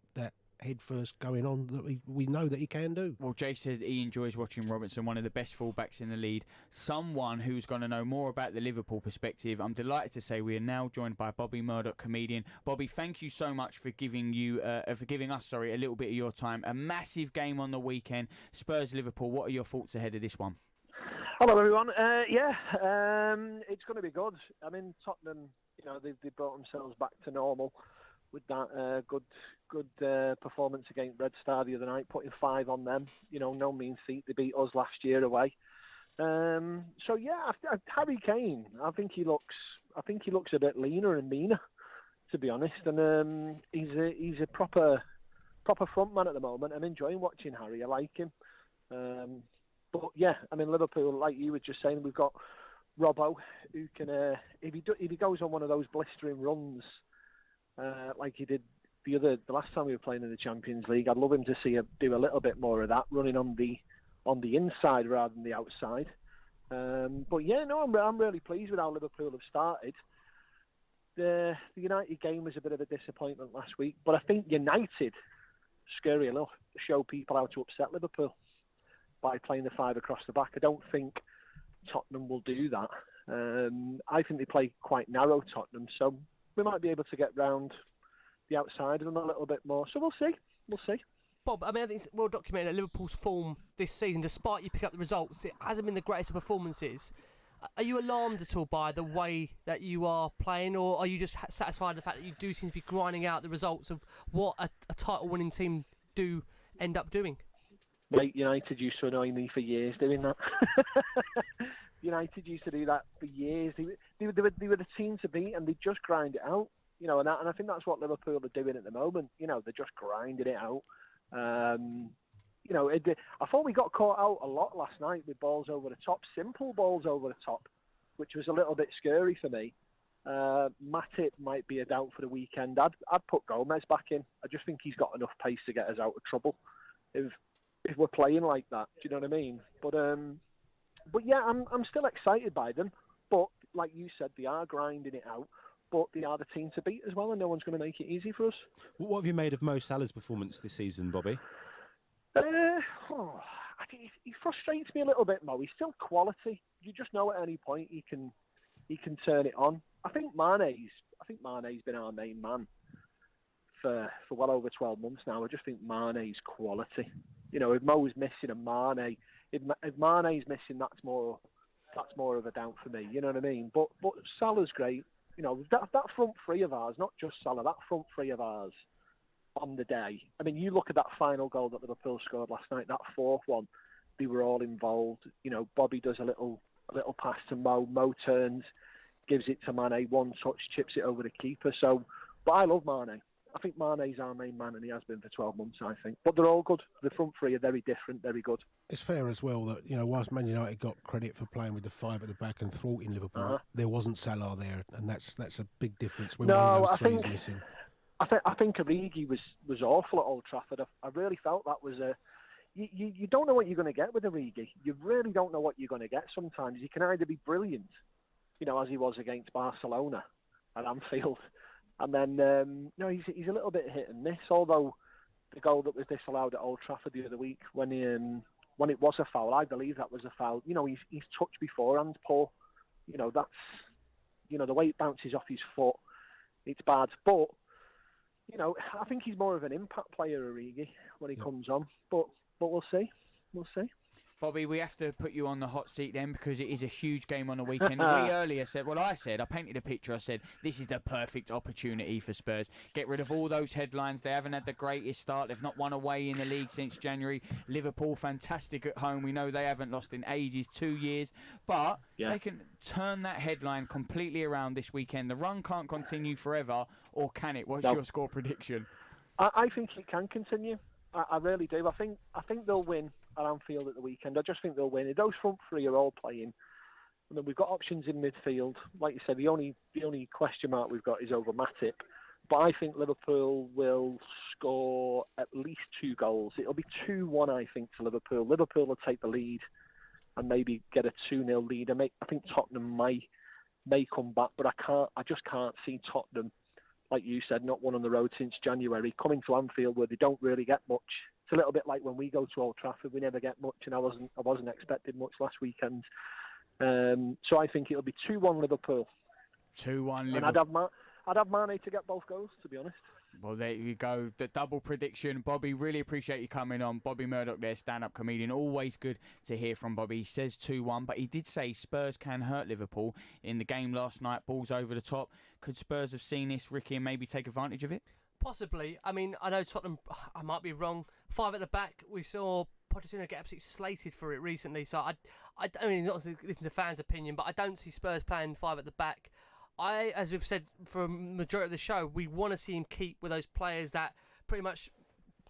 head first going on that we know that he can do. Well, Jay said he enjoys watching Robertson, one of the best fullbacks in the league, someone who's going to know more about the Liverpool perspective. I'm delighted to say we are now joined by Bobby Murdoch, comedian. Bobby, thank you so much for giving us a little bit of your time. A massive game on the weekend, Spurs-Liverpool. What are your thoughts ahead of this one? Hello, everyone. It's going to be good. I mean, Tottenham, they brought themselves back to normal with that good performance against Red Star the other night, putting 5 on them. No mean feat. They beat us last year away. Harry Kane, I think he looks a bit leaner and meaner, to be honest. And he's a proper front man at the moment. I'm enjoying watching Harry. I like him. Liverpool, like you were just saying, we've got Robbo, who can, if he goes on one of those blistering runs, like he did the last time we were playing in the Champions League, I'd love him to see him do a little bit more of that, running on the inside rather than the outside. I'm really pleased with how Liverpool have started. The United game was a bit of a disappointment last week, but I think United, scary enough, show people how to upset Liverpool by playing the 5 across the back. I don't think Tottenham will do that. I think they play quite narrow, Tottenham, so we might be able to get round the outside of them a little bit more. So we'll see. Bob, I think it's well documented that Liverpool's form this season, despite you pick up the results, it hasn't been the greatest of performances. Are you alarmed at all by the way that you are playing, or are you just satisfied with the fact that you do seem to be grinding out the results of what a title-winning team do end up doing? Mate, United used to annoy me for years doing that. United used to do that for years. They were the team to beat, and they just grind it out. And I think that's what Liverpool are doing at the moment. They're just grinding it out. I thought we got caught out a lot last night with balls over the top, simple balls over the top, which was a little bit scary for me. Matip might be a doubt for the weekend. I'd put Gomez back in. I just think he's got enough pace to get us out of trouble if we're playing like that. Do you know what I mean? But yeah, I'm still excited by them. But like you said, they are grinding it out. But they are the team to beat as well, and no one's going to make it easy for us. What have you made of Mo Salah's performance this season, Bobby? I think he frustrates me a little bit, Mo. He's still quality. You just know at any point he can turn it on. I think Mane's been our main man for well over 12 months now. I just think Mane's quality. If Mo's missing a Mane, if Mane's missing, that's more that's more of a doubt for me. You know what I mean? But Salah's great. You know, that front three of ours, not just Salah, that front three of ours on the day. I mean, you look at that final goal that Liverpool scored last night, that fourth one, they were all involved. You know, Bobby does a little pass to Mo. Mo turns, gives it to Mane, one touch, chips it over the keeper. So, but I love Mane. I think Mane's our main man, and he has been for 12 months, I think. But they're all good. The front three are very different, very good. It's fair as well that, you know, whilst Man United got credit for playing with the five at the back and thwarting Liverpool, there wasn't Salah there, and that's a big difference when one of those three is missing. I think Origi was awful at Old Trafford. I really felt that was a... You don't know what you're going to get with Origi. You really don't know what you're going to get sometimes. You can either be brilliant, you know, as he was against Barcelona at Anfield, and then he's a little bit hit and miss. Although the goal that was disallowed at Old Trafford the other week, when it was a foul, I believe that was a foul. You know, he's touched beforehand, Paul. You know, that's, you know, the way it bounces off his foot, it's bad. But, you know, I think he's more of an impact player, Origi, when he comes on. But we'll see. We'll see. Bobby, we have to put you on the hot seat then, because it is a huge game on the weekend. We earlier said, I painted a picture. I said, this is the perfect opportunity for Spurs. Get rid of all those headlines. They haven't had the greatest start. They've not won away in the league since January. Liverpool, fantastic at home. We know they haven't lost in ages, 2 years. But they can turn that headline completely around this weekend. The run can't continue forever, or can it? What's your score prediction? I think it can continue. I really do. I think they'll win at Anfield at the weekend. I just think they'll win. Those front three are all playing. And then we've got options in midfield. Like you said, the only question mark we've got is over Matip. But I think Liverpool will score at least 2 goals. It'll be 2-1, I think, to Liverpool. Liverpool will take the lead and maybe get a 2-0 lead. I think Tottenham may come back, but I just can't see Tottenham, like you said, not won on the road since January, coming to Anfield where they don't really get much. It's a little bit like when we go to Old Trafford, we never get much, and I wasn't expecting much last weekend. So I think it'll be 2-1 Liverpool. 2-1 Liverpool. And I'd have Mane to get both goals, to be honest. Well, there you go. The double prediction. Bobby, really appreciate you coming on. Bobby Murdoch there, stand-up comedian. Always good to hear from Bobby. He says 2-1, but he did say Spurs can hurt Liverpool in the game last night. Balls over the top. Could Spurs have seen this, Ricky, and maybe take advantage of it? Possibly. I mean, I know Tottenham, I might be wrong. 5 at the back. We saw Pochettino get absolutely slated for it recently. So I mean, not to listen to fans' opinion, but I don't see Spurs playing 5 at the back. As we've said for a majority of the show, we want to see him keep with those players that pretty much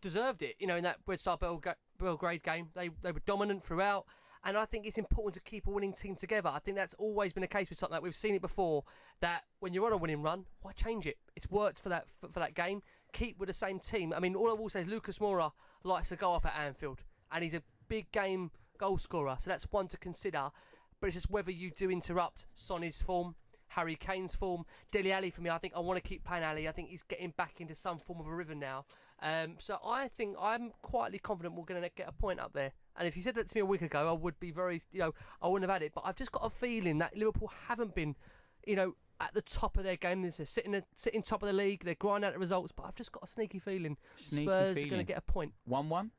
deserved it. You know, in that Red Star Belgrade game, they were dominant throughout. And I think it's important to keep a winning team together. I think that's always been the case with Tottenham. We've seen it before, that when you're on a winning run, why change it? It's worked for that game. Keep with the same team. I mean, all I will say is Lucas Moura likes to go up at Anfield, and he's a big game goal scorer. So that's one to consider. But it's just whether you do interrupt Sonny's form, Harry Kane's form. Dele Alli, for me, I think I want to keep playing Ali. I think he's getting back into some form of a rhythm now. So I think I'm quietly confident we're going to get a point up there. And if you said that to me a week ago, I would be very, I wouldn't have had it. But I've just got a feeling that Liverpool haven't been, at the top of their game. They're sitting top of the league. They're grinding out the results. But I've just got a sneaky feeling Spurs are going to get a point. 1-1?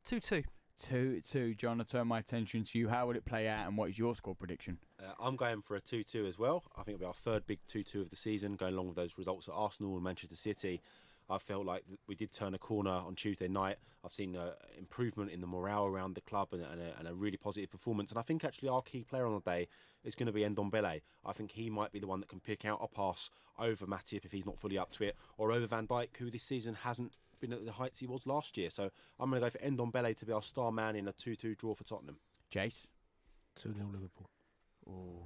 2-2. 2-2. John, I turn my attention to you. How would it play out, and what is your score prediction? I'm going for a 2-2 as well. I think it'll be our third big 2-2 of the season, going along with those results at Arsenal and Manchester City. I felt like we did turn a corner on Tuesday night. I've seen improvement in the morale around the club and a really positive performance. And I think actually our key player on the day is going to be Ndombele. I think he might be the one that can pick out a pass over Matip if he's not fully up to it, or over Van Dijk, who this season hasn't been at the heights he was last year. So I'm going to go for Ndombele to be our star man in a 2-2 draw for Tottenham. Jace? 2-0 Liverpool.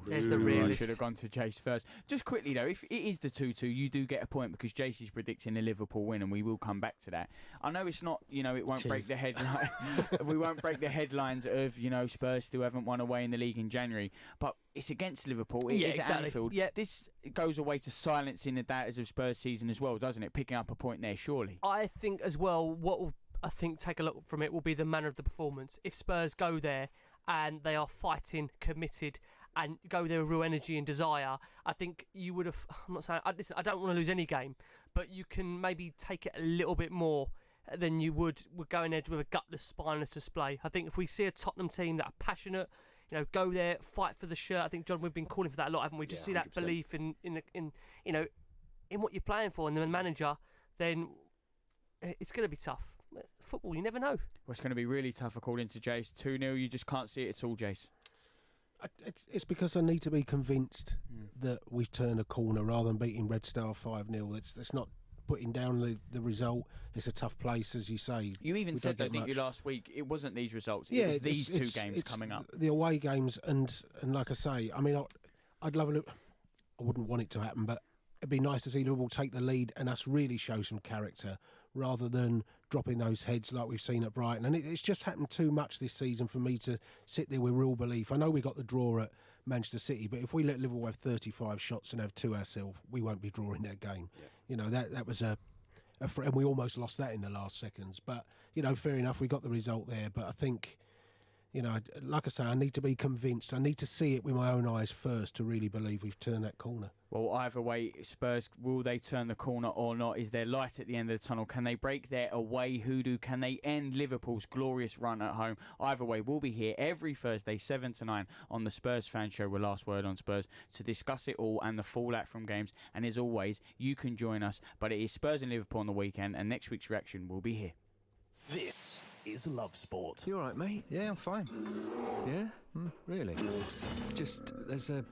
There's the realist. I should have gone to Jace first. Just quickly though, if it is the 2-2, you do get a point because Jace is predicting a Liverpool win, and we will come back to that. I know it's not, it won't break the headline. We won't break the headlines of, Spurs still haven't won away in the league in January, but it's against Liverpool. It is at Anfield. Yeah. This goes away to silencing the doubters of Spurs season as well, doesn't it? Picking up a point there, surely. I think as well, what will, take a look from it will be the manner of the performance. If Spurs go there and they are fighting, committed, and go there with real energy and desire, I think you would have... I'm not saying... Listen, I don't want to lose any game, but you can maybe take it a little bit more than you would going there with a gutless, spineless display. I think if we see a Tottenham team that are passionate, go there, fight for the shirt. I think, John, we've been calling for that a lot, haven't we? Just see that 100%. belief in what you're playing for, and the manager. Then it's going to be tough. Football, you never know. Well, it's going to be really tough, according to Jace. 2-0, you just can't see it at all, Jace. It's because I need to be convinced that we've turned a corner rather than beating Red Star 5-0. That's not putting down the result. It's a tough place, as you say. You even said that, didn't you, last week? It wasn't these results. Yeah, it was these two games coming up. The away games, and like I say, I mean, I'd love it. I wouldn't want it to happen, but it'd be nice to see Liverpool take the lead and us really show some character rather than dropping those heads like we've seen at Brighton. And it's just happened too much this season for me to sit there with real belief. I know we got the draw at Manchester City, but if we let Liverpool have 35 shots and have 2 ourselves, we won't be drawing that game. Yeah. That was and we almost lost that in the last seconds. But, fair enough, we got the result there. But I think, like I say, I need to be convinced. I need to see it with my own eyes first to really believe we've turned that corner. Well, either way, Spurs, will they turn the corner or not? Is there light at the end of the tunnel? Can they break their away hoodoo? Can they end Liverpool's glorious run at home? Either way, we'll be here every Thursday, 7 to 9, on the Spurs Fan Show, with Last Word on Spurs, to discuss it all and the fallout from games. And as always, you can join us. But it is Spurs and Liverpool on the weekend, and next week's reaction will be here. This is Love Sport. You all right, mate? Yeah, I'm fine. Yeah? Really? It's just, there's a